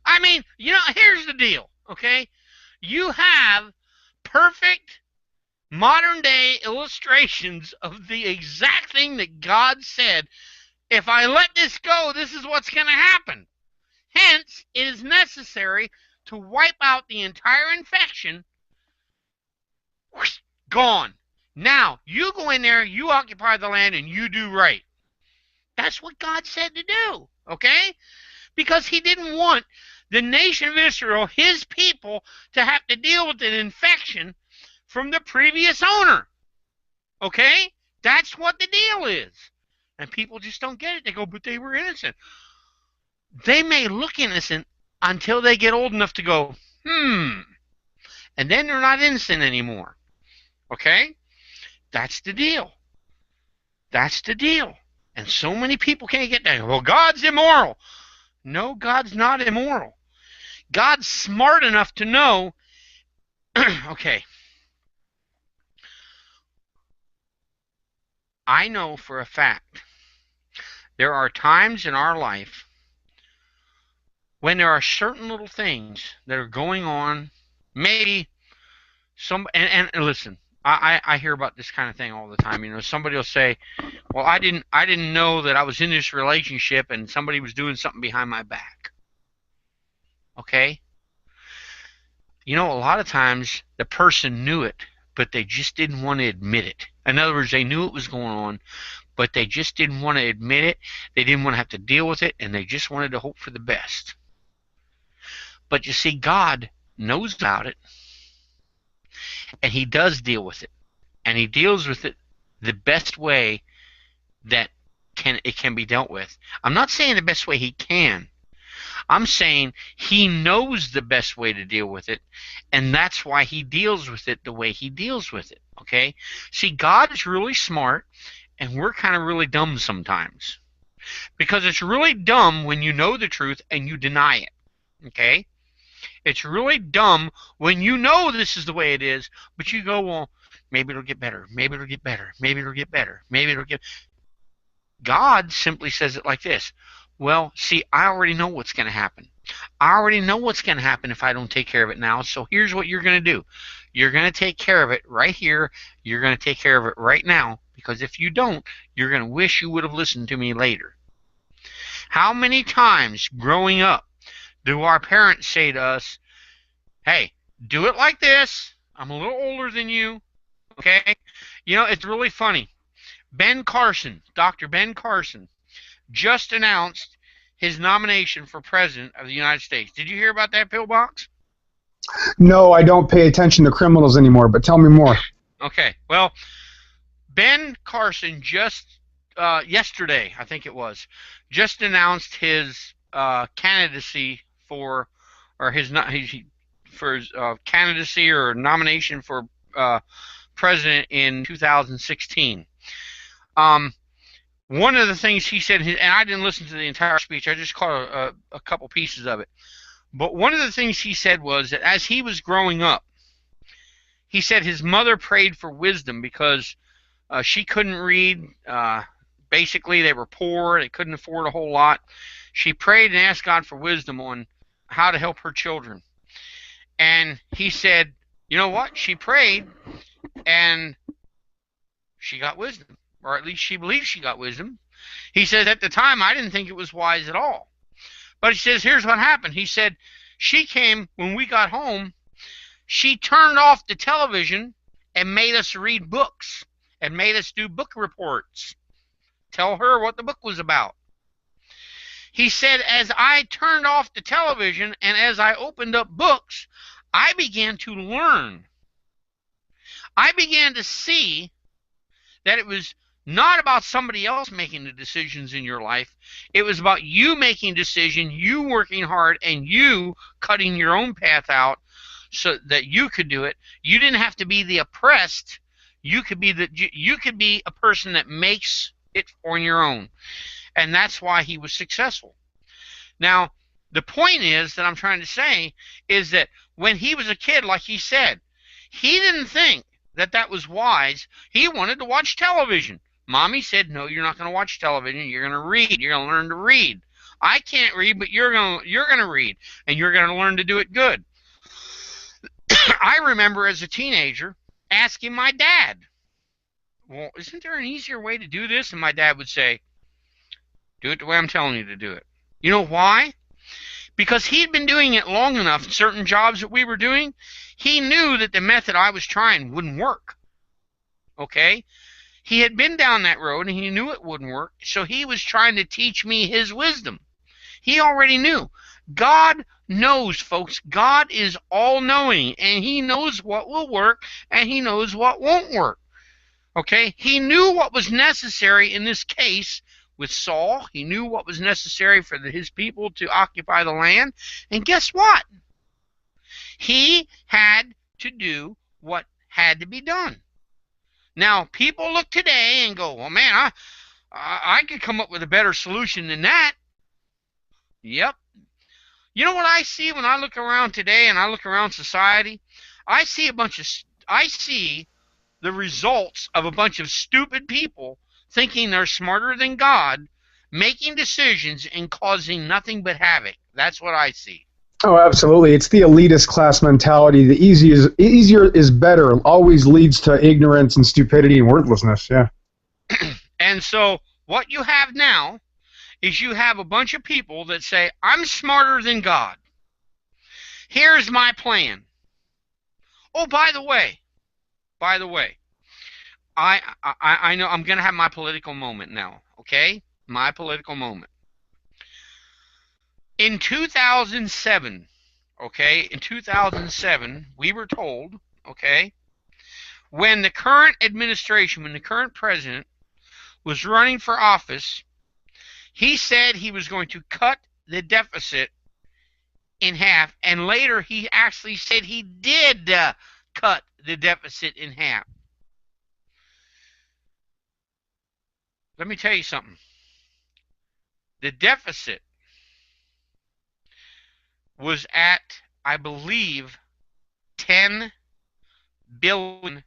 Speaker 1: I mean, here's the deal, okay? You have perfect modern day illustrations of the exact thing that God said If I let this go, this is what's going to happen. Hence, it is necessary to wipe out the entire infection. Whoosh, gone. Now, you go in there, you occupy the land, and you do right. That's what God said to do, okay? Because he didn't want the nation of Israel, his people, to have to deal with an infection from the previous owner, okay? That's what the deal is. And people just don't get it. They go, but they were innocent. They may look innocent until they get old enough to go, and then they're not innocent anymore, okay? That's the deal. That's the deal. And so many people can't get that. Well, God's immoral. No, God's not immoral. God's smart enough to know, okay, I know for a fact there are times in our life when there are certain little things that are going on, maybe and listen, I hear about this kind of thing all the time. You know, somebody will say, well, I didn't know that I was in this relationship and somebody was doing something behind my back. Okay? You know, a lot of times the person knew it, but they just didn't want to admit it. In other words, they knew it was going on, but they just didn't want to admit it. They didn't want to have to deal with it, and they just wanted to hope for the best. But you see, God knows about it, and he does deal with it. And he deals with it the best way that it can be dealt with. I'm not saying the best way he can. I'm saying he knows the best way to deal with it, and that's why he deals with it the way he deals with it, okay? See, God is really smart, and we're kind of really dumb sometimes. Because it's really dumb when you know the truth and you deny it, okay? It's really dumb when you know this is the way it is, but you go, well, maybe it'll get better, maybe it'll get better, maybe it'll get better, maybe it'll get... God simply says it like this. Well, see, I already know what's going to happen. I already know what's going to happen if I don't take care of it now, so here's what you're going to do. You're going to take care of it right here. You're going to take care of it right now, because if you don't, you're going to wish you would have listened to me later. How many times growing up do our parents say to us, hey, do it like this. I'm a little older than you, okay? You know, it's really funny. Ben Carson, Dr. Ben Carson, just announced his nomination for president of the United States. Did you hear about that, Pillbox?
Speaker 5: No, I don't pay attention to criminals anymore, but tell me more.
Speaker 1: Okay, well, Ben Carson just yesterday, I think it was, just announced his candidacy for candidacy or nomination for president in 2016. One of the things he said, and I didn't listen to the entire speech, I just caught a couple pieces of it. But one of the things he said was that as he was growing up, he said his mother prayed for wisdom because she couldn't read. Basically, they were poor. They couldn't afford a whole lot. She prayed and asked God for wisdom on how to help her children. And he said, you know what? She prayed, and she got wisdom. Or at least she believes she got wisdom. He says, at the time, I didn't think it was wise at all. But he says, here's what happened. He said, she came, when we got home, she turned off the television and made us read books and made us do book reports. Tell her what the book was about. He said, as I turned off the television and as I opened up books, I began to learn. I began to see that it was not about somebody else making the decisions in your life. It was about you making decisions, you working hard, and you cutting your own path out so that you could do it. You didn't have to be the oppressed. You could be a person that makes it on your own. And that's why he was successful. Now, the point is that I'm trying to say is that when he was a kid, like he said, he didn't think that that was wise. He wanted to watch television. Mommy said, no, you're not going to watch television. You're going to read. You're going to learn to read. I can't read, but you're going to read, and you're going to learn to do it good. I remember as a teenager asking my dad, well, isn't there an easier way to do this? And my dad would say, Do it the way I'm telling you to do it. You know why? Because he'd been doing it long enough in certain jobs that we were doing, he knew that the method I was trying wouldn't work. Okay? He had been down that road and he knew it wouldn't work, so he was trying to teach me his wisdom. He already knew. God knows, folks. God is all-knowing, and he knows what will work and he knows what won't work. Okay? He knew what was necessary in this case with Saul. He knew what was necessary for his people to occupy the land. And guess what? He had to do what had to be done. Now, people look today and go, well, man, I could come up with a better solution than that. Yep. You know what I see when I look around today and I look around society? I see the results of a bunch of stupid people thinking they're smarter than God, making decisions and causing nothing but havoc. That's what I see.
Speaker 5: Oh, absolutely. It's the elitist class mentality. The easier is better always leads to ignorance and stupidity and worthlessness. Yeah.
Speaker 1: And so what you have now is you have a bunch of people that say, I'm smarter than God. Here's my plan. Oh, by the way, I know I'm going to have my political moment now, okay? My political moment. In 2007, we were told, okay, when the current administration, when the current president was running for office, he said he was going to cut the deficit in half, and later he actually said he did cut the deficit in half. Let me tell you something. The deficit was at, I believe, $10 trillion.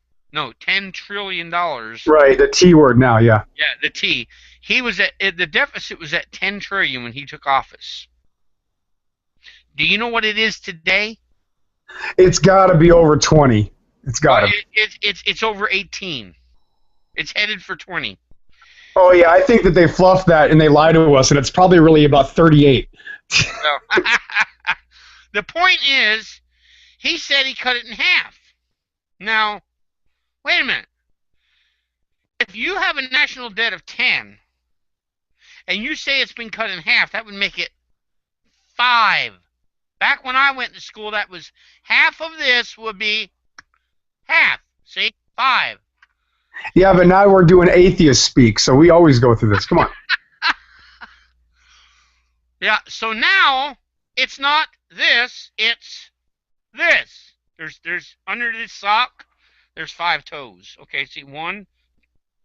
Speaker 5: Right, the T word now, yeah.
Speaker 1: Yeah, the T. The deficit was at 10 trillion when he took office. Do you know what it is today?
Speaker 5: It's got to be over 20. It's got to.
Speaker 1: It's over 18. It's headed for 20.
Speaker 5: Oh yeah, I think that they fluffed that and they lied to us, and it's probably really about 38.
Speaker 1: No. The point is, he said he cut it in half. Now, wait a minute. If you have a national debt of 10, and you say it's been cut in half, that would make it 5. Back when I went to school, that was half of this would be half. See? 5.
Speaker 5: Yeah, but now we're doing atheist speak, so we always go through this. Come on.
Speaker 1: Yeah, so now it's not this, it's this. There's under this sock, there's 5 toes. Okay, see, 1,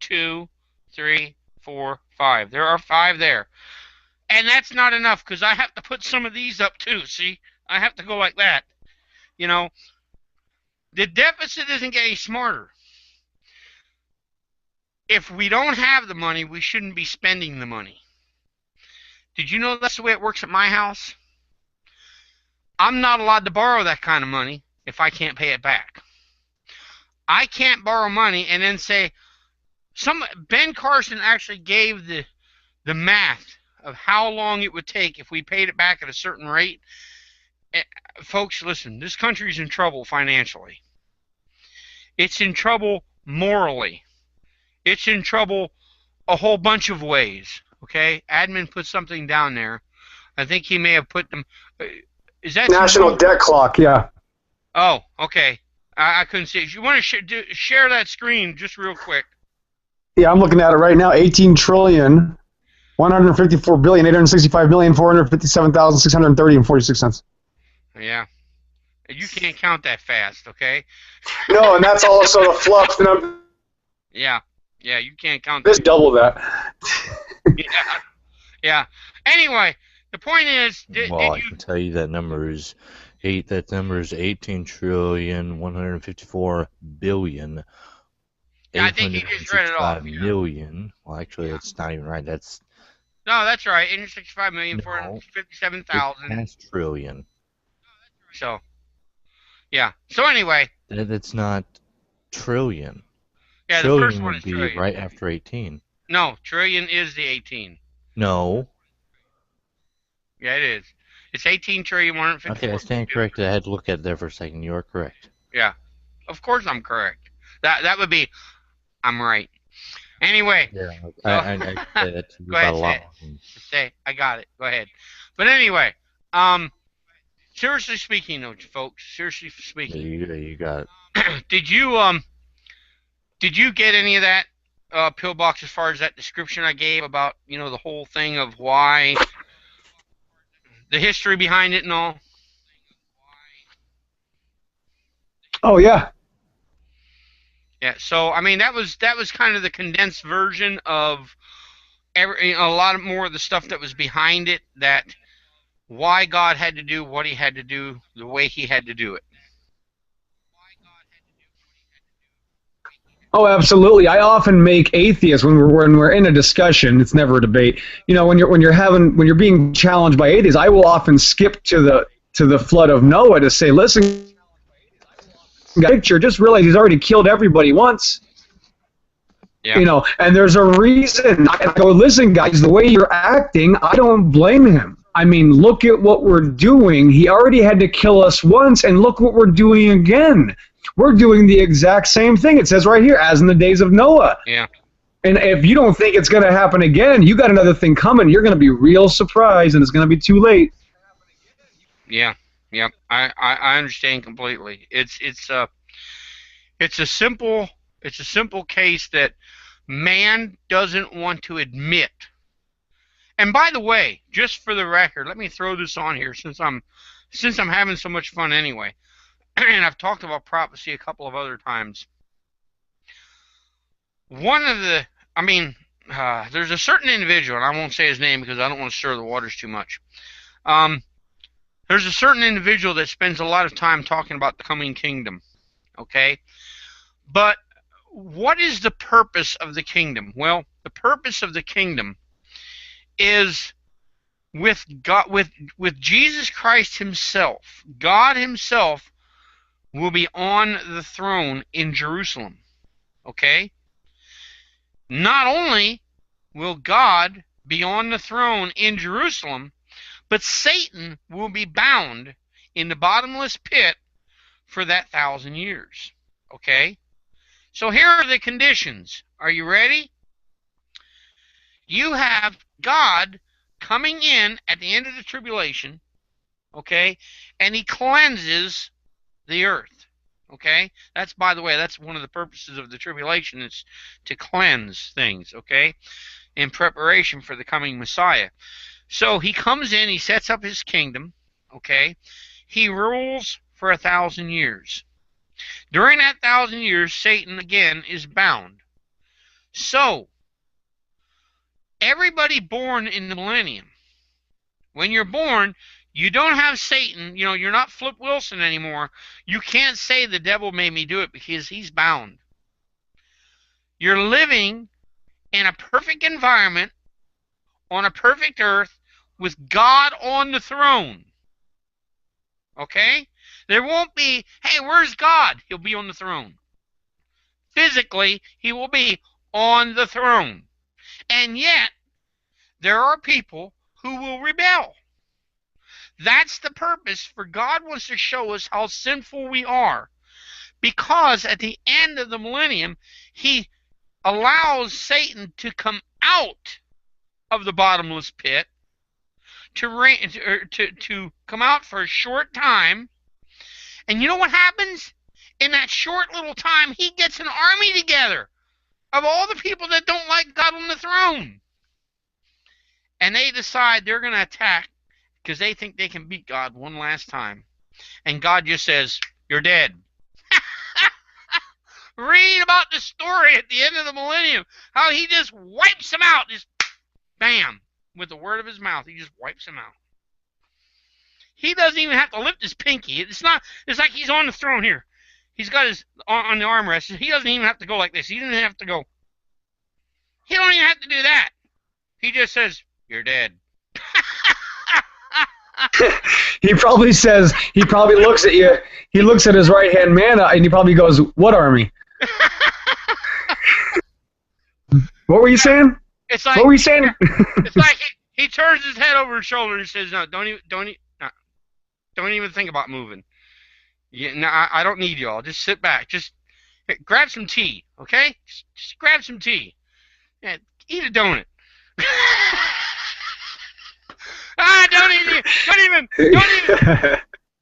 Speaker 1: 2, 3, 4, 5. There are 5 there. And that's not enough because I have to put some of these up too. See, I have to go like that. You know, the deficit isn't getting smarter. If we don't have the money, we shouldn't be spending the money. Did you know that's the way it works at my house? I'm not allowed to borrow that kind of money if I can't pay it back. I can't borrow money and then say, Ben Carson actually gave the math of how long it would take if we paid it back at a certain rate. Folks, listen, this country's in trouble financially. It's in trouble morally. It's in trouble a whole bunch of ways. Okay? Admin put something down there. I think he may have put them. Is that
Speaker 5: National Debt Clock? Yeah.
Speaker 1: Oh, okay. I couldn't see it. You want to share that screen just real quick?
Speaker 5: Yeah, I'm looking at it right now. 18 trillion, 154 billion, 865 million, 457,630 and 46 cents.
Speaker 1: Yeah. You can't count that fast, okay?
Speaker 5: No, and that's also the fluff.
Speaker 1: Yeah. Yeah, you can't count
Speaker 5: Just double that.
Speaker 1: Yeah. Anyway, the point is,
Speaker 4: I can tell you that number is 18 trillion 154 billion.
Speaker 1: Yeah, I think he just read it off.
Speaker 4: Million. Well, actually, that's not even right. That's
Speaker 1: that's right. 865,457,000.
Speaker 4: That's trillion.
Speaker 1: So, yeah. So anyway,
Speaker 4: that's not trillion.
Speaker 1: Yeah,
Speaker 4: trillion
Speaker 1: the first one
Speaker 4: would
Speaker 1: is
Speaker 4: be
Speaker 1: trillion.
Speaker 4: right after 18.
Speaker 1: No, trillion is the 18.
Speaker 4: No.
Speaker 1: Yeah, it is. It's 18,154,000,000,000.
Speaker 4: Okay, I stand corrected. I had to look at it there for a second. You are correct.
Speaker 1: Yeah, of course I'm correct. That would be, I'm right. Anyway.
Speaker 4: Yeah,
Speaker 1: So,
Speaker 4: I say that to you
Speaker 1: go ahead,
Speaker 4: about a lot.
Speaker 1: say, I got it. Go ahead. But anyway, seriously speaking, though, folks. Seriously speaking.
Speaker 4: You got it.
Speaker 1: Did you get any of that pillbox as far as that description I gave about the whole thing of why, the history behind it and all?
Speaker 5: Oh yeah.
Speaker 1: Yeah. So I mean that was kind of the condensed version of a lot more of the stuff that was behind it, that why God had to do what he had to do the way he had to do it.
Speaker 5: Oh, absolutely. I often make atheists when we're in a discussion. It's never a debate. When you're being challenged by atheists, I will often skip to the flood of Noah to say, listen, picture, just realize he's already killed everybody once.
Speaker 1: Yeah.
Speaker 5: And there's a reason. I go, listen, guys, the way you're acting, I don't blame him. I mean, look at what we're doing. He already had to kill us once, and look what we're doing again. We're doing the exact same thing. It says right here, as in the days of Noah.
Speaker 1: Yeah.
Speaker 5: And if you don't think it's going to happen again, you got another thing coming. You're going to be real surprised, and it's going to be too late.
Speaker 1: Yeah. Yeah. I understand completely. It's a simple case that man doesn't want to admit. And by the way, just for the record, let me throw this on here since I'm having so much fun anyway. And I've talked about prophecy a couple of other times. There's a certain individual, and I won't say his name because I don't want to stir the waters too much. There's a certain individual that spends a lot of time talking about the coming kingdom. Okay? But what is the purpose of the kingdom? Well, the purpose of the kingdom is with God, with Jesus Christ himself. God himself will be on the throne in Jerusalem. Okay? Not only will God be on the throne in Jerusalem, but Satan will be bound in the bottomless pit for that 1,000 years. Okay? So here are the conditions. Are you ready? You have God coming in at the end of the tribulation, okay, and he cleanses the earth, okay? That's, by the way, that's one of the purposes of the tribulation, is to cleanse things, okay, in preparation for the coming Messiah. So he comes in, he sets up his kingdom, okay? He rules for 1,000 years. During that 1,000 years, Satan, again, is bound. So, everybody born in the millennium, when you're born, you don't have Satan, you're not Flip Wilson anymore. You can't say the devil made me do it because he's bound. You're living in a perfect environment on a perfect earth with God on the throne. Okay? There won't be, hey, where's God? He'll be on the throne. Physically, he will be on the throne. And yet, there are people who will rebel. That's the purpose, for God wants to show us how sinful we are. Because at the end of the millennium, he allows Satan to come out of the bottomless pit, to come out for a short time. And you know what happens? In that short little time, he gets an army together of all the people that don't like God on the throne. And they decide they're going to attack because they think they can beat God one last time. And God just says, you're dead. Read about the story at the end of the millennium, how he just wipes them out, just bam, with the word of his mouth. He just wipes them out. He doesn't even have to lift his pinky. It's like he's on the throne here. He's got his on the armrest. He doesn't even have to go like this. He doesn't have to go. He don't even have to do that. He just says, you're dead.
Speaker 5: He probably looks at you, he looks at his right-hand man, and he probably goes, what army? What were you saying?
Speaker 1: It's like
Speaker 5: what were we saying?
Speaker 1: it's like he turns his head over his shoulder and says, "No, don't even think about moving. Yeah, no, I don't need y'all. Just sit back. Just grab some tea, okay? Just grab some tea. Yeah, eat a donut."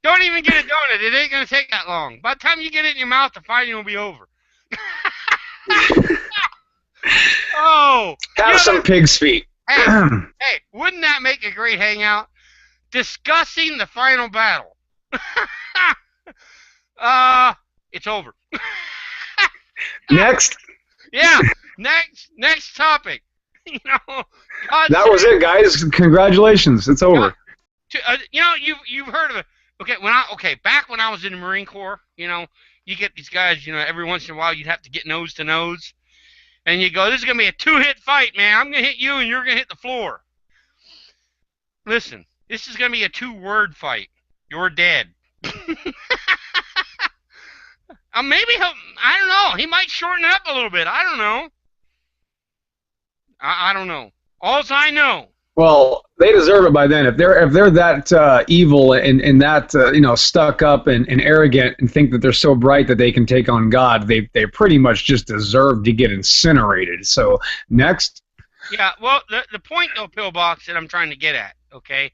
Speaker 1: Don't even get a donut. It ain't gonna take that long. By the time you get it in your mouth, the fighting will be over. Oh,
Speaker 5: Have some pig's feet.
Speaker 1: Hey, wouldn't that make a great hangout? Discussing the final battle. It's over.
Speaker 5: Next.
Speaker 1: Yeah, next topic. You know,
Speaker 5: that was it, guys. Congratulations, it's over.
Speaker 1: You know, you've heard of it. Okay, back when I was in the Marine Corps, you know, you get these guys. You know, every once in a while you'd have to get nose to nose, and you go, "This is gonna be a 2-hit fight, man. I'm gonna hit you, and you're gonna hit the floor." Listen, this is gonna be a 2-word fight. You're dead. Maybe I don't know. He might shorten it up a little bit. I don't know. I don't know. All I know.
Speaker 5: Well, they deserve it by then. If they're that evil and that stuck up and arrogant and think that they're so bright that they can take on God, they pretty much just deserve to get incinerated. So next.
Speaker 1: Yeah. Well, the point though, Pillbox, that I'm trying to get at. Okay.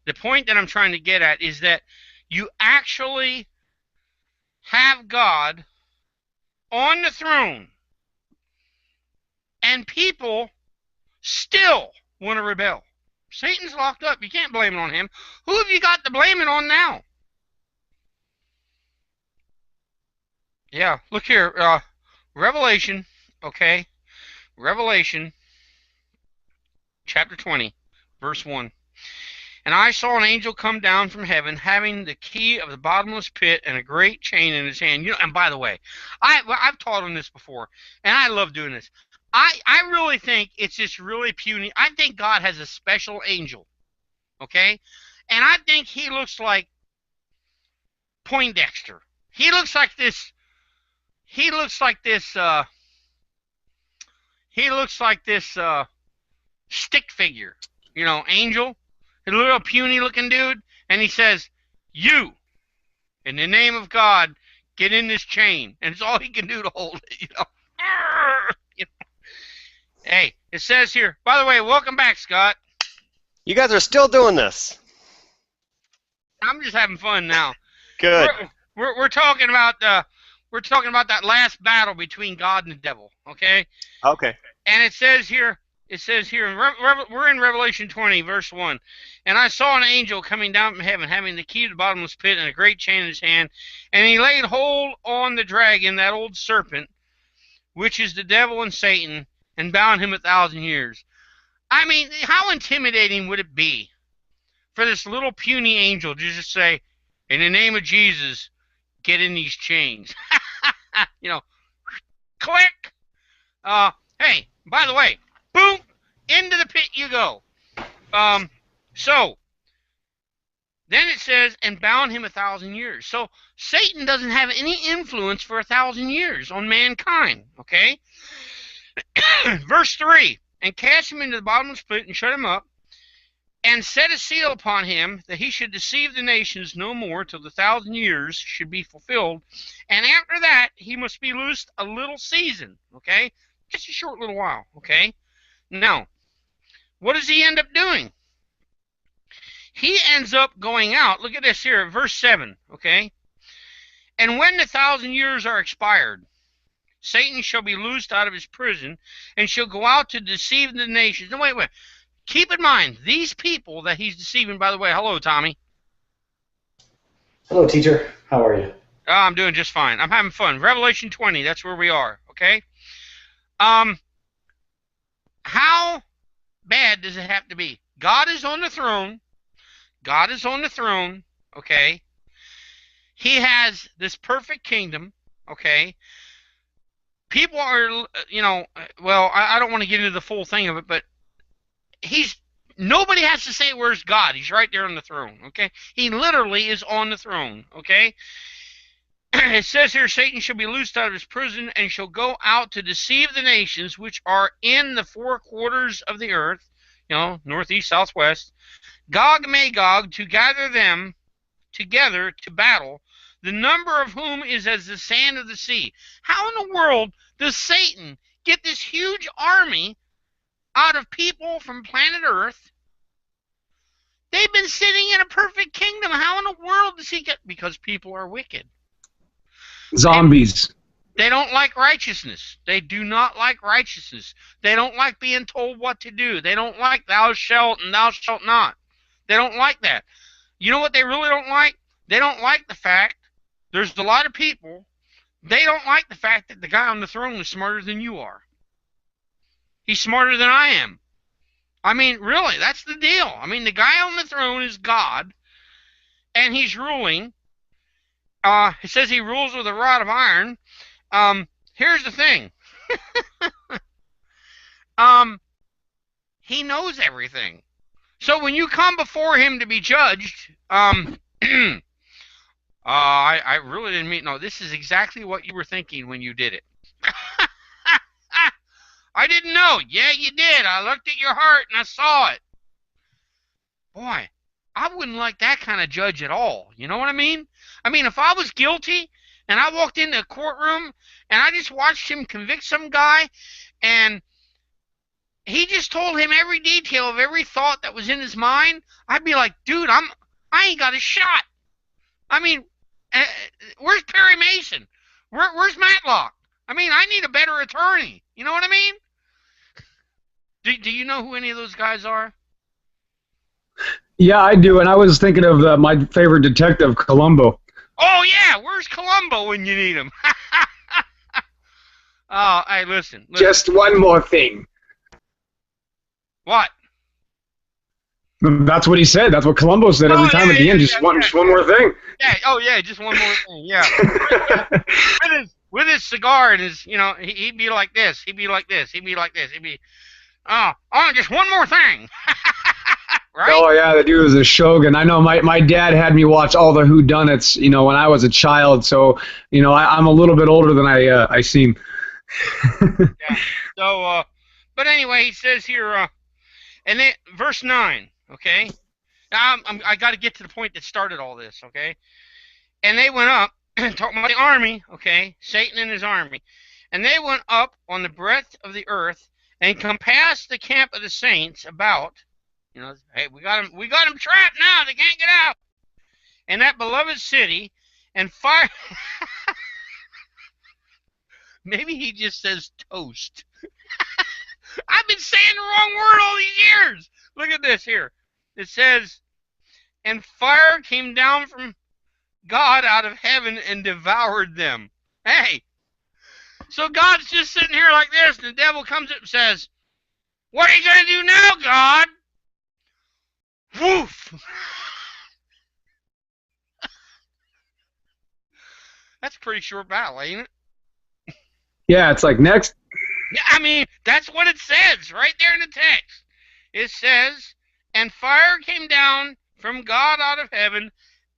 Speaker 1: The point that I'm trying to get at is that you actually have God on the throne, and people still want to rebel. Satan's locked up. You can't blame it on him. Who have you got to blame it on now? Yeah, look here. Revelation, okay? Revelation, chapter 20, verse 1. "And I saw an angel come down from heaven, having the key of the bottomless pit and a great chain in his hand." You know, and by the way, I've taught on this before, and I love doing this. I really think it's just really puny. I think God has a special angel, okay? And I think he looks like Poindexter. He looks like this stick figure, you know, angel. A little puny looking dude, and he says, "You, in the name of God, get in this chain." And it's all he can do to hold it, you know. Hey, it says here, by the way, welcome back, Scott.
Speaker 3: You guys are still doing this.
Speaker 1: I'm just having fun now.
Speaker 3: Good.
Speaker 1: We're talking about that last battle between God and the devil, okay?
Speaker 3: Okay.
Speaker 1: And it says here, we're in Revelation 20, verse 1. "And I saw an angel coming down from heaven, having the key to the bottomless pit and a great chain in his hand. And he laid hold on the dragon, that old serpent, which is the devil and Satan, and bound him 1,000 years. I mean, how intimidating would it be for this little puny angel to just say, "In the name of Jesus, get in these chains." You know, click. Hey, by the way, boom, into the pit you go. So then it says, "and bound him 1,000 years." So Satan doesn't have any influence for 1,000 years on mankind. Okay. Verse 3, "and cast him into the bottomless pit and shut him up, and set a seal upon him, that he should deceive the nations no more till the 1,000 years should be fulfilled. And after that, he must be loosed a little season." Okay, just a short little while. Okay. Now, what does he end up doing? He ends up going out. Look at this here, verse 7. Okay. "And when the 1,000 years are expired, Satan shall be loosed out of his prison, and shall go out to deceive the nations." No, wait. Keep in mind, these people that he's deceiving, by the way, hello, Tommy.
Speaker 6: Hello, teacher. How are you?
Speaker 1: Oh, I'm doing just fine. I'm having fun. Revelation 20, that's where we are, okay? How bad does it have to be? God is on the throne. God is on the throne, okay? He has this perfect kingdom, okay? People are, you know, well, I don't want to get into the full thing of it, but nobody has to say where's God. He's right there on the throne, okay? He literally is on the throne, okay? it says here, Satan shall be loosed out of his prison and shall go out to deceive the nations which are in the four quarters of the earth, northeast, southwest, Gog and Magog, to gather them together to battle, the number of whom is as the sand of the sea. How in the world does Satan get this huge army out of people from planet Earth? They've been sitting in a perfect kingdom. How in the world does he get? Because people are wicked.
Speaker 5: Zombies.
Speaker 1: They don't like righteousness. They do not like righteousness. They don't like being told what to do. They don't like thou shalt and thou shalt not. They don't like that. You know what they really don't like? They don't like the fact there's a lot of people, they don't like the fact that the guy on the throne is smarter than you are. He's smarter than I am. I mean, really, that's the deal. I mean, the guy on the throne is God, and he's ruling. It says he rules with a rod of iron. Here's the thing. He knows everything. So when you come before him to be judged, I really didn't mean, no, this is exactly what you were thinking when you did it. I didn't know. Yeah, you did. I looked at your heart and I saw it. Boy, I wouldn't like that kind of judge at all. You know what I mean? I mean, if I was guilty and I walked into a courtroom and I just watched him convict some guy and he just told him every detail of every thought that was in his mind, I'd be like, dude, I ain't got a shot. I mean, where's Perry Mason? Where's Matlock? I mean, I need a better attorney. You know what I mean? Do you know who any of those guys are?
Speaker 5: Yeah, I do, and I was thinking of my favorite detective, Columbo.
Speaker 1: Oh, yeah, where's Columbo when you need him? Oh, hey, listen.
Speaker 5: Just one more thing.
Speaker 1: What?
Speaker 5: That's what he said. That's what Columbo said every time at the end. Just one more thing.
Speaker 1: Yeah. Oh, yeah. Just one more thing. Yeah. with his cigar and his, he'd be like this. He'd be like this. He'd be like this. He'd be, just one more thing. Right? Oh
Speaker 5: yeah, the dude was a shogun. I know my dad had me watch all the whodunits, when I was a child. So, I'm a little bit older than I seem.
Speaker 1: Yeah. So, but anyway, he says here, and then verse 9. Okay. Now I got to get to the point that started all this. Okay. And they went up, talking about the army. Okay, Satan and his army, and they went up on the breadth of the earth and compassed the camp of the saints about. Hey, we got them trapped now. They can't get out. And that beloved city, and fire. Maybe he just says toast. I've been saying the wrong word all these years. Look at this here. It says, and fire came down from God out of heaven and devoured them. Hey, so God's just sitting here like this, and the devil comes up and says, what are you going to do now, God? Woof! That's a pretty short battle, ain't it?
Speaker 5: Yeah, it's like next.
Speaker 1: Yeah, I mean, that's what it says right there in the text. It says, and fire came down from God out of heaven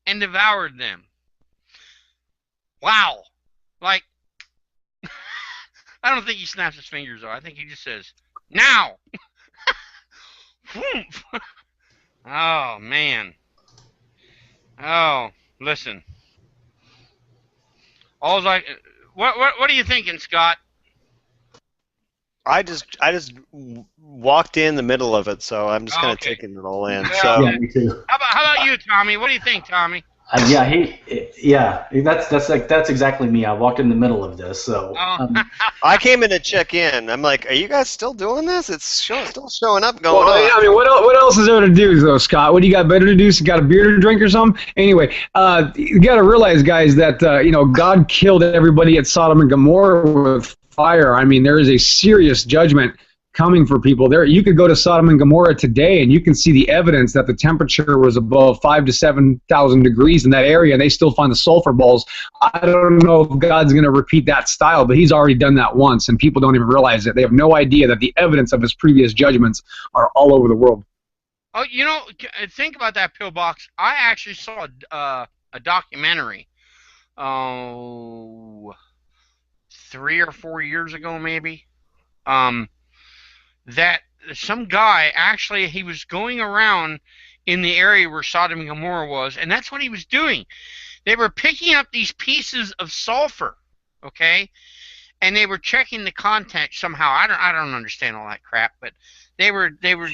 Speaker 1: and devoured them. Wow. Like, I don't think he snaps his fingers, though. I think he just says, now. Oh, man. Oh, listen. What are you thinking, Scott?
Speaker 3: I just walked in the middle of it, so I'm just kind of taking it all in. So.
Speaker 2: Yeah, me too.
Speaker 1: How about you, Tommy? What do you think, Tommy?
Speaker 6: That's exactly me. I walked in the middle of this, so.
Speaker 3: I came in to check in. I'm like, are you guys still doing this? It's still showing up, going on.
Speaker 5: I mean, what else is there to do, though, Scott? What do you got better to do? So you got a beer to drink or something? Anyway, you got to realize, guys, that God killed everybody at Sodom and Gomorrah with fire. I mean, there is a serious judgment coming for people. There, you could go to Sodom and Gomorrah today, and you can see the evidence that the temperature was above 5,000 to 7,000 degrees in that area, and they still find the sulfur balls. I don't know if God's going to repeat that style, but He's already done that once, and people don't even realize it. They have no idea that the evidence of His previous judgments are all over the world.
Speaker 1: Oh, think about that, Pillbox. I actually saw a documentary oh, 3 or 4 years ago, maybe. That some guy actually he was going around in the area where Sodom and Gomorrah was, and that's what he was doing. They were picking up these pieces of sulfur, okay, and they were checking the content somehow. I don't understand all that crap, but they were.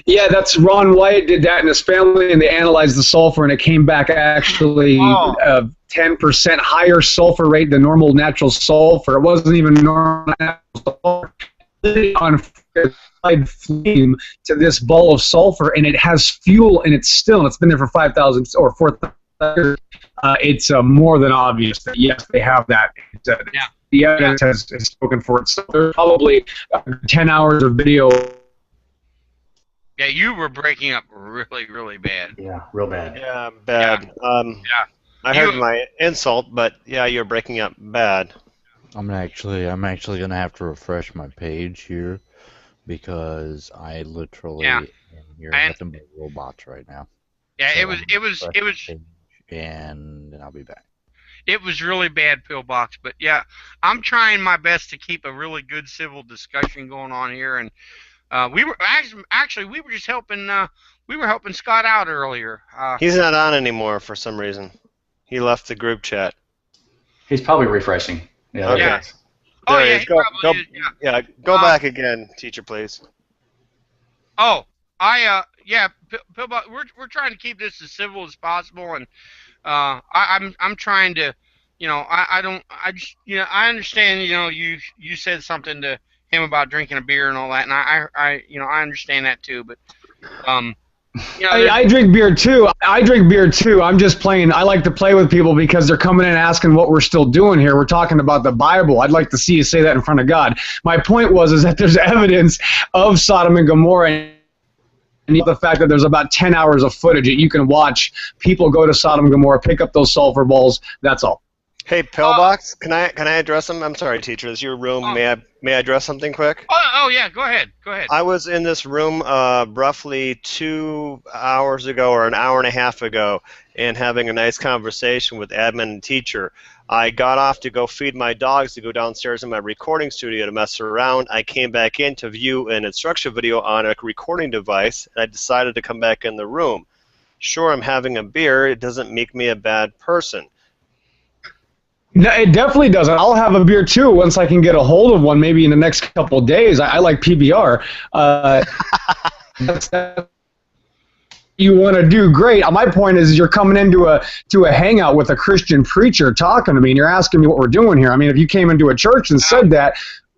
Speaker 5: Yeah, that's Ron White did that in his family, and they analyzed the sulfur, and it came back actually 10% higher sulfur rate than normal natural sulfur. It wasn't even normal natural sulfur. On flame to this ball of sulfur, and it has fuel, and it's been there for 5,000 or 4,000 years. It's more than obvious that yes, they have that. The evidence has spoken for itself. There's probably 10 hours of video.
Speaker 1: Yeah, you were breaking up really, really bad.
Speaker 6: Yeah, real bad.
Speaker 3: Yeah, bad. I heard my insult, but yeah, you're breaking up bad.
Speaker 4: I'm actually gonna have to refresh my page here because I literally am hearing nothing but robots right now.
Speaker 1: Yeah,
Speaker 4: So
Speaker 1: it was
Speaker 4: and then I'll be back.
Speaker 1: It was really bad, Pillbox, but yeah, I'm trying my best to keep a really good civil discussion going on here, and we were actually we were just helping Scott out earlier.
Speaker 3: He's not on anymore for some reason. He left the group chat.
Speaker 6: He's probably refreshing. Yeah.
Speaker 3: Okay.
Speaker 1: Yeah.
Speaker 3: There
Speaker 1: Oh
Speaker 3: he
Speaker 1: yeah,
Speaker 3: is.
Speaker 1: he
Speaker 3: Go,
Speaker 1: probably is, yeah.
Speaker 3: go back again, teacher, please.
Speaker 1: Oh, Pillbox, we're trying to keep this as civil as possible, and I'm trying to, I understand, you said something to him about drinking a beer and all that, and I understand that too, but
Speaker 5: I drink beer too. I'm just playing. I like to play with people because they're coming in asking what we're still doing here. We're talking about the Bible. I'd like to see you say that in front of God. My point is that there's evidence of Sodom and Gomorrah, and the fact that there's about 10 hours of footage that you can watch people go to Sodom and Gomorrah, pick up those sulfur balls. That's all.
Speaker 3: Hey, Pillbox, can I address him? I'm sorry, teacher. This is your room. May I address something quick?
Speaker 1: Oh yeah, go ahead.
Speaker 3: I was in this room roughly 2 hours ago or an hour and a half ago and having a nice conversation with admin and teacher. I got off to go feed my dogs to go downstairs in my recording studio to mess around. I came back in to view an instruction video on a recording device, and I decided to come back in the room. Sure, I'm having a beer. It doesn't make me a bad person.
Speaker 5: No, it definitely doesn't. I'll have a beer too once I can get a hold of one, maybe in the next couple of days. I like PBR. That's you want to do, great. My point is you're coming into a hangout with a Christian preacher talking to me, and you're asking me what we're doing here. I mean, if you came into a church and said that,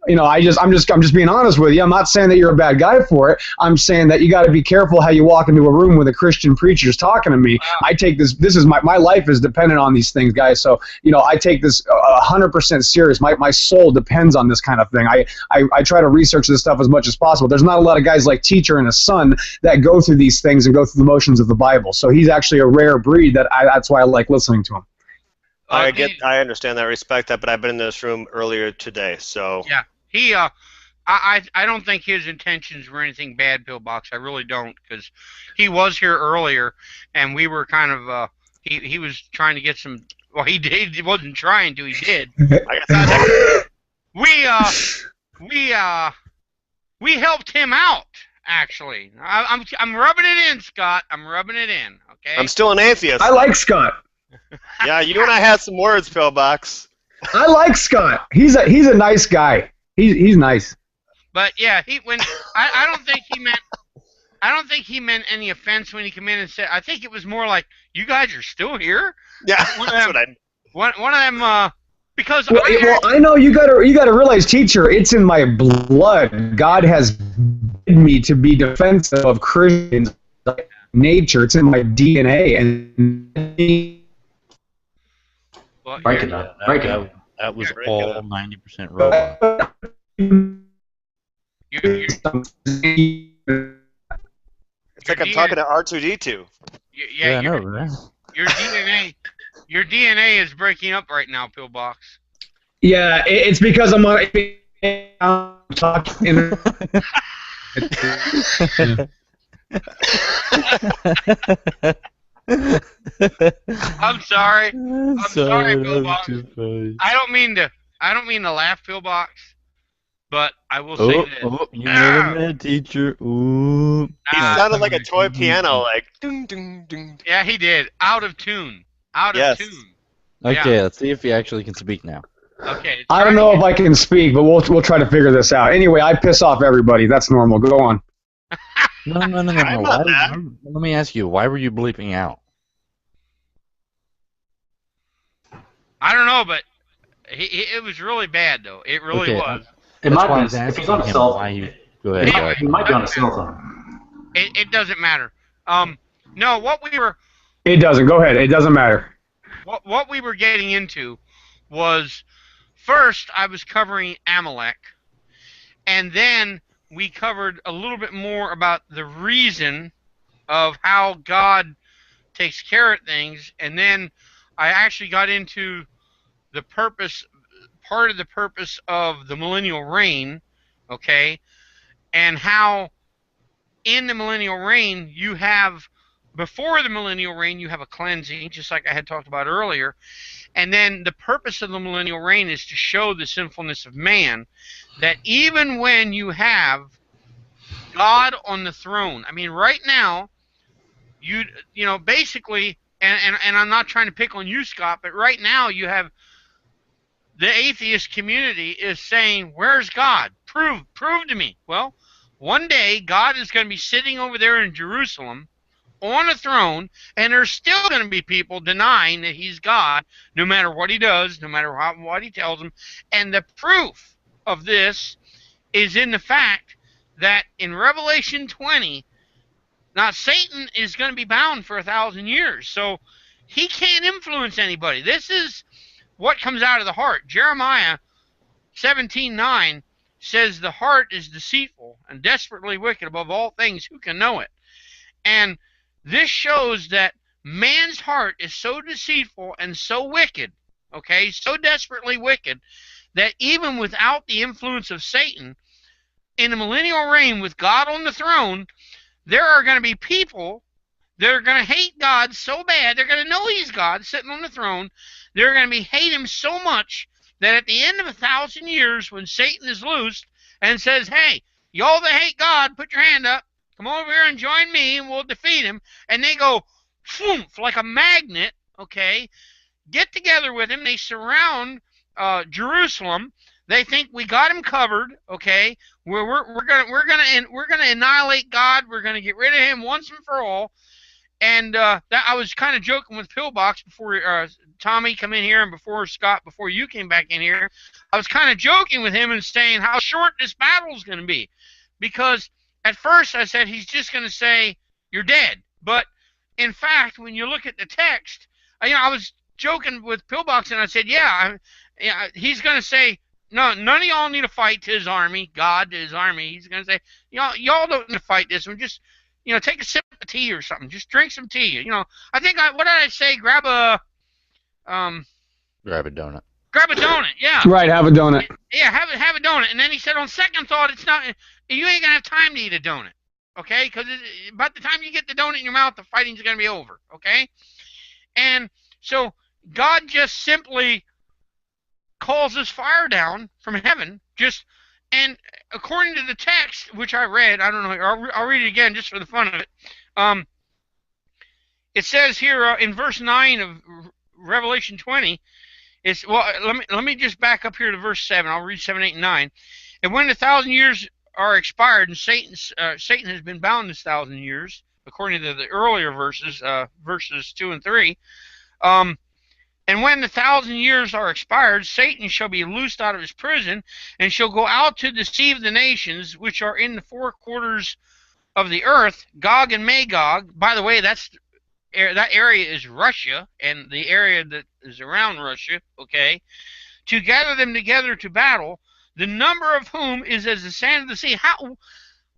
Speaker 5: I'm just being honest with you. I'm not saying that you're a bad guy for it. I'm saying that you got to be careful how you walk into a room with a Christian preacher's talking to me. I take this is my life is dependent on these things, guys. So, I take this 100% serious. My soul depends on this kind of thing. I try to research this stuff as much as possible. There's not a lot of guys like Teacher and his son that go through these things and go through the motions of the Bible. So he's actually a rare breed that's why I like listening to him.
Speaker 3: I understand that, respect that, but I've been in this room earlier today, so.
Speaker 1: Yeah. I don't think his intentions were anything bad, Pillbox. I really don't, because he was here earlier, and we were kind of he was trying to get some. Well, he did. He wasn't trying to. He did. We helped him out. Actually, I'm rubbing it in, Scott. I'm rubbing it in. Okay.
Speaker 3: I'm still an atheist.
Speaker 5: I like Scott.
Speaker 3: Yeah, you and I had some words, Pillbox.
Speaker 5: I like Scott. He's a nice guy. He's nice.
Speaker 1: But yeah, I don't think he meant any offense when he came in and said. I think it was more like, you guys are still here.
Speaker 3: Yeah, that's what I.
Speaker 1: One of them because.
Speaker 5: Well, I know you gotta realize, teacher, it's in my blood. God has bid me to be defensive of Christians' nature. It's in my DNA, and.
Speaker 1: Well,
Speaker 6: Break it up.
Speaker 4: That was all 90% robot.
Speaker 3: It's like I'm talking to R2D2.
Speaker 4: Yeah, I know, right?
Speaker 1: Your DNA is breaking up right now, Pillbox.
Speaker 5: Yeah, it's because I'm talking.
Speaker 1: I'm sorry. I'm sorry, Pillbox.
Speaker 4: too funny.
Speaker 1: I don't mean to laugh, Pillbox, but I will say this.
Speaker 4: You made a mad teacher. Ooh.
Speaker 3: He sounded like a toy piano, like ding ding ding.
Speaker 1: Yeah, he did. Out of tune. Out of tune.
Speaker 4: Okay,
Speaker 1: Yeah.
Speaker 4: let's see if he actually can speak now.
Speaker 1: Okay.
Speaker 5: I don't know if I can speak, but we'll try to figure this out. Anyway, I piss off everybody. That's normal. Go on.
Speaker 4: No.
Speaker 3: I'm
Speaker 4: Why
Speaker 3: not mad.
Speaker 4: let me ask you, why were you bleeping out?
Speaker 1: I don't know, but it was really bad, though. It really
Speaker 4: Okay,
Speaker 1: was.
Speaker 6: It
Speaker 4: That's
Speaker 6: might
Speaker 4: why I
Speaker 6: be.
Speaker 4: was
Speaker 6: If he's
Speaker 4: asking
Speaker 6: on a
Speaker 4: him
Speaker 6: cell
Speaker 4: why
Speaker 6: phone,
Speaker 4: he... Go ahead.
Speaker 6: he might be on a cell phone.
Speaker 1: It doesn't matter. No, what we were
Speaker 5: It doesn't. Go ahead. It doesn't matter.
Speaker 1: what we were getting into was, first I was covering Amalek, and then we covered a little bit more about the reason of how God takes care of things, and then I actually got into the part of the purpose of the millennial reign, okay, and how in the millennial reign before the millennial reign you have a cleansing, just like I had talked about earlier, and then the purpose of the millennial reign is to show the sinfulness of man, that even when you have God on the throne, I mean, right now, you know, basically, and I'm not trying to pick on you, Scott, but right now you have the atheist community is saying, where's God? Prove to me. Well, one day God is going to be sitting over there in Jerusalem on a throne, and there's still going to be people denying that he's God, no matter what he does, no matter what he tells them. And the proof of this is in the fact that in Revelation 20, now Satan is going to be bound for 1,000 years, so he can't influence anybody. This is what comes out of the heart. Jeremiah 17:9 says the heart is deceitful and desperately wicked above all things. Who can know it? And this shows that man's heart is so deceitful and so wicked, okay, so desperately wicked, that even without the influence of Satan, in the millennial reign with God on the throne, there are going to be people that are going to hate God so bad, they're going to know he's God sitting on the throne, they're going to hate him so much that at the end of 1,000 years, when Satan is loosed and says, hey, y'all that hate God, put your hand up, come over here and join me, and we'll defeat him. And they go, poof, like a magnet, okay, get together with him. They surround Jerusalem. They think we got him covered, okay. We're gonna annihilate God. We're gonna get rid of him once and for all. And I was kind of joking with Pillbox before Tommy come in here, and before Scott, before you came back in here. I was kind of joking with him and saying how short this battle is going to be, because at first I said he's just going to say you're dead, but in fact, when you look at the text, I was joking with Pillbox and I said, yeah, he's going to say, no, none of y'all need to fight to his army, God to his army. He's going to say, y'all don't need to fight this one. Just, take a sip of tea or something. Just drink some tea. I think what did I say? Grab a
Speaker 4: donut.
Speaker 1: Grab a donut. Yeah.
Speaker 5: Right. Have a donut.
Speaker 1: Yeah. Have a donut. And then he said, on second thought, it's not. You ain't gonna have time to eat a donut. Okay? Because by the time you get the donut in your mouth, the fighting's gonna be over. Okay? And so God just simply calls this fire down from heaven. And according to the text, which I read, I don't know, I'll read it again just for the fun of it. It says here in verse 9 of Revelation 20, let me just back up here to verse 7. I'll read 7, 8, and 9. And when the 1,000 years are expired, and Satan has been bound this 1,000 years, according to the earlier verses, verses 2 and 3, and when the 1,000 years are expired, Satan shall be loosed out of his prison, and shall go out to deceive the nations which are in the four quarters of the earth, Gog and Magog. By the way, that area is Russia, and the area that is around Russia, okay, to gather them together to battle, the number of whom is as the sand of the sea.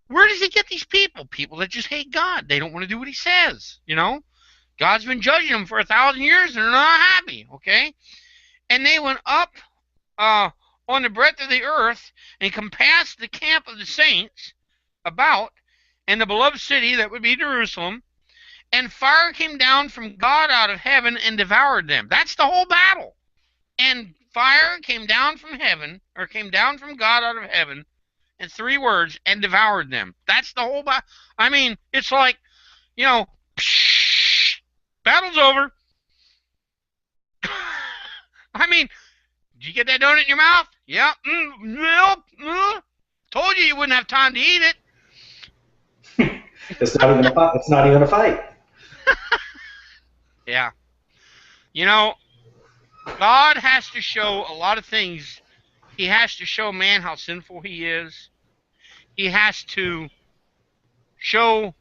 Speaker 1: Where does he get these people? People that just hate God. They don't want to do what he says, God's been judging them for 1,000 years, and they're not happy, okay? And they went up on the breadth of the earth and compassed the camp of the saints about, and the beloved city that would be Jerusalem, And fire came down from God out of heaven and devoured them. That's the whole battle. And fire came down from heaven, or came down from God out of heaven, in 3 words, and devoured them. That's the whole battle. I mean, it's like, you know, battle's over. I mean, did you get that donut in your mouth? Yeah. Told you wouldn't have time to eat it.
Speaker 6: It's not even a fight. It's not even a fight.
Speaker 1: Yeah. You know, God has to show a lot of things. He has to show man how sinful he is. He has to show,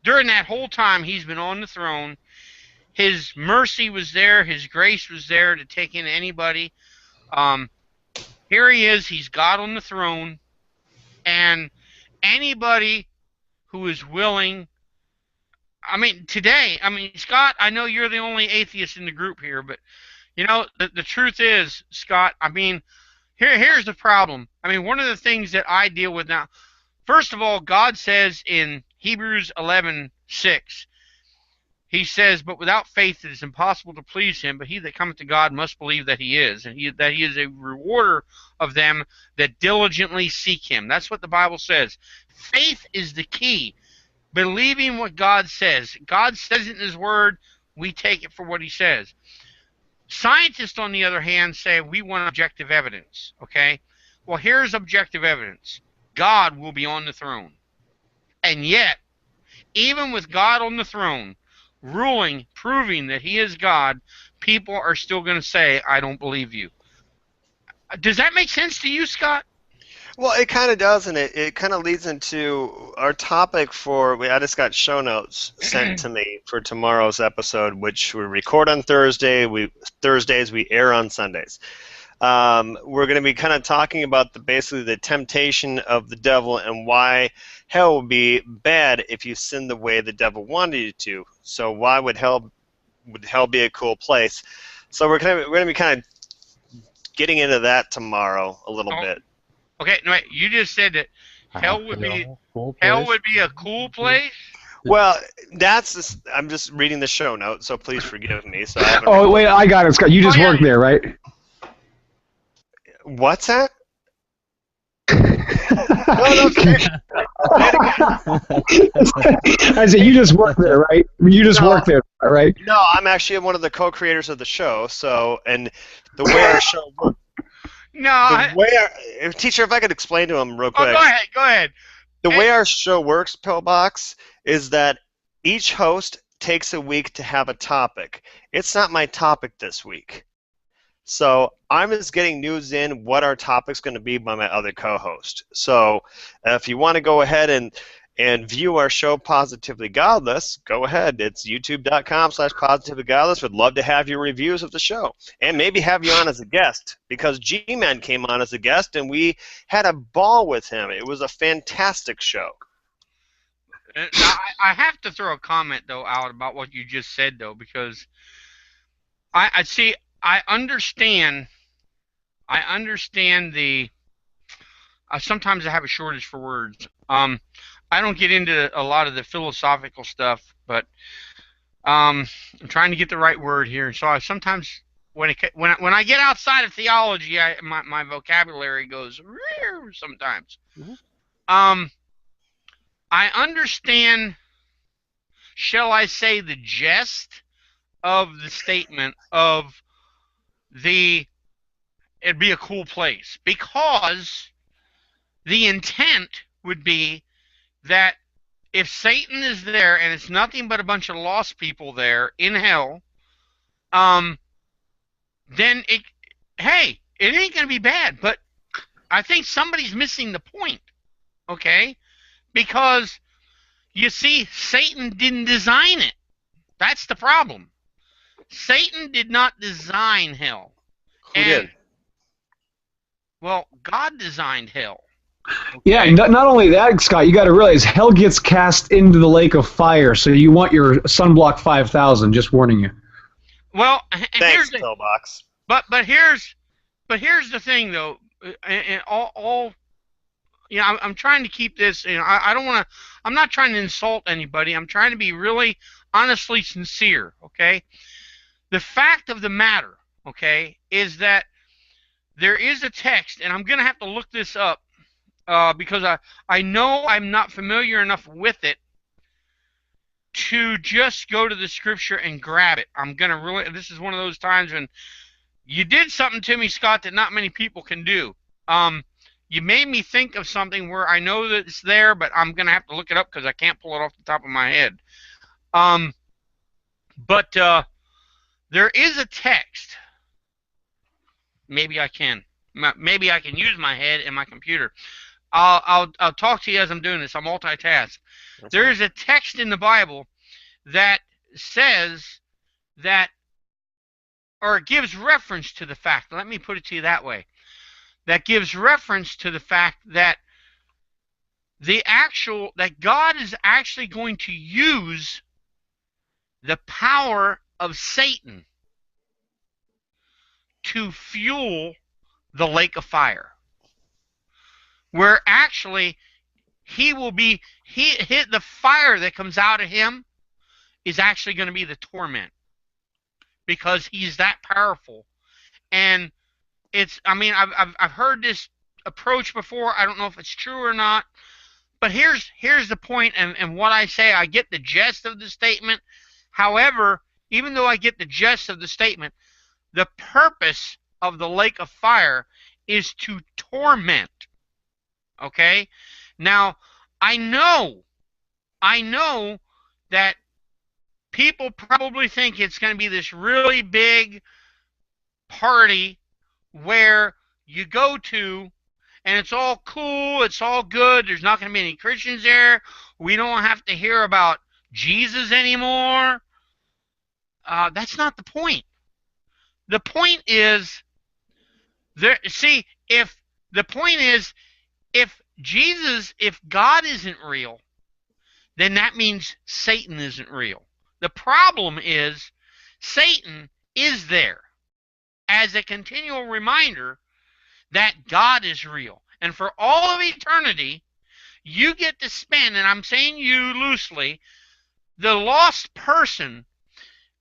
Speaker 1: during that whole time he's been on the throne, his mercy was there, his grace was there to take in anybody. Here he is, he's God on the throne, and anybody who is willing, I mean, today, I mean, Scott, I know you're the only atheist in the group here, but, you know, the truth is, Scott, I mean, here's the problem. I mean, one of the things that I deal with now, first of all, God says in Hebrews 11:6, he says, but without faith it is impossible to please him, but he that cometh to God must believe that he is, and that he is a rewarder of them that diligently seek him. That's what the Bible says. Faith is the key. Believing what God says. God says it in his word, we take it for what he says. Scientists, on the other hand, say we want objective evidence, okay? Well, here's objective evidence. God will be on the throne. And yet, even with God on the throne, ruling, proving that he is God, people are still going to say, I don't believe you. Does that make sense to you, Scott?
Speaker 3: Well, it kind of does, and it kind of leads into our topic for, I just got show notes sent to me for tomorrow's episode, which we record on Thursdays, we air on Sundays. We're going to be kind of talking about basically the temptation of the devil and why hell would be bad if you sin the way the devil wanted you to. So why would hell be a cool place? So we're going to be kind of getting into that tomorrow a little bit.
Speaker 1: Okay, no, wait, you just said that hell would be a cool place?
Speaker 3: Well, I'm just reading the show notes, so please forgive me. So
Speaker 5: wait, I got it, Scott. You just work there, right?
Speaker 3: What's that?
Speaker 5: I said, you just work there, right? You just work there, right?
Speaker 3: No, I'm actually one of the co-creators of the show. So, and the way our show works. Teacher, if I could explain to him real quick.
Speaker 1: Oh, go ahead.
Speaker 3: The way our show works, Pillbox, is that each host takes a week to have a topic. It's not my topic this week. So I'm just getting news in what our topic's going to be by my other co-host. So if you want to go ahead and view our show Positively Godless, go ahead. It's youtube.com/positivelygodless. Would love to have your reviews of the show. And maybe have you on as a guest, because G-Man came on as a guest, and we had a ball with him. It was a fantastic show.
Speaker 1: I have to throw a comment, though, out about what you just said, though, because I understand the... sometimes I have a shortage for words. I don't get into a lot of the philosophical stuff, but I'm trying to get the right word here. So I sometimes, when I get outside of theology, my vocabulary goes sometimes. Mm-hmm. I understand, shall I say, the gist of the statement of it'd be a cool place, because the intent would be that if Satan is there and it's nothing but a bunch of lost people there in hell, then it ain't going to be bad. But I think somebody's missing the point, okay? Because, you see, Satan didn't design it. That's the problem. Satan did not design hell.
Speaker 3: Who did?
Speaker 1: Well, God designed hell. Okay.
Speaker 5: Yeah, not only that, Scott, you got to realize hell gets cast into the lake of fire, so you want your sunblock 5000, just warning you.
Speaker 1: Well,
Speaker 3: thanks, Pillbox.
Speaker 1: But here's the thing, though, and you know, I'm trying to keep this, you know, I don't want to, I'm not trying to insult anybody. I'm trying to be really honestly sincere, okay? The fact of the matter, okay, is that there is a text, and I'm going to have to look this up because I know I'm not familiar enough with it to just go to the scripture and grab it. I'm going to really, this is one of those times when you did something to me, Scott, that not many people can do. You made me think of something where I know that it's there, but I'm going to have to look it up because I can't pull it off the top of my head. But there is a text. Maybe I can. Maybe I can use my head and my computer. I'll talk to you as I'm doing this. I'll multitask. There is a text in the Bible that says that, or gives reference to the fact, let me put it to you that way, that gives reference to the fact that that God is actually going to use the power of Satan to fuel the lake of fire, where actually the fire that comes out of him is actually going to be the torment, because he's that powerful. And I've heard this approach before. I don't know if it's true or not, but here's the point, and what I say, I get the gist of the statement. However, even though I get the gist of the statement, the purpose of the lake of fire is to torment. Okay? Now, I know that people probably think it's going to be this really big party where you go to and it's all cool, it's all good, there's not going to be any Christians there, we don't have to hear about Jesus anymore. That's not the point. The point is, if God isn't real, then that means Satan isn't real. The problem is Satan is there as a continual reminder that God is real. And for all of eternity, you get to spend, and I'm saying you loosely, the lost person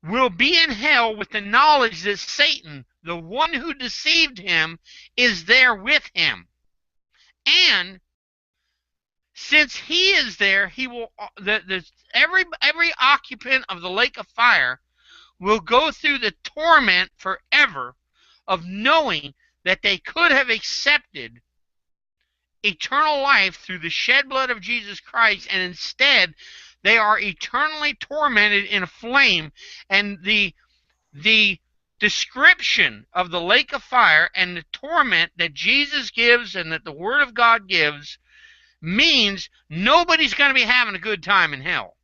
Speaker 1: will be in hell with the knowledge that Satan, the one who deceived him, is there with him. And since he is there, he will every occupant of the lake of fire will go through the torment forever of knowing that they could have accepted eternal life through the shed blood of Jesus Christ, and instead they are eternally tormented in a flame. And the description of the lake of fire and the torment that Jesus gives and that the Word of God gives means nobody's going to be having a good time in hell.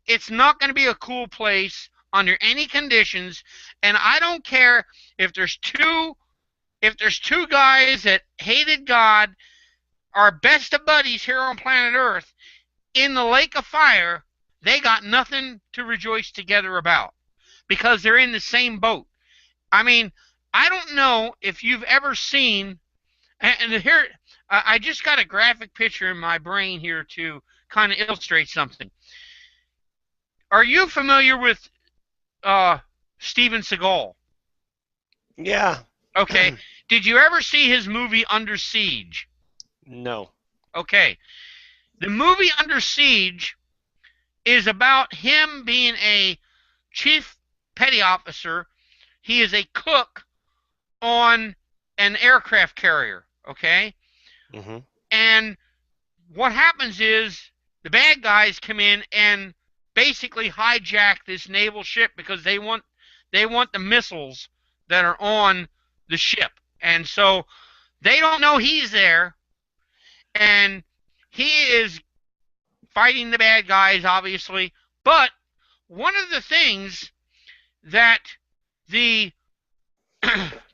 Speaker 1: It's not going to be a cool place under any conditions, and I don't care if there's two guys that hated God, are best of buddies here on planet Earth. In the lake of fire, they got nothing to rejoice together about because they're in the same boat. I mean, I don't know if you've ever seen, and here, I just got a graphic picture in my brain here to kind of illustrate something. Are you familiar with Steven Seagal?
Speaker 3: Yeah.
Speaker 1: Okay. Did you ever see his movie Under Siege?
Speaker 3: No.
Speaker 1: Okay. The movie Under Siege is about him being a chief petty officer. He is a cook on an aircraft carrier, okay?
Speaker 3: Mm-hmm.
Speaker 1: And what happens is the bad guys come in and basically hijack this naval ship because they want the missiles that are on the ship. And so they don't know he's there, and he is fighting the bad guys, obviously. But one of the things that the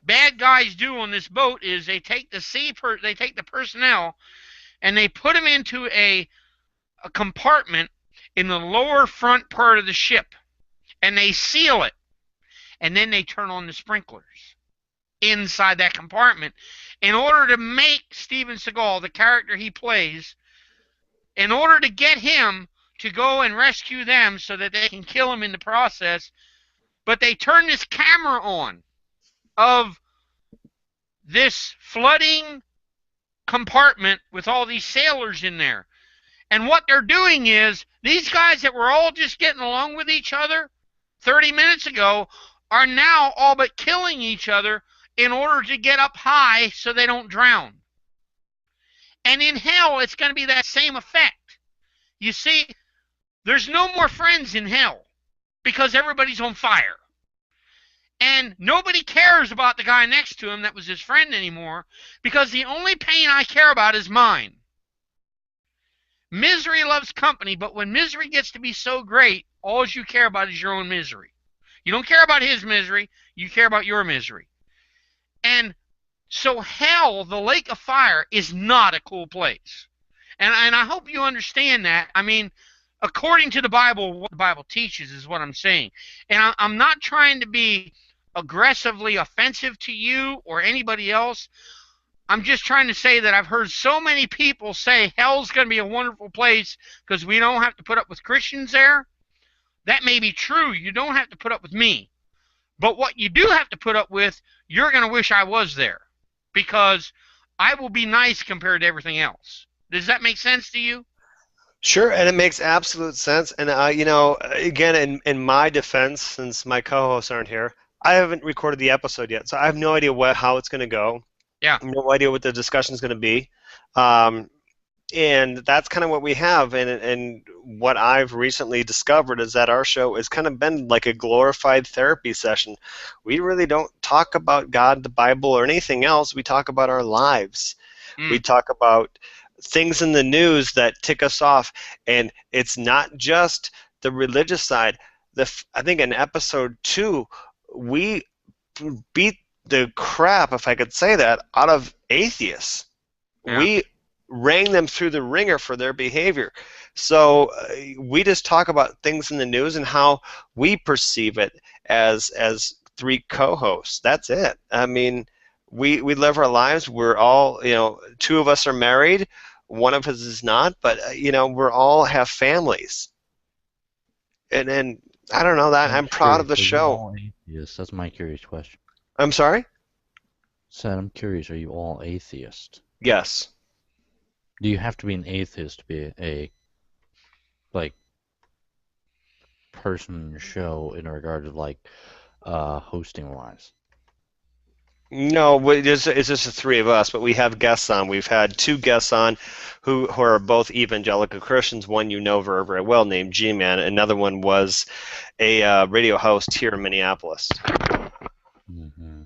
Speaker 1: bad guys do on this boat is they take the personnel and they put them into a compartment in the lower front part of the ship, and they seal it, and then they turn on the sprinklers inside that compartment in order to make Steven Seagal, the character he plays, in order to get him to go and rescue them so that they can kill him in the process. But they turn this camera on of this flooding compartment with all these sailors in there. And what they're doing is, these guys that were all just getting along with each other 30 minutes ago are now all but killing each other in order to get up high so they don't drown. And in hell, it's going to be that same effect. You see, there's no more friends in hell because everybody's on fire. And nobody cares about the guy next to him that was his friend anymore, because the only pain I care about is mine. Misery loves company, but when misery gets to be so great, all you care about is your own misery. You don't care about his misery, you care about your misery. And so hell, the lake of fire, is not a cool place. And I hope you understand that. I mean, according to the Bible, what the Bible teaches is what I'm saying. And I'm not trying to be aggressively offensive to you or anybody else. I'm just trying to say that I've heard so many people say hell's going to be a wonderful place because we don't have to put up with Christians there. That may be true. You don't have to put up with me. But what you do have to put up with, you're going to wish I was there, because I will be nice compared to everything else. Does that make sense to you?
Speaker 3: Sure, and it makes absolute sense. And again, in my defense, since my co-hosts aren't here, I haven't recorded the episode yet, so I have no idea how it's going to go.
Speaker 1: Yeah.
Speaker 3: No idea what the discussion is going to be. And that's kind of what we have. And what I've recently discovered is that our show has kind of been like a glorified therapy session. We really don't talk about God, the Bible, or anything else. We talk about our lives. We talk about things in the news that tick us off. And it's not just the religious side. I think in episode 2, we beat the crap, if I could say that, out of atheists. Yeah. We rang them through the ringer for their behavior. So we just talk about things in the news and how we perceive it as 3 co-hosts. That's it. I mean, we live our lives. We're all, 2 of us are married, 1 of us is not, but we're all have families. And I don't know that I'm proud of the show.
Speaker 4: Yes, that's my curious question.
Speaker 3: I'm sorry?
Speaker 4: Said, I'm curious, are you all atheist?
Speaker 3: Yes.
Speaker 4: Do you have to be an atheist to be a person in your show in regard to hosting wise?
Speaker 3: No, it's just the 3 of us, but we have guests on. We've had 2 guests on who are both evangelical Christians. One you know very, very well, named G-Man. Another one was a radio host here in Minneapolis.
Speaker 4: Mm-hmm.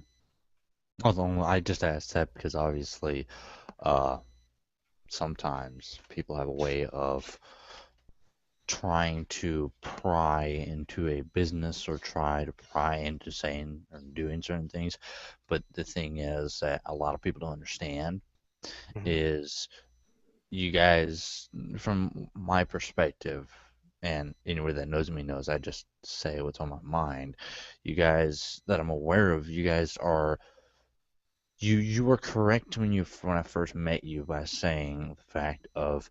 Speaker 4: Although I just asked that because obviously sometimes people have a way of trying to pry into a business or try to pry into saying or doing certain things. But the thing is that a lot of people don't understand is you guys, from my perspective, and anybody that knows me knows I just say what's on my mind. You guys that I'm aware of, you guys are you were correct when I first met you by saying the fact of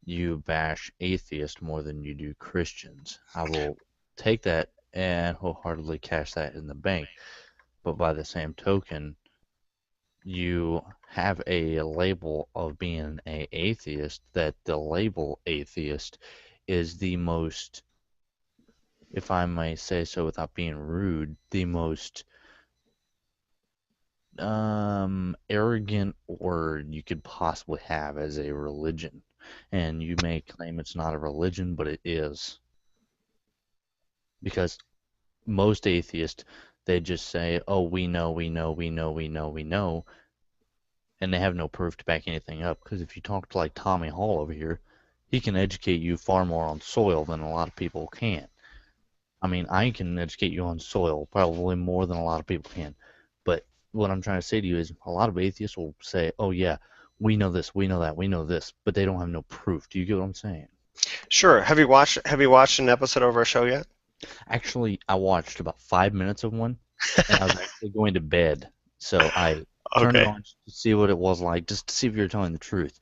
Speaker 4: you bash atheists more than you do Christians. I will take that and wholeheartedly cash that in the bank. But by the same token, you have a label of being an atheist, that the label atheist is the most, if I may say so without being rude, the most arrogant word you could possibly have as a religion. And you may claim it's not a religion, but it is. Because most atheists, they just say, oh, we know, and they have no proof to back anything up. Because if you talk to like Tommy Hall over here, he can educate you far more on soil than a lot of people can. I mean, I can educate you on soil probably more than a lot of people can. But what I'm trying to say to you is a lot of atheists will say, oh, yeah, we know this, we know that, we know this, but they don't have no proof. Do you get what I'm saying?
Speaker 3: Sure. Have you watched an episode of our show yet?
Speaker 4: Actually, I watched about 5 minutes of one, and I was actually going to bed. So I turned it on to see what it was like, just to see if you were telling the truth.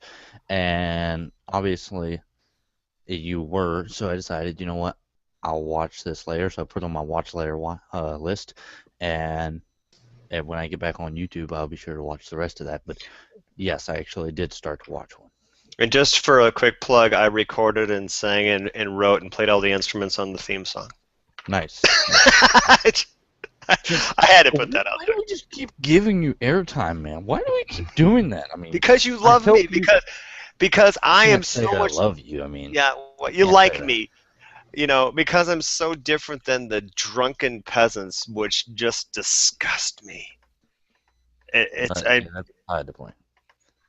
Speaker 4: And obviously, you were, so I decided, you know what, I'll watch this later. So I put it on my watch later list, and when I get back on YouTube, I'll be sure to watch the rest of that. But yes, I actually did start to watch one.
Speaker 3: And just for a quick plug, I recorded and sang and wrote and played all the instruments on the theme song.
Speaker 4: Nice.
Speaker 3: I had to put that out
Speaker 4: Why
Speaker 3: there.
Speaker 4: do we just keep giving you airtime, man? Why do we keep doing that? I mean,
Speaker 3: Because you love me. Because I am
Speaker 4: say
Speaker 3: so much.
Speaker 4: I love you. I mean,
Speaker 3: Yeah, well, you like me. You know, because I'm so different than the drunken peasants, which just disgust me. That's
Speaker 4: the point.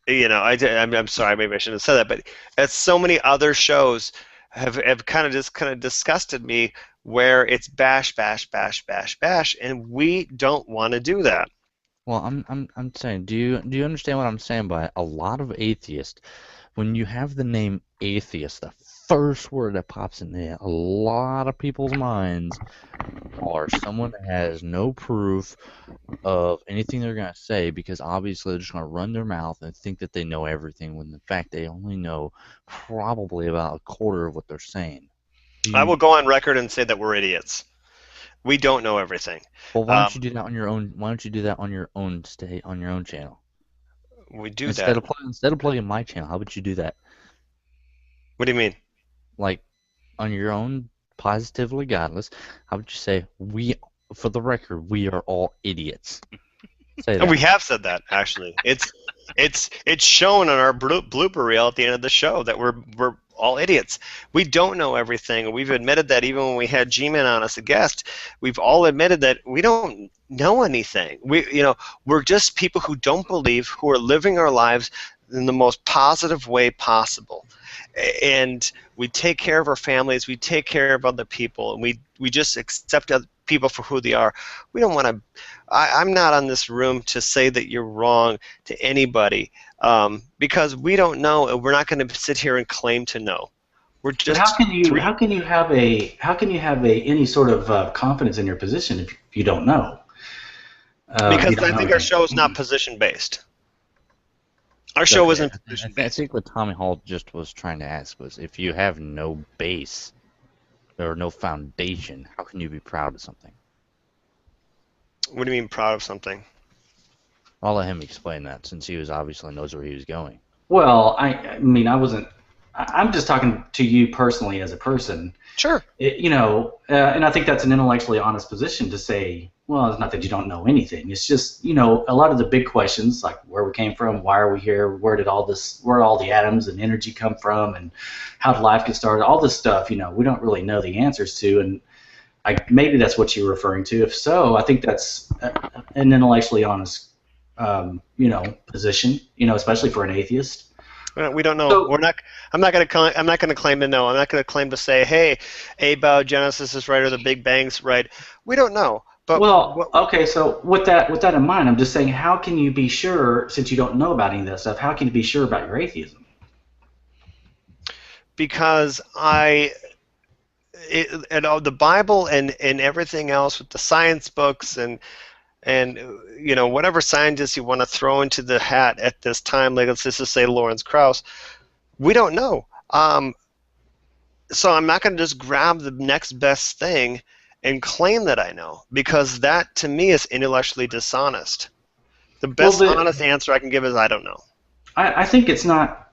Speaker 3: You know, I'm sorry, maybe I shouldn't have said that, but as so many other shows have kind of disgusted me, where it's bash, bash, bash, bash, bash, and we don't want to do that.
Speaker 4: Well, I'm saying, do you understand what I'm saying by a lot of atheists? When you have the name atheist, the first word that pops in a lot of people's minds are someone that has no proof of anything they're going to say, because obviously they're just going to run their mouth and think that they know everything, when in fact they only know probably about a quarter of what they're saying.
Speaker 3: I will go on record and say that we're idiots. We don't know everything.
Speaker 4: Well, why don't you do that on your own? Why don't you do that on your own channel?
Speaker 3: We do
Speaker 4: instead
Speaker 3: that.
Speaker 4: Instead of plugging my channel, how would you do that?
Speaker 3: What do you mean?
Speaker 4: Like, on your own, positively godless, how would you say, for the record, we are all idiots? Say that.
Speaker 3: We have said that, actually. It's shown on our blooper reel at the end of the show that we're all idiots. We don't know everything. We've admitted that even when we had G-Man on as a guest. We've all admitted that we don't know anything. We're just people who don't believe, who are living our lives in the most positive way possible. And we take care of our families, we take care of other people, and we just accept other people for who they are. We don't want to. I'm not on this room to say that you're wrong to anybody, because we don't know, and we're not going to sit here and claim to know. We're just.
Speaker 6: But how can you have any sort of confidence in your position if you don't know?
Speaker 3: Because I think our show is not position based. Our show wasn't position based.
Speaker 4: I think what Tommy Hall just was trying to ask was, if you have no base or no foundation, how can you be proud of something?
Speaker 3: What do you mean proud of something?
Speaker 4: I'll let him explain that, since he obviously knows where he was going.
Speaker 6: Well, I mean, I'm just talking to you personally as a person.
Speaker 3: Sure.
Speaker 6: And I think that's an intellectually honest position to say, well, it's not that you don't know anything. It's just, a lot of the big questions, like where we came from, why are we here, where all the atoms and energy come from, and how did life get started, all this stuff, we don't really know the answers to. And maybe that's what you're referring to. If so, I think that's an intellectually honest, position, especially for an atheist.
Speaker 3: We don't know. So, I'm not going to claim to know. I'm not going to claim to say, hey, abiogenesis is right or the Big Bang's right. We don't know. But
Speaker 6: okay. So with that in mind, I'm just saying, how can you be sure, since you don't know about any of that stuff? How can you be sure about your atheism?
Speaker 3: Because the Bible and everything else with the science books and whatever scientists you want to throw into the hat at this time, like let's just say Lawrence Krauss, we don't know. So I'm not going to just grab the next best thing and claim that I know, because that to me is intellectually dishonest. The best honest answer I can give is I don't know.
Speaker 6: I think it's not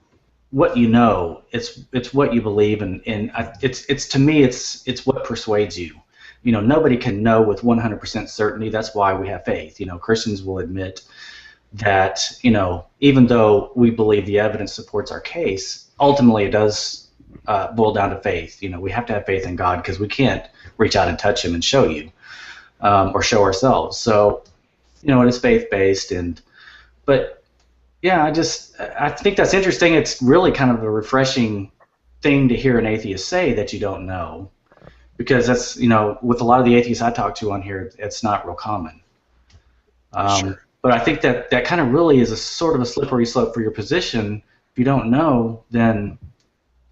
Speaker 6: what you know; it's what you believe, and it's to me it's what persuades you. Nobody can know with 100% certainty. That's why we have faith. Christians will admit that, even though we believe the evidence supports our case, ultimately it does boil down to faith. We have to have faith in God, because we can't reach out and touch Him and show you, or show ourselves. So, it is faith-based. But yeah, I think that's interesting. It's really kind of a refreshing thing to hear an atheist say that you don't know. Because that's, with a lot of the atheists I talk to on here, it's not real common.
Speaker 3: Sure.
Speaker 6: But I think that kind of really is a sort of a slippery slope for your position. If you don't know, then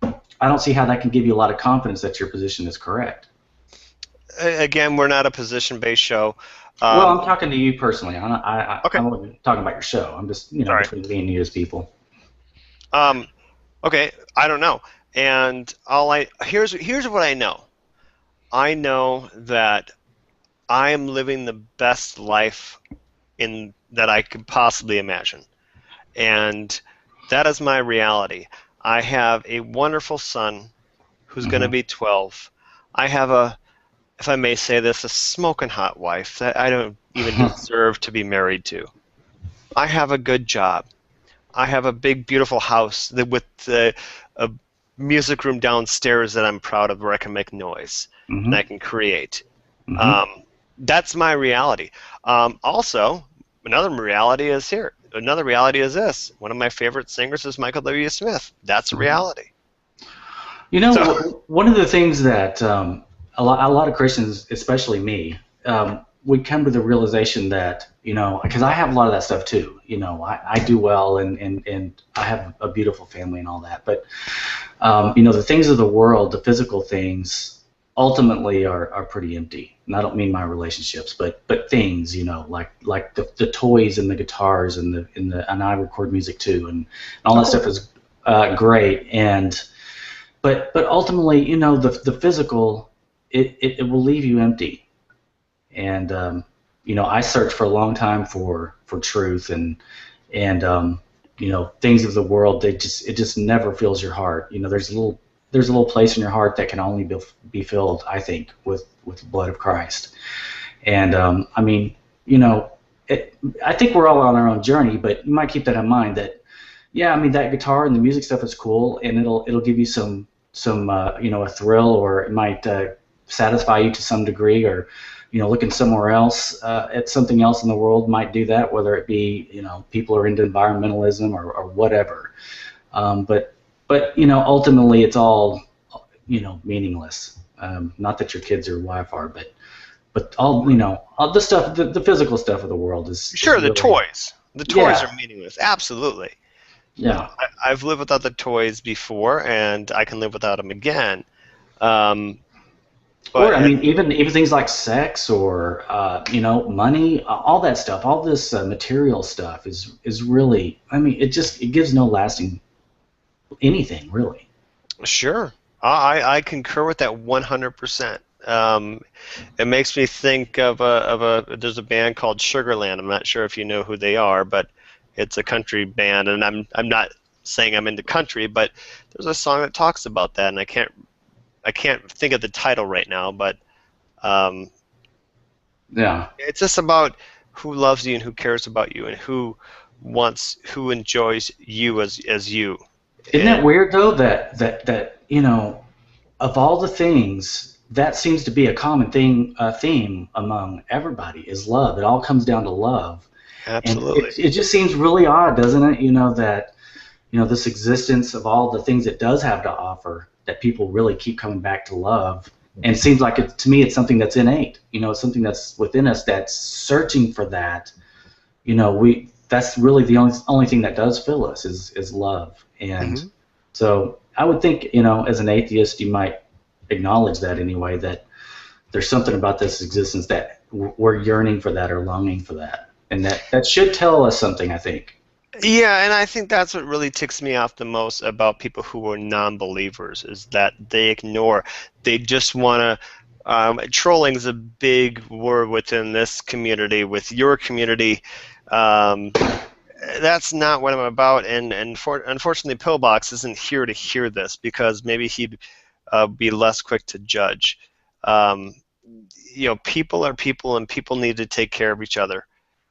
Speaker 6: I don't see how that can give you a lot of confidence that your position is correct.
Speaker 3: Again, we're not a position-based show.
Speaker 6: Well, I'm talking to you personally. I'm
Speaker 3: Okay.
Speaker 6: not talking about your show. I'm just, between me and you as people.
Speaker 3: Okay, I don't know. And here's what I know. I know that I am living the best life that I could possibly imagine. And that is my reality. I have a wonderful son who's going to be 12. I have if I may say this, a smoking hot wife that I don't even deserve to be married to. I have a good job. I have a big, beautiful house with a music room downstairs that I'm proud of, where I can make noise and I can create. That's my reality. Also, another reality is here. Another reality is this. One of my favorite singers is Michael W. Smith. That's a reality.
Speaker 6: You know, one of the things that a lot of Christians, especially me, we come to the realization that, you know, because I have a lot of that stuff too. You know, I do well and I have a beautiful family and all that. But, you know, the things of the world, the physical things, ultimately are pretty empty. And I don't mean my relationships, but things, you know, like the toys and the guitars and I record music too, and all that stuff is great. But ultimately, you know, the physical, it will leave you empty. And you know, I searched for a long time for truth and you know, things of the world. It just never fills your heart. You know, there's a little place in your heart that can only be filled, I think, with the blood of Christ. And I mean, you know, I think we're all on our own journey, but you might keep that in mind. That, yeah, I mean, that guitar and the music stuff is cool, and it'll give you some you know, a thrill, or it might satisfy you to some degree, or, you know, looking somewhere else at something else in the world might do that, whether it be, you know, people are into environmentalism or whatever. But you know, ultimately it's all, you know, meaningless. Not that your kids or wife are, but all, you know, all the stuff, the physical stuff of the world is
Speaker 3: sure, the
Speaker 6: really,
Speaker 3: toys. The toys are meaningless. Absolutely.
Speaker 6: Yeah.
Speaker 3: I've lived without the toys before, and I can live without them again.
Speaker 6: Or I mean, even things like sex or you know, money, all that stuff, all this material stuff is really, I mean, it gives no lasting anything really.
Speaker 3: Sure, I concur with that 100%. It makes me think of there's a band called Sugarland. I'm not sure if you know who they are, but it's a country band, and I'm not saying I'm into country, but there's a song that talks about that, and I can't think of the title right now, but
Speaker 6: yeah,
Speaker 3: it's just about who loves you and who cares about you and who enjoys you as you.
Speaker 6: Isn't that weird though, that you know, of all the things, that seems to be a common theme among everybody is love. It all comes down to love.
Speaker 3: Absolutely.
Speaker 6: And it just seems really odd, doesn't it? You know, that, you know, this existence of all the things it does have to offer, that people really keep coming back to love. And it seems like, to me, it's something that's innate. You know, it's something that's within us that's searching for that. You know, that's really the only thing that does fill us is love. And so I would think, you know, as an atheist, you might acknowledge that anyway, that there's something about this existence that we're yearning for that or longing for that. And that should tell us something, I think.
Speaker 3: Yeah, and I think that's what really ticks me off the most about people who are non-believers, is that they ignore. They just want to. Trolling is a big word within this community, with your community. That's not what I'm about, and unfortunately, Pillbox isn't here to hear this, because maybe he'd be less quick to judge. You know, people are people, and people need to take care of each other.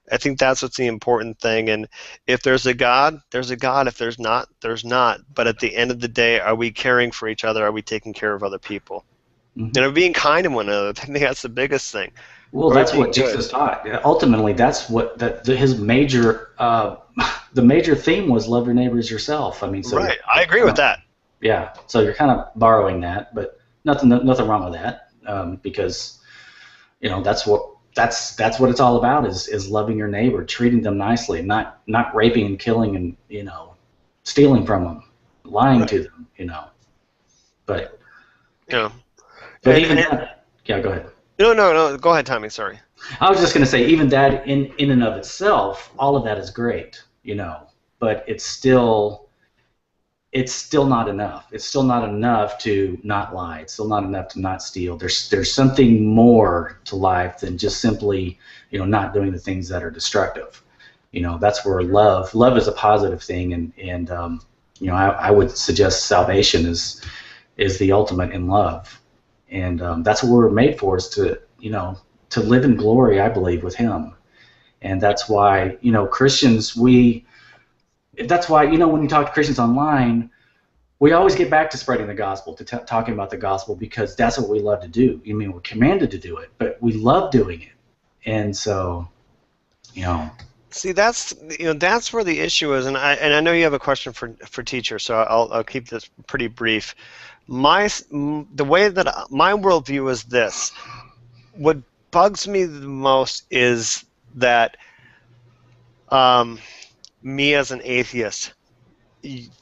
Speaker 3: I think that's what's the important thing. And if there's a God, there's a God. If there's not, there's not. But at the end of the day, are we caring for each other? Are we taking care of other people? And are we being kind to one another? I think that's the biggest thing.
Speaker 6: Well, that's what Jesus taught. Ultimately, that's what his major the major theme was: love your neighbor as yourself. I mean, so
Speaker 3: right. I agree with that.
Speaker 6: Yeah. So you're kind of borrowing that, but nothing wrong with that, because, you know, that's what it's all about, is loving your neighbor, treating them nicely, not raping and killing and, you know, stealing from them, lying to them, you know. But
Speaker 3: yeah.
Speaker 6: But yeah, go ahead.
Speaker 3: No. Go ahead, Tommy. Sorry.
Speaker 6: I was just going to say, even that in and of itself, all of that is great, you know. But it's still, it's still not enough. It's still not enough to not lie. It's still not enough to not steal. There's something more to life than just simply, not doing the things that are destructive. That's where love is a positive thing, and I would suggest salvation is the ultimate in love, and that's what we're made for, is to live in glory, I believe, with Him. And that's why Christians, that's why when you talk to Christians online, we always get back to spreading the gospel, to talking about the gospel, because that's what we love to do. We're commanded to do it, but we love doing it. And so,
Speaker 3: See, that's where the issue is, and I know you have a question for teacher, so I'll keep this pretty brief. The way that my worldview is this: what bugs me the most is that me as an atheist,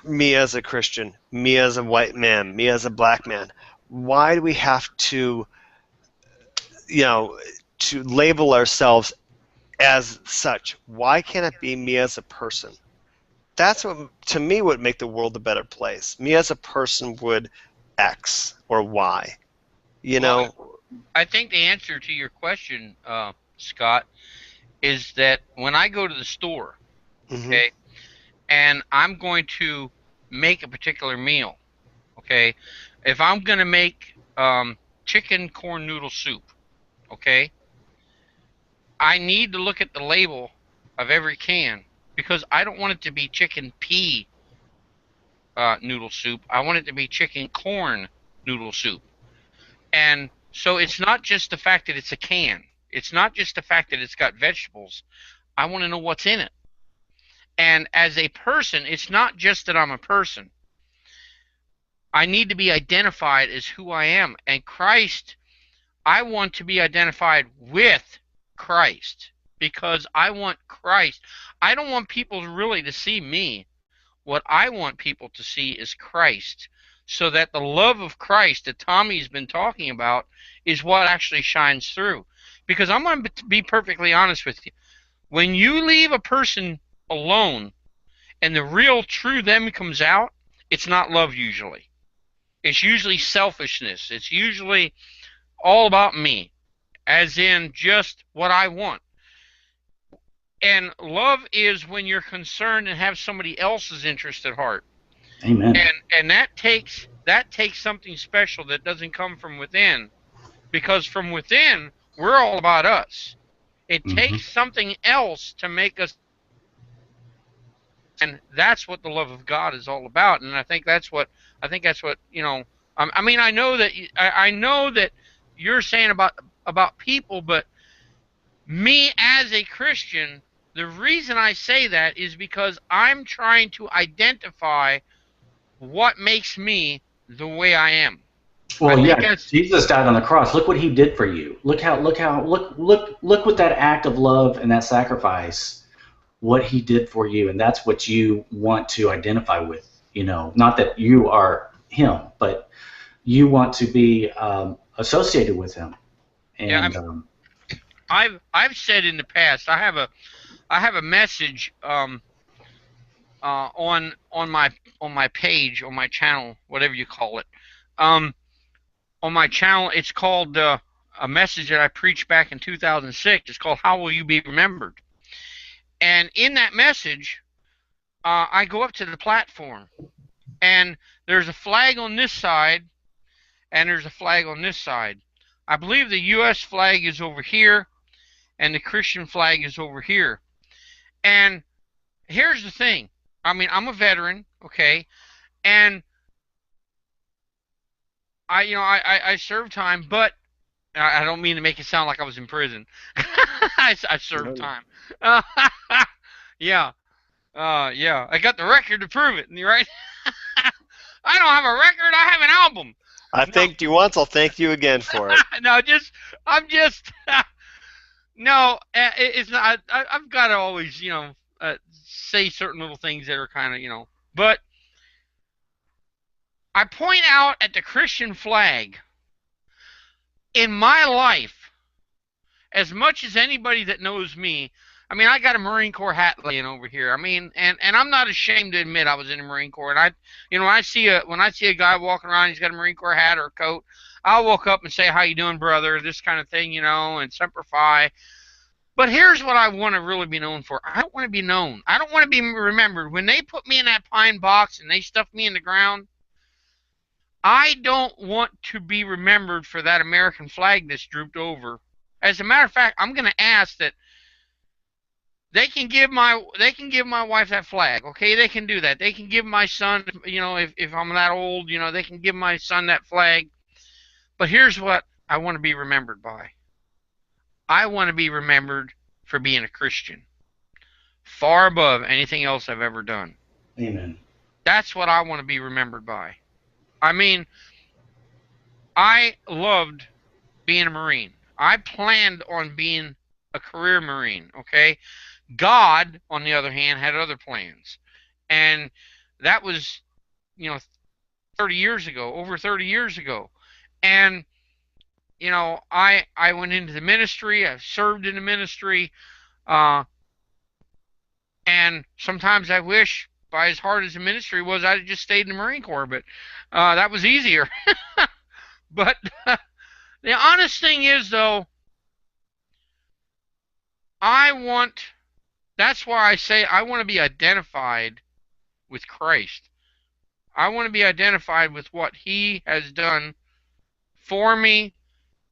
Speaker 3: me as a Christian, me as a white man, me as a black man, why do we have to label ourselves as such? Why can't it be me as a person? That's what, to me, would make the world a better place. Me as a person would X or Y.
Speaker 1: Well, I think the answer to your question, Scott, is that when I go to the store, okay, and I'm going to make a particular meal, okay, if I'm going to make chicken corn noodle soup, okay, I need to look at the label of every can, because I don't want it to be chicken pea noodle soup. I want it to be chicken corn noodle soup. And so it's not just the fact that it's a can. It's not just the fact that it's got vegetables. I want to know what's in it. And as a person, it's not just that I'm a person. I need to be identified as who I am. And Christ, I want to be identified with Christ, because I want Christ. I don't want people really to see me. What I want people to see is Christ, so that the love of Christ that Tommy's been talking about is what actually shines through. Because I'm going to be perfectly honest with you. When you leave a person alone and the real true them comes out, it's not love usually. It's usually selfishness. It's usually all about me, as in just what I want. And love is when you're concerned and have somebody else's interest at heart.
Speaker 6: Amen.
Speaker 1: And that takes something special that doesn't come from within, because from within we're all about us. It takes something else to make us, and that's what the love of God is all about. And I think that's what I mean, I know that you're saying about people, but me as a Christian, the reason I say that is because I'm trying to identify what makes me the way I am.
Speaker 6: Well, yeah, Jesus died on the cross. Look what He did for you. Look what that act of love and that sacrifice, what He did for you, and that's what you want to identify with. Not that you are Him, but you want to be associated with Him. And
Speaker 1: I've said in the past, I have a message on my page, on my channel, whatever you call it. On my channel, it's called a message that I preached back in 2006. It's called "How Will You Be Remembered?" And in that message, I go up to the platform, and there's a flag on this side, and there's a flag on this side. I believe the U.S. flag is over here, and the Christian flag is over here. And here's the thing. I mean, I'm a veteran, okay, and I served time, but I don't mean to make it sound like I was in prison. I served time. Yeah. Yeah. I got the record to prove it, right? I don't have a record. I have an album.
Speaker 3: I thanked you once. I'll thank you again for it.
Speaker 1: No, it's not. I've got to always, say certain little things that are kind of, but I point out at the Christian flag. In my life, as much as anybody that knows me, I mean, I got a Marine Corps hat laying over here. I mean, and I'm not ashamed to admit I was in the Marine Corps. And when I see a guy walking around, he's got a Marine Corps hat or a coat, I'll walk up and say, "How you doing, brother?" This kind of thing, and Semper Fi. But here's what I want to really be known for. I don't want to be known. I don't want to be remembered. When they put me in that pine box and they stuffed me in the ground, I don't want to be remembered for that American flag that's drooped over. As a matter of fact, I'm going to ask that they can give my wife that flag. Okay, they can do that. They can give my son, if I'm that old, they can give my son that flag. But here's what I want to be remembered by. I want to be remembered for being a Christian, far above anything else I've ever done.
Speaker 6: Amen.
Speaker 1: That's what I want to be remembered by. I mean, I loved being a Marine. I planned on being a career Marine, okay? God, on the other hand, had other plans. And that was, 30 years ago, over 30 years ago. And I went into the ministry. I served in the ministry, and sometimes I wish, by as hard as the ministry was, I'd just stayed in the Marine Corps. But that was easier. But the honest thing is, though, that's why I say I want to be identified with Christ. I want to be identified with what He has done for me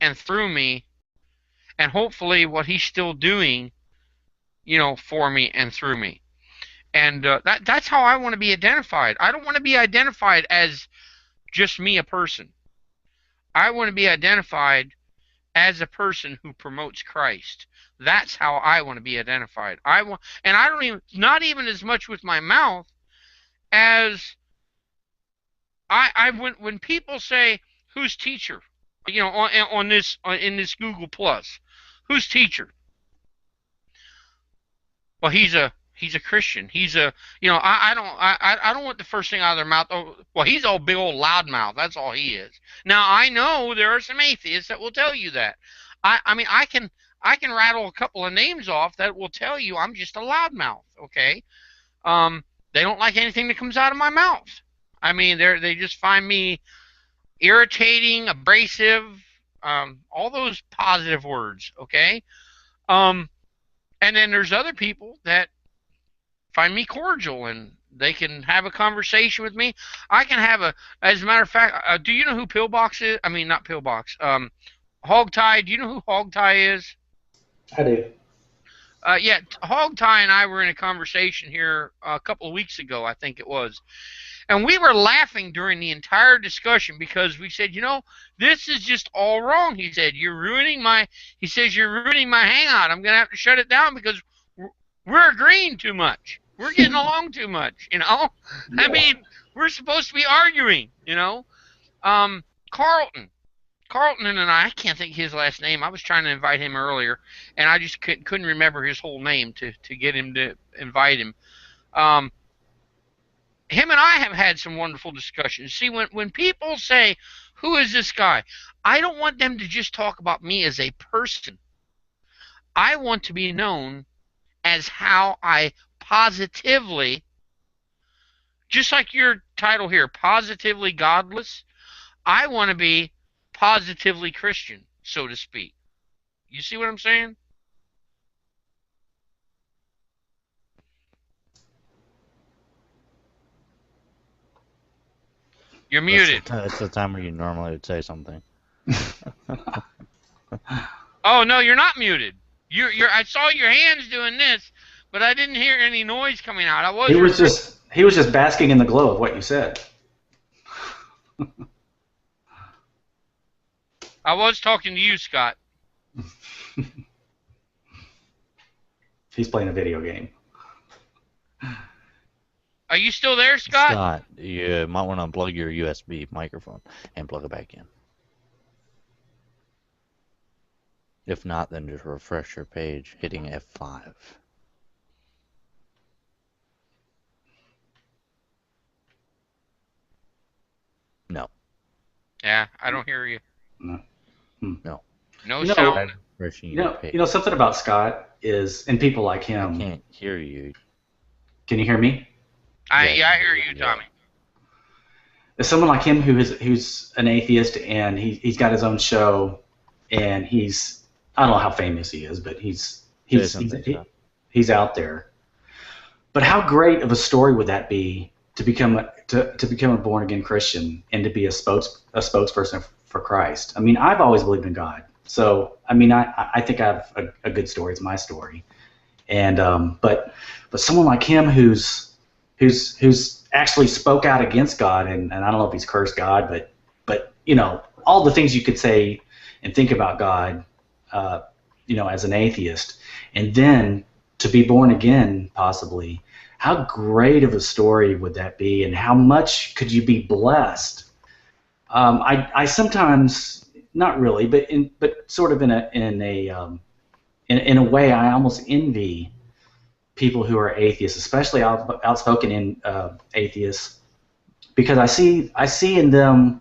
Speaker 1: and through me, and hopefully what He's still doing, for me and through me. And that's how I want to be identified. I don't want to be identified as just me, a person. I want to be identified as a person who promotes Christ. That's how I want to be identified. And I don't even, not even as much with my mouth as when people say, "Who's teacher?" in this Google Plus, who's teacher? Well, he's a Christian. He's a, I don't want the first thing out of their mouth. Oh, well, he's all big old loudmouth. That's all he is. Now, I know there are some atheists that will tell you that. I mean, I can rattle a couple of names off that will tell you I'm just a loudmouth. Okay. They don't like anything that comes out of my mouth. I mean, they just find me irritating, abrasive, all those positive words. Okay. And then there's other people that find me cordial and they can have a conversation with me. I can have as a matter of fact, do you know who Pillbox is? I mean, not Pillbox. Hogtie. Do you know who Hogtie is?
Speaker 6: I do.
Speaker 1: Yeah, Hogtie and I were in a conversation here a couple of weeks ago, I think it was. And we were laughing during the entire discussion because we said, this is just all wrong. He said, you're ruining my hangout. I'm going to have to shut it down because we're agreeing too much. We're getting along too much,
Speaker 6: Yeah.
Speaker 1: I mean, we're supposed to be arguing, Carlton and I can't think of his last name. I was trying to invite him earlier, and I just couldn't remember his whole name to get him to invite him. Him and I have had some wonderful discussions. See, when people say, "Who is this guy?" I don't want them to just talk about me as a person. I want to be known as how I positively, just like your title here, positively godless, I want to be positively Christian, so to speak. You see what I'm saying? You're muted.
Speaker 4: It's the time where you normally would say something.
Speaker 1: Oh no, you're not muted. I saw your hands doing this, but I didn't hear any noise coming out.
Speaker 6: He was just basking in the glow of what you said.
Speaker 1: I was talking to you, Scott.
Speaker 6: He's playing a video game.
Speaker 1: Are you still there, Scott?
Speaker 4: Scott, you might want to unplug your USB microphone and plug it back in. If not, then just refresh your page, hitting F5. No.
Speaker 1: Yeah, I don't hear you.
Speaker 6: No.
Speaker 4: No.
Speaker 1: No sound.
Speaker 4: Refreshing
Speaker 6: You
Speaker 4: your
Speaker 6: know,
Speaker 4: page.
Speaker 6: you know something about Scott is, and people like
Speaker 4: I
Speaker 6: him.
Speaker 4: can't hear you.
Speaker 6: Can you hear me?
Speaker 1: I
Speaker 4: Yeah,
Speaker 1: hear you,
Speaker 4: yeah.
Speaker 1: Tommy.
Speaker 6: There's someone like him who's an atheist, and he's got his own show, and I don't know how famous he is, but
Speaker 4: Say something, Scott.
Speaker 6: he's out there. But how great of a story would that be to become a born again Christian and to be a spokesperson for Christ? I mean, I've always believed in God, so I mean, I think I have a good story. It's my story, and but someone like him who's actually spoke out against God, and I don't know if he's cursed God, but you know, all the things you could say and think about God, you know, as an atheist, and then to be born again, possibly. How great of a story would that be, and how much could you be blessed? I sometimes, not really, but sort of in a way, I almost envy people who are atheists, especially outspoken atheists, because I see in them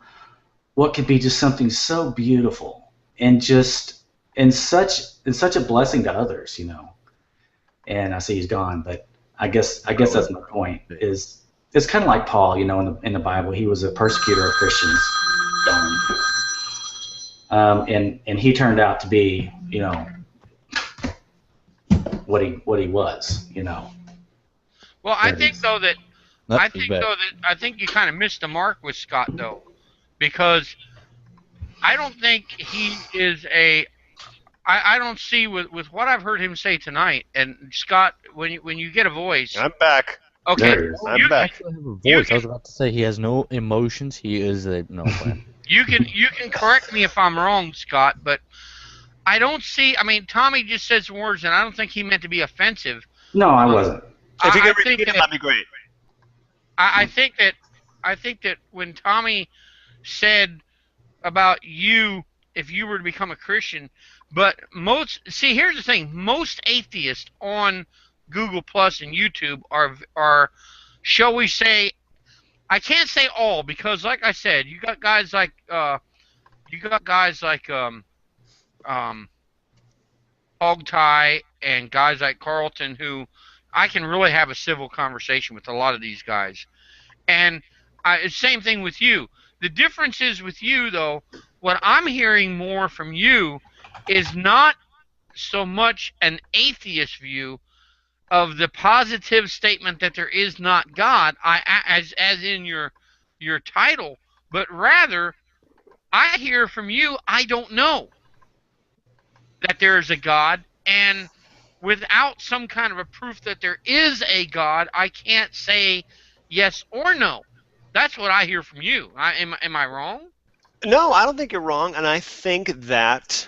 Speaker 6: what could be just something so beautiful and such a blessing to others, you know. And I see he's gone, but I guess that's my point. Is it's kind of like Paul, you know, in the Bible, he was a persecutor of Christians, and he turned out to be, you know, what he was, you know.
Speaker 1: Well, I think though that
Speaker 4: Nope,
Speaker 1: I
Speaker 4: he's
Speaker 1: think
Speaker 4: back.
Speaker 1: though that I think you kind of missed the mark with Scott though, because I don't think he is a. I don't see with what I've heard him say tonight. And Scott, when you get a voice,
Speaker 3: I'm back.
Speaker 1: okay,
Speaker 6: There he is.
Speaker 3: I'm back.
Speaker 4: Actually, I have a
Speaker 1: you
Speaker 4: voice. I was about to say he has no emotions. He is a no.
Speaker 1: you can correct me if I'm wrong, Scott, but I don't see. I mean, Tommy just said some words, and I don't think he meant to be offensive.
Speaker 6: No, I wasn't.
Speaker 3: If you
Speaker 1: I
Speaker 3: could
Speaker 1: think
Speaker 3: repeat it,
Speaker 1: that
Speaker 3: that'd be great.
Speaker 1: I think that when Tommy said about you, if you were to become a Christian, but here's the thing: most atheists on Google Plus and YouTube are, shall we say, I can't say all, because like I said, you got guys like um Hogtie and guys like Carlton, who I can really have a civil conversation with a lot of these guys. And same thing with you. The difference is with you, though, what I'm hearing more from you is not so much an atheist view of the positive statement that there is not God, as in your title, but rather I hear from you, I don't know that there is a God, and without some kind of a proof that there is a God, I can't say yes or no. That's what I hear from you. Am I wrong?
Speaker 3: No, I don't think you're wrong, and I think that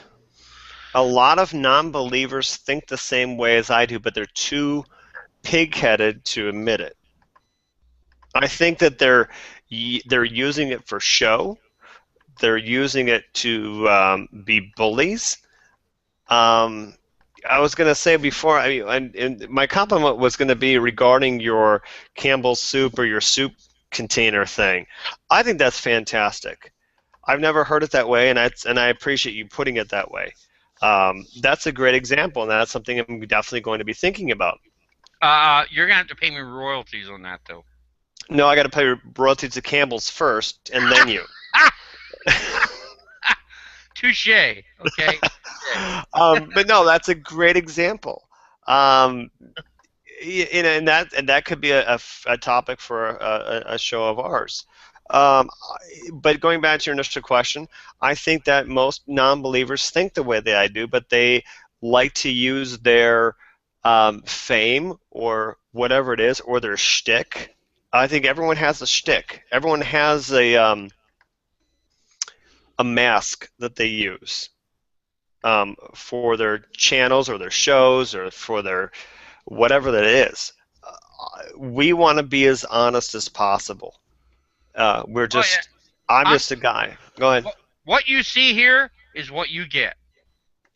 Speaker 3: a lot of non-believers think the same way as I do, but they're too pig-headed to admit it. I think that they're using it for show. They're using it to be bullies. I was going to say before, and my compliment was going to be regarding your Campbell's soup or your soup container thing. I think that's fantastic. I've never heard it that way, and I appreciate you putting it that way. That's a great example, and that's something I'm definitely going to be thinking about.
Speaker 1: You're gonna have to pay me royalties on that, though.
Speaker 3: No, I got to pay royalties to Campbell's first, and then you.
Speaker 1: Touche. Okay.
Speaker 3: But no, that's a great example. And that could be a topic for a show of ours. But going back to your initial question, I think that most non-believers think the way that I do, but they like to use their fame or whatever it is, or their shtick. I think everyone has a shtick. Everyone has a mask that they use for their channels or their shows or for their whatever that is. We want to be as honest as possible. I'm just a guy. Go ahead.
Speaker 1: What you see here is what you get.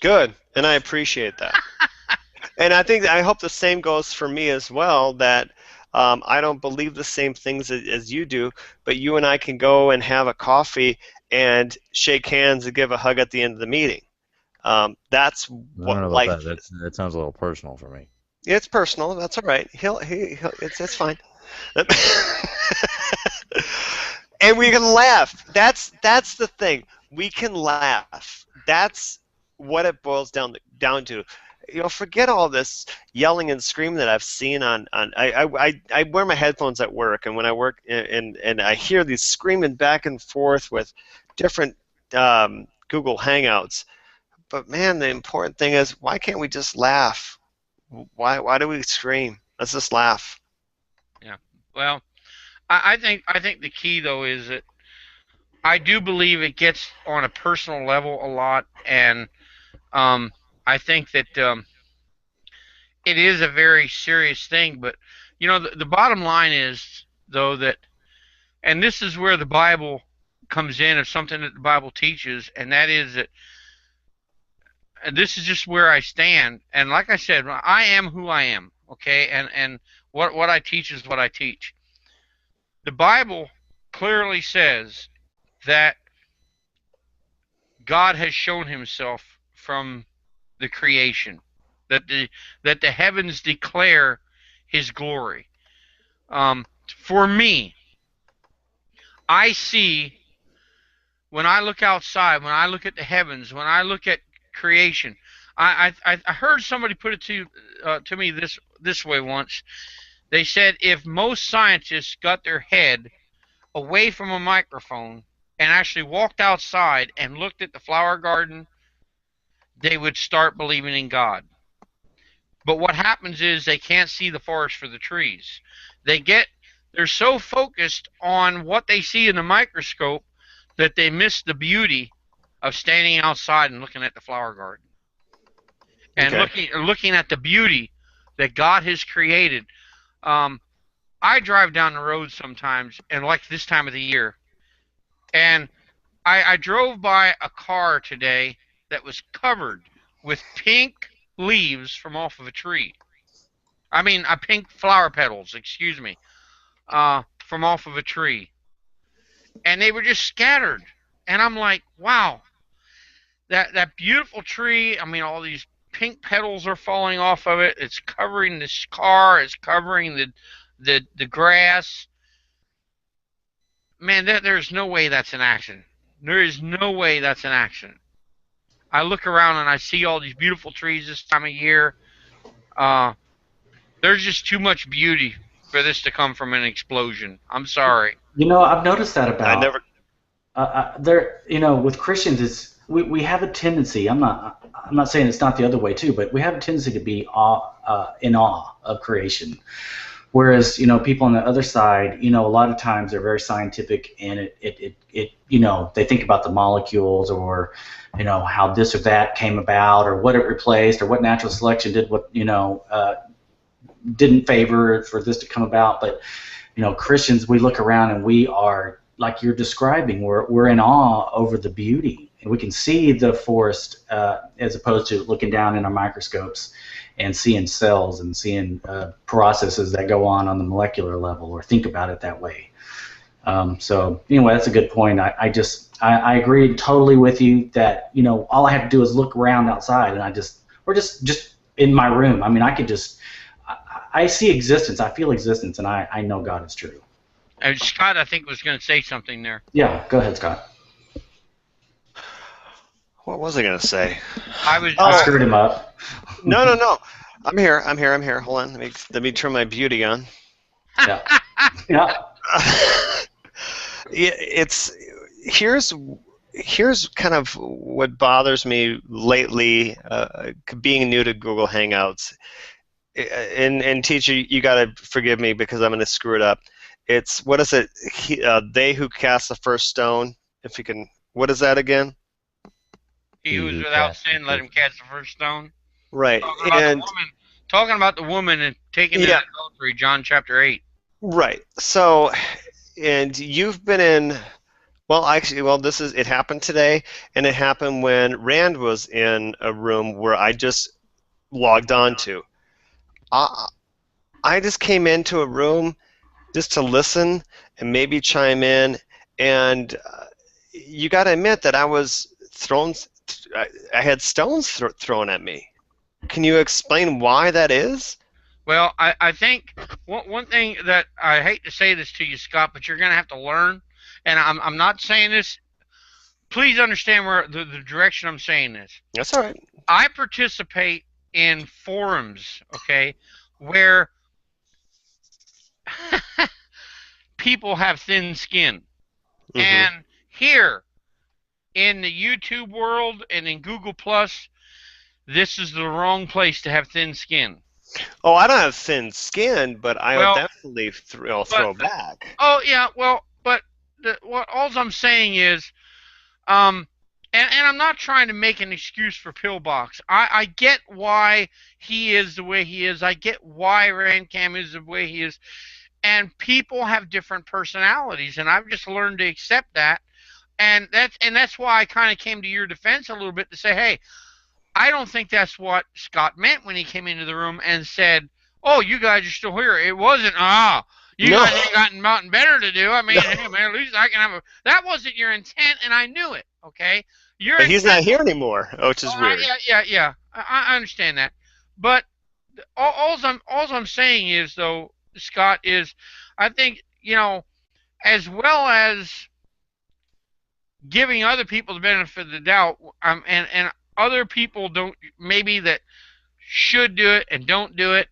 Speaker 3: Good, and I appreciate that. And I hope the same goes for me as well, that I don't believe the same things as you do, but you and I can go and have a coffee and shake hands and give a hug at the end of the meeting. That's
Speaker 4: I
Speaker 3: what
Speaker 4: don't know
Speaker 3: life
Speaker 4: about that.
Speaker 3: is.
Speaker 4: That sounds a little personal for me.
Speaker 3: It's personal. That's all right. It's fine. And we can laugh. That's the thing. We can laugh. That's what it boils down to. Forget all this yelling and screaming that I've seen on. I wear my headphones at work, and when I work and I hear these screaming back and forth with different Google Hangouts. But man, the important thing is, why can't we just laugh? Why do we scream? Let's just laugh.
Speaker 1: Yeah. Well, I think the key though is that I do believe it gets on a personal level a lot, and I think that it is a very serious thing. But the bottom line is though that, and this is where the Bible comes in, of something that the Bible teaches, and that is that, and this is just where I stand. And like I said, I am who I am. Okay, and what I teach is what I teach. The Bible clearly says that God has shown himself from the creation, that the heavens declare his glory. For me, I see, when I look outside, when I look at the heavens, when I look at creation, I heard somebody put it to me this way once. They said if most scientists got their head away from a microphone and actually walked outside and looked at the flower garden, they would start believing in God. But what happens is they can't see the forest for the trees. They're so focused on what they see in the microscope that they miss the beauty of standing outside and looking at the flower garden. And
Speaker 3: Okay.
Speaker 1: looking at the beauty that God has created. I drive down the road sometimes, and like this time of the year, and I drove by a car today that was covered with pink leaves from off of a tree. I mean, pink flower petals, excuse me, from off of a tree. And they were just scattered. And I'm like, wow, that beautiful tree, I mean, all these pink petals are falling off of it. It's covering this car, it's covering the grass. Man, there's no way that's an accident. There is no way that's an accident. I look around and I see all these beautiful trees this time of year. Uh, there's just too much beauty for this to come from an explosion. I'm sorry.
Speaker 6: I've noticed that
Speaker 3: I
Speaker 6: about
Speaker 3: never.
Speaker 6: there. With Christians, we have a tendency. I'm not saying it's not the other way too, but we have a tendency to be in awe of creation. Whereas, people on the other side, a lot of times they're very scientific, and they think about the molecules, or, how this or that came about, or what it replaced, or what natural selection did, what, didn't favor for this to come about. But, Christians, we look around and we are, like you're describing, we're in awe over the beauty, and we can see the forest as opposed to looking down in our microscopes and seeing cells and seeing processes that go on the molecular level, or think about it that way. So anyway, that's a good point. I agree totally with you that all I have to do is look around outside, and we're just in my room. I mean, I see existence, I feel existence, and I know God is true.
Speaker 1: Scott, I think, was going to say something there.
Speaker 6: Yeah, go ahead, Scott.
Speaker 3: What was I gonna say?
Speaker 6: I screwed him up.
Speaker 3: No. I'm here. Hold on. Let me turn my beauty on.
Speaker 6: Yeah. Yeah.
Speaker 3: Here's kind of what bothers me lately, being new to Google Hangouts. And teacher, you gotta forgive me because I'm gonna screw it up. It's, what is it? They who cast the first stone. If you can, what is that again?
Speaker 1: He who is without sin, let him cast the first stone.
Speaker 3: Right.
Speaker 1: Talking about the woman and taking in adultery, John chapter 8.
Speaker 3: Right. So, and you've been in. Well, actually, it happened today, and it happened when Rand was in a room where I just logged on to. I just came into a room just to listen and maybe chime in, and you got to admit that I was thrown I had stones thrown at me. Can you explain why that is?
Speaker 1: Well, I think one thing that I hate to say this to you, Scott, but you're going to have to learn, and I'm not saying this. Please understand where the direction I'm saying this.
Speaker 3: That's all right.
Speaker 1: I participate in forums, okay, where people have thin skin.
Speaker 3: Mm-hmm.
Speaker 1: And here in the YouTube world and in Google Plus, this is the wrong place to have thin skin.
Speaker 3: Oh, I don't have thin skin, but I'll
Speaker 1: Well,
Speaker 3: definitely throw back.
Speaker 1: Oh yeah, well, but what all I'm saying is, and I'm not trying to make an excuse for Pillbox. I get why he is the way he is. I get why Rancam is the way he is. And people have different personalities, and I've just learned to accept that. And that's why I kind of came to your defense a little bit to say, hey, I don't think that's what Scott meant when he came into the room and said, "Oh, you guys are still here." It wasn't, you
Speaker 3: No.
Speaker 1: guys ain't got nothing better to do. I mean, hey, man, at least I can have a. That wasn't your intent, and I knew it. Okay,
Speaker 3: But he's not here anymore, which is weird.
Speaker 1: Yeah. I understand that, but all I'm saying is though, Scott, is I think as well as giving other people the benefit of the doubt, and other people don't maybe that should do it and don't do it,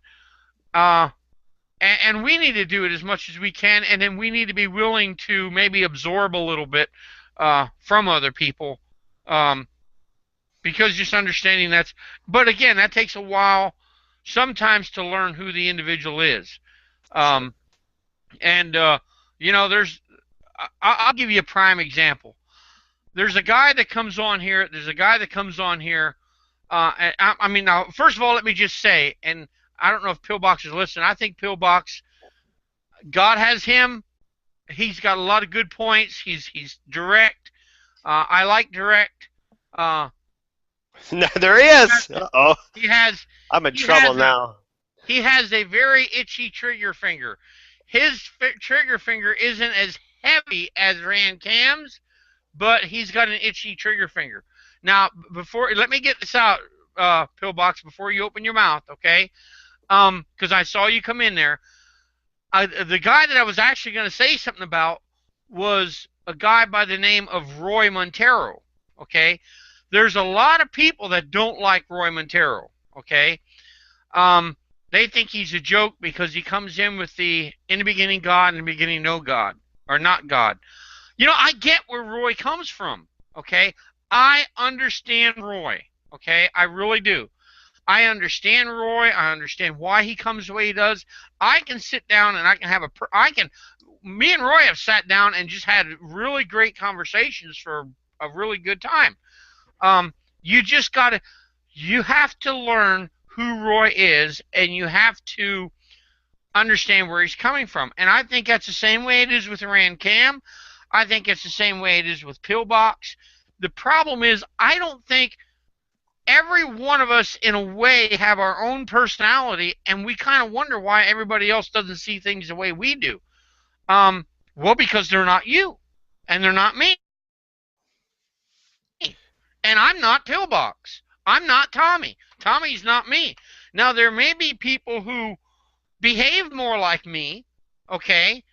Speaker 1: and we need to do it as much as we can, and then we need to be willing to maybe absorb a little bit from other people, because just understanding but again, that takes a while sometimes to learn who the individual is, and there's I'll give you a prime example. There's a guy that comes on here. I mean, now, first of all, let me just say, and I don't know if Pillbox is listening. I think Pillbox, God has him. He's got a lot of good points. He's direct. I like direct.
Speaker 3: No, there he is. Uh-oh. I'm in trouble now.
Speaker 1: He has a very itchy trigger finger. His trigger finger isn't as heavy as Rancam's, but he's got an itchy trigger finger. Now, let me get this out, Pillbox, before you open your mouth, okay? Because I saw you come in there. The guy that I was actually going to say something about was a guy by the name of Roy Montero, okay? There's a lot of people that don't like Roy Montero, okay? They think he's a joke because he comes in with in the beginning God, in the beginning no God, or not God. I get where Roy comes from, okay? I understand Roy, okay? I really do. I understand Roy. I understand why he comes the way he does. I can sit down and I can have me and Roy have sat down and just had really great conversations for a really good time. You have to learn who Roy is, and you have to understand where he's coming from. And I think that's the same way it is with Rancam. I think it's the same way it is with Pillbox. The problem is, I don't think every one of us, in a way, have our own personality, and we kind of wonder why everybody else doesn't see things the way we do. Well, because they're not you, and they're not me. And I'm not Pillbox. I'm not Tommy. Tommy's not me. Now, there may be people who behave more like me, okay,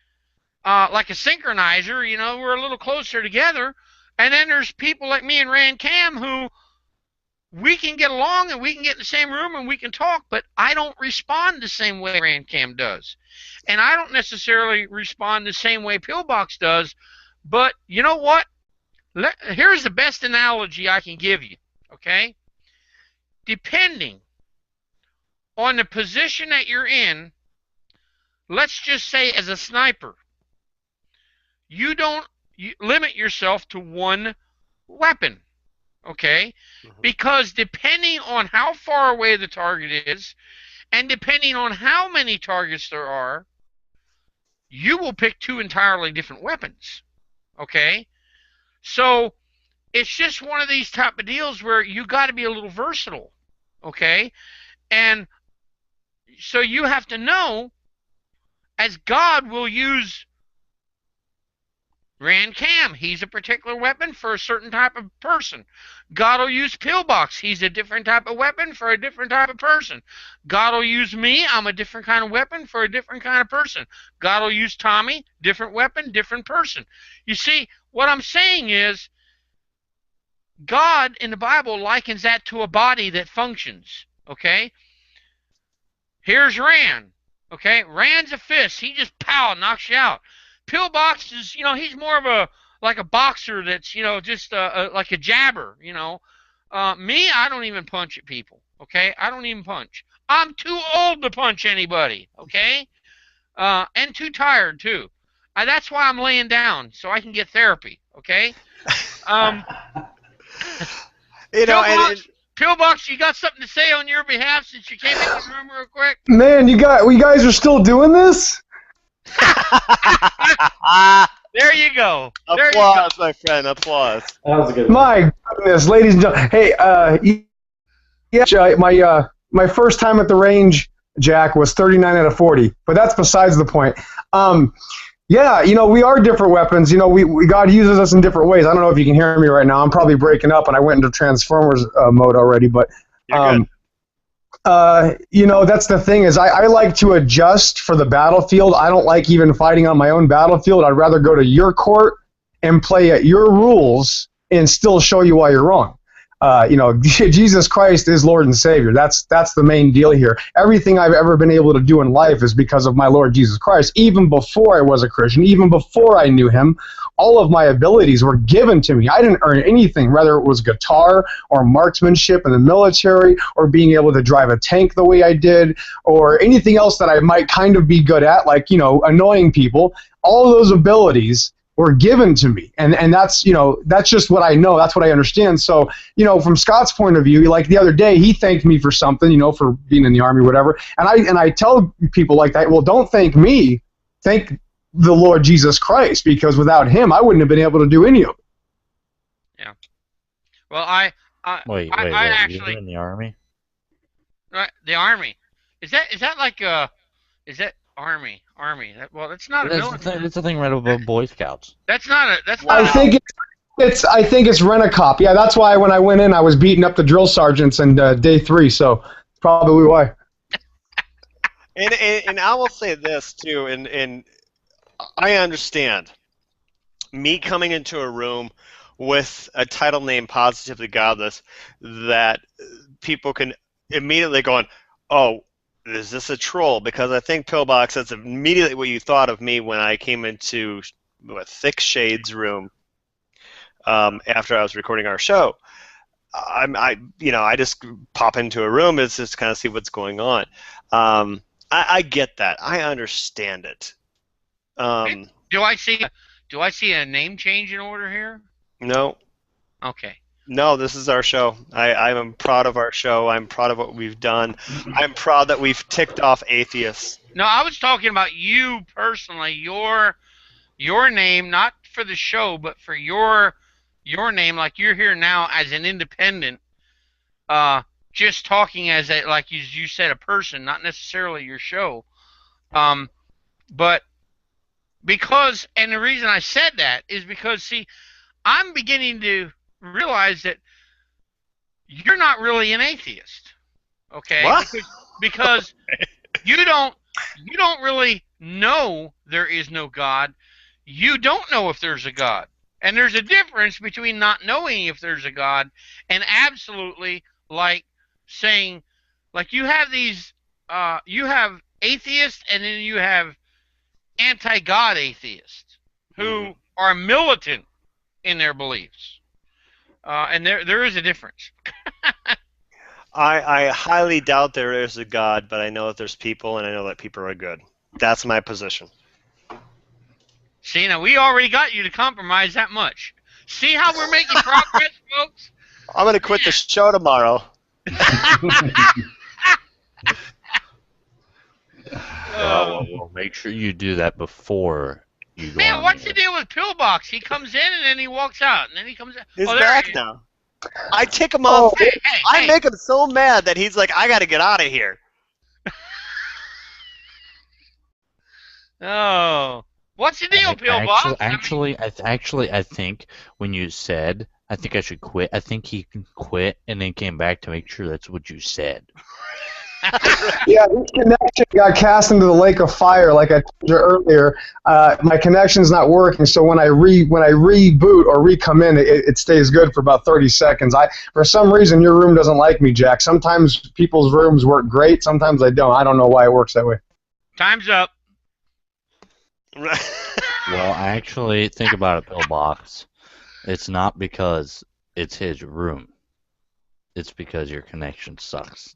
Speaker 1: like a synchronizer, we're a little closer together. And then there's people like me and Rancam who we can get along and we can get in the same room and we can talk, but I don't respond the same way Rancam does. And I don't necessarily respond the same way Pillbox does, but you know what? Here's the best analogy I can give you, okay? Depending on the position that you're in, let's just say as a sniper, you don't limit yourself to one weapon, okay? Mm-hmm. Because depending on how far away the target is, and depending on how many targets there are, you will pick two entirely different weapons, okay? So it's just one of these type of deals where you got to be a little versatile, okay? And so you have to know, as God will use Ran Cam, he's a particular weapon for a certain type of person. God will use Pillbox, he's a different type of weapon for a different type of person. God will use me, I'm a different kind of weapon for a different kind of person. God will use Tommy, different weapon, different person. You see, what I'm saying is, God in the Bible likens that to a body that functions. Okay? Here's Ran. Okay? Ran's a fist. He just pow, knocks you out. Pillbox is, he's more of a boxer that's, just like a jabber, Me, I don't even punch at people. Okay? I don't even punch. I'm too old to punch anybody. Okay? And too tired, too. That's why I'm laying down, so I can get therapy. Okay? Pillbox, you got something to say on your behalf since you came in the room real quick?
Speaker 7: Man, you guys are still doing this?
Speaker 3: There you go. Applause, my friend. Applause.
Speaker 6: That was a good one.
Speaker 7: My goodness, ladies and gentlemen. Hey, my first time at the range, Jack, was 39 out of 40, but that's besides the point. Yeah, we are different weapons. God uses us in different ways. I don't know if you can hear me right now. I'm probably breaking up, and I went into Transformers mode already. But,
Speaker 3: You're good.
Speaker 7: that's the thing is I like to adjust for the battlefield. I don't like even fighting on my own battlefield. I'd rather go to your court and play at your rules and still show you why you're wrong. Jesus Christ is Lord and Savior. That's the main deal here. Everything I've ever been able to do in life is because of my Lord Jesus Christ. Even before I was a Christian, even before I knew him, all of my abilities were given to me. I didn't earn anything, whether it was guitar or marksmanship in the military or being able to drive a tank the way I did or anything else that I might kind of be good at, like, annoying people. All of those abilities were given to me, and that's that's just what I know. That's what I understand. So from Scott's point of view, like the other day, he thanked me for something, for being in the Army, whatever. And I tell people like that, well, don't thank me, thank the Lord Jesus Christ, because without him, I wouldn't have been able to do any of it.
Speaker 1: Yeah. Well, I actually,
Speaker 4: you were in the Army?
Speaker 1: Right, the Army. Is that like is that Army? Well, that's not a military.
Speaker 4: It's a thing right above Boy Scouts.
Speaker 1: That's not.
Speaker 7: I think it's rent-a-cop. Yeah, that's why when I went in, I was beating up the drill sergeants in day 3. So probably why.
Speaker 3: And I will say this too, and I understand me coming into a room with a title name positively godless that people can immediately go on, oh, is this a troll? Because I think Pillbox, that's immediately what you thought of me when I came into Thick Shade's room after I was recording our show. I just pop into a room and just kind of see what's going on. I get that. I understand it.
Speaker 1: Do I see a name change in order here?
Speaker 3: No.
Speaker 1: Okay.
Speaker 3: No, this is our show. I'm proud of our show. I'm proud of what we've done. I'm proud that we've ticked off atheists.
Speaker 1: No, I was talking about you personally, your name, not for the show, but for your name, like you're here now as an independent, just talking as a, like you said, a person, not necessarily your show. But because, and the reason I said that is because, see, I'm beginning to realize that you're not really an atheist, okay?
Speaker 3: What?
Speaker 1: Because you don't really know there is no God. You don't know if there's a God. And there's a difference between not knowing if there's a God and absolutely like saying, like you have these, you have atheists and then you have anti-God atheists who are militant in their beliefs. And there is a difference.
Speaker 3: I highly doubt there is a God, but I know that there's people, and I know that people are good. That's my position.
Speaker 1: See, now we already got you to compromise that much. See how we're making progress, folks?
Speaker 3: I'm going to quit the show tomorrow.
Speaker 4: Well, make sure you do that before you go.
Speaker 1: Man, what's the deal with Pillbox? He comes in and then he walks out, and then he comes in.
Speaker 3: He's back now. I tick him off. I make him so mad that he's like, I got to get out of here.
Speaker 1: Oh. What's the deal, Pillbox?
Speaker 4: I think when you said, I think I should quit, I think he quit and then came back to make sure that's what you said.
Speaker 7: Yeah, this connection got cast into the lake of fire, like I told you earlier. My connection's not working, so when I reboot or re-come in, it stays good for about 30 seconds. For some reason, your room doesn't like me, Jack. Sometimes people's rooms work great, sometimes they don't. I don't know why it works that way.
Speaker 1: Time's up.
Speaker 4: Well, actually, think about it, Pillbox. It's not because it's his room. It's because your connection sucks.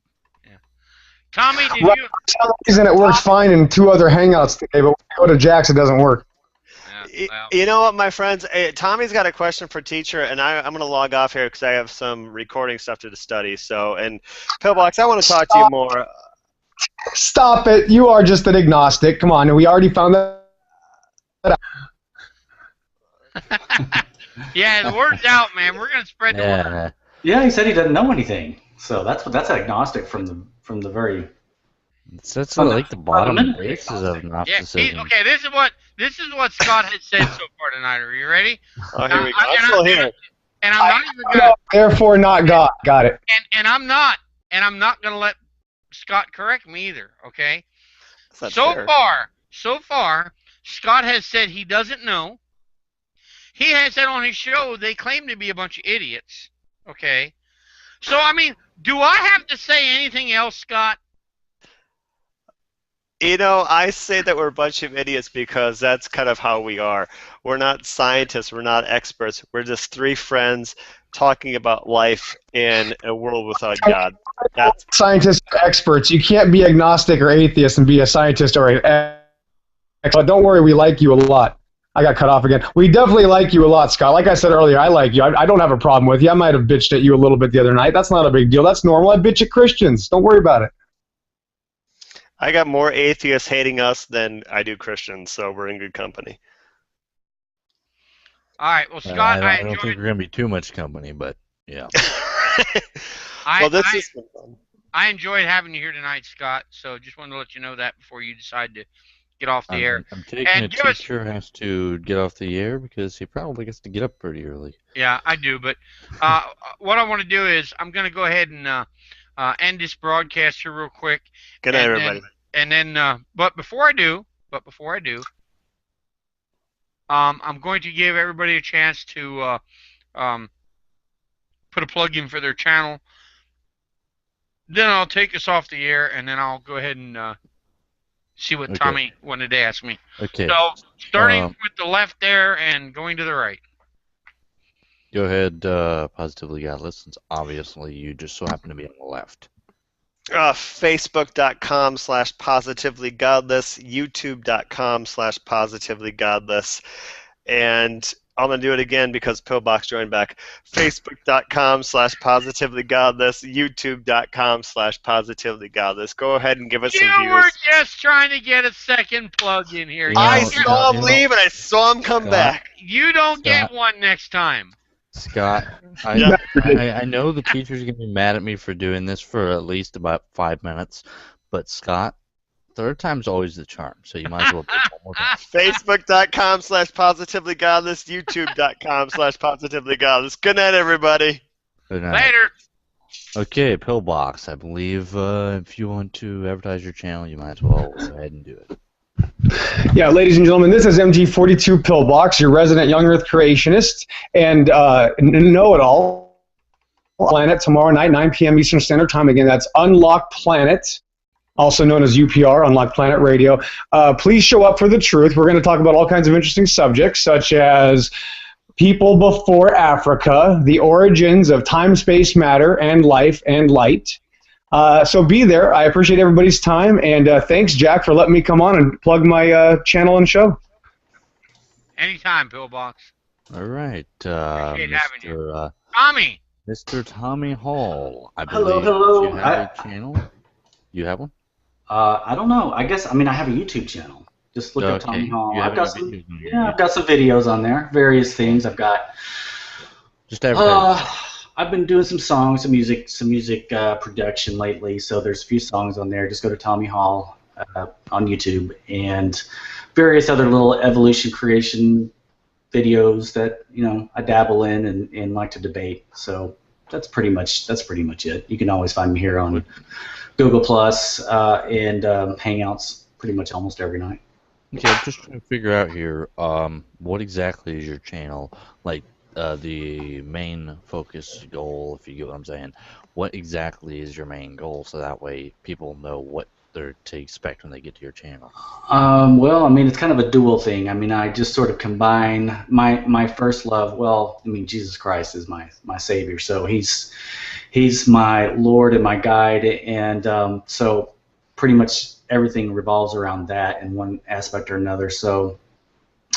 Speaker 1: Tommy, did
Speaker 7: Right.
Speaker 1: you?
Speaker 7: For some reason, it works fine in 2 other Hangouts today, but when I go to Jack's, it doesn't work.
Speaker 1: Yeah, well,
Speaker 3: You know what, my friends? Tommy's got a question for teacher, and I'm going to log off here because I have some recording stuff to study. So, and Pillbox, I want to talk to you more.
Speaker 7: Stop it. You are just an agnostic. Come on. We already found that out.
Speaker 1: yeah, the word's out, man. We're gonna spread the word.
Speaker 6: Yeah, he said he doesn't know anything. So that's agnostic from the very.
Speaker 4: That's like the bottom basis of
Speaker 1: Yeah,
Speaker 4: Gnosticism.
Speaker 1: okay. This is what Scott has said so far tonight. Are you ready?
Speaker 3: Oh, here we go. I'm still here.
Speaker 1: And I'm not even gonna.
Speaker 7: Therefore, not God. Got it.
Speaker 1: And I'm not gonna let Scott correct me either. Okay.
Speaker 3: That's
Speaker 1: So
Speaker 3: fair.
Speaker 1: far, Scott has said he doesn't know. He has said on his show they claim to be a bunch of idiots. Okay. So I mean, do I have to say anything else, Scott?
Speaker 3: You know, I say that we're a bunch of idiots because that's kind of how we are. We're not scientists. We're not experts. We're just 3 friends talking about life in a world without God. That's
Speaker 7: Scientists are experts. You can't be agnostic or atheist and be a scientist or an expert. Don't worry, we like you a lot. I got cut off again. We definitely like you a lot, Scott. Like I said earlier, I like you. I don't have a problem with you. I might have bitched at you a little bit the other night. That's not a big deal. That's normal. I bitch at Christians. Don't worry about it.
Speaker 3: I got more atheists hating us than I do Christians, so we're in good company.
Speaker 1: All right. Well, Scott,
Speaker 4: I don't think we're gonna be too much company, but yeah.
Speaker 3: Well, this is fun.
Speaker 1: I enjoyed having you here tonight, Scott. So just wanted to let you know that before you decide to get off the air.
Speaker 4: I'm taking
Speaker 1: And
Speaker 4: a
Speaker 1: give us-
Speaker 4: teacher has to get off the air because he probably gets to get up pretty early.
Speaker 1: Yeah, I do. But what I want to do is I'm going to go ahead and end this broadcast here real quick.
Speaker 3: Good night,
Speaker 1: And
Speaker 3: everybody.
Speaker 1: but before I do, I'm going to give everybody a chance to put a plug in for their channel. Then I'll take us off the air, and then I'll go ahead and see what
Speaker 4: Okay.
Speaker 1: Tommy wanted to ask me.
Speaker 4: Okay.
Speaker 1: So starting with the left there and going to the right.
Speaker 4: Go ahead, Positively Godless, since obviously you just so happen to be on the left.
Speaker 3: Facebook.com/positivelygodless, YouTube.com/positivelygodless, and I'm going to do it again because Pillbox joined back. Facebook.com/positivelygodless, YouTube.com/positivelygodless. Go ahead and give us some
Speaker 1: You
Speaker 3: views.
Speaker 1: were just trying to get a second plug in here.
Speaker 3: I
Speaker 4: No,
Speaker 3: saw him
Speaker 4: no.
Speaker 3: leave and I saw him come
Speaker 4: Scott.
Speaker 3: back.
Speaker 1: You don't get
Speaker 4: Scott.
Speaker 1: one next time.
Speaker 4: Scott,
Speaker 3: Yeah.
Speaker 4: I know the teacher's going to be mad at me for doing this for at least about 5 minutes, but Scott, third time's always the charm, so you might as well do it one more time.
Speaker 3: Facebook.com/positivelygodless, YouTube.com/positivelygodless. Good night, everybody.
Speaker 4: Good night.
Speaker 1: Later.
Speaker 4: Okay, Pillbox, I believe if you want to advertise your channel, you might as well go ahead and do it.
Speaker 7: Yeah, ladies and gentlemen, this is MT42 Pillbox, your resident young Earth creationist and know-it-all. Planet tomorrow night, 9 p.m. Eastern Standard Time. Again, that's Unlocked Planet, also known as UPR, Unlocked Planet Radio. Please show up for the truth. We're going to talk about all kinds of interesting subjects, such as people before Africa, the origins of time, space, matter, and life and light. So be there. I appreciate everybody's time, and thanks, Jack, for letting me come on and plug my channel and show.
Speaker 1: Anytime, Pillbox.
Speaker 4: All right,
Speaker 1: Appreciate having you.
Speaker 4: Mr.
Speaker 1: Tommy.
Speaker 4: Mr. Tommy Hall, I
Speaker 6: Hello,
Speaker 4: believe
Speaker 6: hello.
Speaker 4: you have a channel. You have one?
Speaker 6: I don't know. I guess I have a YouTube channel. Just look up Tommy Hall.
Speaker 4: You have
Speaker 6: I've got
Speaker 4: any
Speaker 6: some.
Speaker 4: videos on your
Speaker 6: Yeah, I've got some videos on there. Various things. I've got.
Speaker 4: Just advertise.
Speaker 6: I've been doing some songs, some music production lately. So there's a few songs on there. Just go to Tommy Hall on YouTube, and various other little evolution creation videos that I dabble in and like to debate. So that's pretty much it. You can always find me here on Google Plus and Hangouts pretty much almost every night.
Speaker 4: Okay, I'm just trying to figure out here, what exactly is your channel? Like, the main focus goal, if you get what I'm saying. What exactly is your main goal, so that way people know what they're to expect when they get to your channel?
Speaker 6: Well, I mean, it's kind of a dual thing. I mean, I just sort of combine my first love. Well, I mean, Jesus Christ is my Savior, so he's my Lord and my guide, and so pretty much everything revolves around that in one aspect or another. So,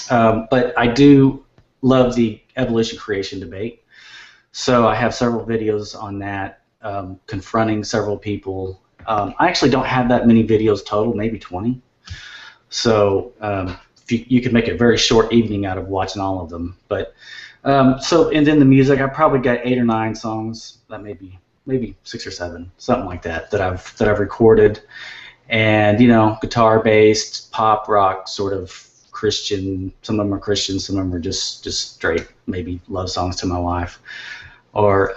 Speaker 6: but I do love the evolution creation debate. So I have several videos on that, confronting several people. I actually don't have that many videos total, maybe 20. So you could make a very short evening out of watching all of them. But so, and then the music, I probably got 8 or 9 songs, that maybe 6 or 7, something like that I've recorded, and guitar based, pop rock, sort of Christian. Some of them are Christian, some of them are just straight, maybe love songs to my wife, or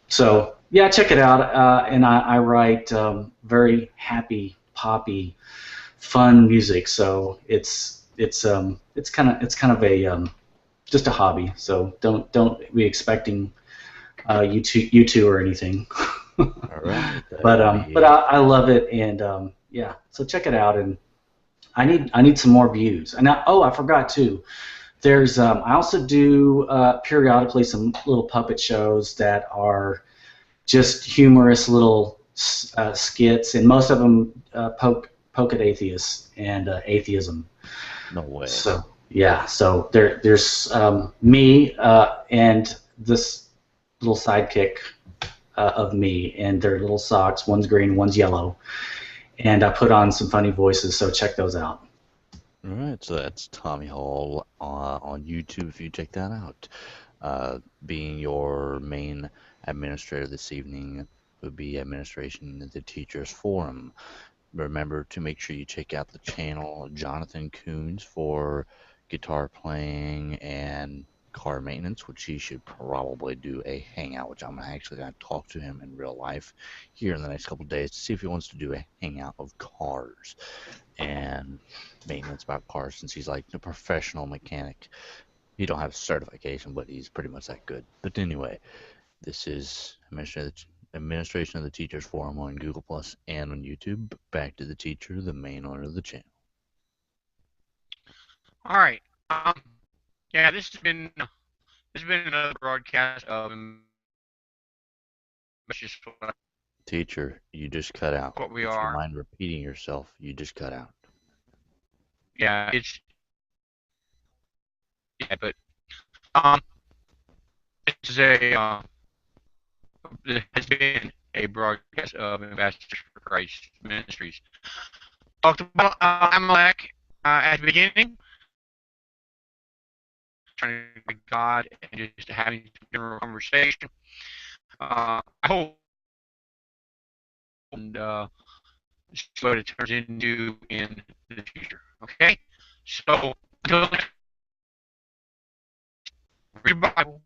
Speaker 6: so yeah, check it out. And I write very happy, poppy, fun music. So it's kind of a just a hobby. So don't be expecting you two or anything.
Speaker 4: All right.
Speaker 6: But I love it, and yeah. So check it out, and I need some more views. And I forgot too. There's I also do periodically some little puppet shows that are just humorous little skits, and most of them poke at atheists and atheism.
Speaker 4: No way.
Speaker 6: So yeah, so there's me and this little sidekick of me, and their little socks. One's green, one's yellow, and I put on some funny voices. So check those out.
Speaker 4: All right, so that's Tommy Hall on YouTube. If you check that out, being your main administrator this evening would be administration of the Teachers Forum. Remember to make sure you check out the channel Jonathan Coons for guitar playing and car maintenance, which he should probably do a hangout, which I'm actually going to talk to him in real life here in the next couple of days to see if he wants to do a hangout of cars and maintenance about cars, since he's like a professional mechanic. He don't have certification, but he's pretty much that good. But anyway, this is Administration of the Teachers Forum on Google Plus and on YouTube. Back to the teacher, the main owner of the channel.
Speaker 1: All right. Yeah, this has been another broadcast of
Speaker 4: Teacher, you just cut out.
Speaker 1: What we
Speaker 4: if
Speaker 1: are.
Speaker 4: you mind repeating yourself, you just cut out.
Speaker 1: Yeah, but this is it has been a broadcast of Ambassadors for Christ Ministries. Talked about Amalek at the beginning, trying to be God and just having some general conversation. I hope and see what it turns into in the future. Okay, so until next, read your Bible,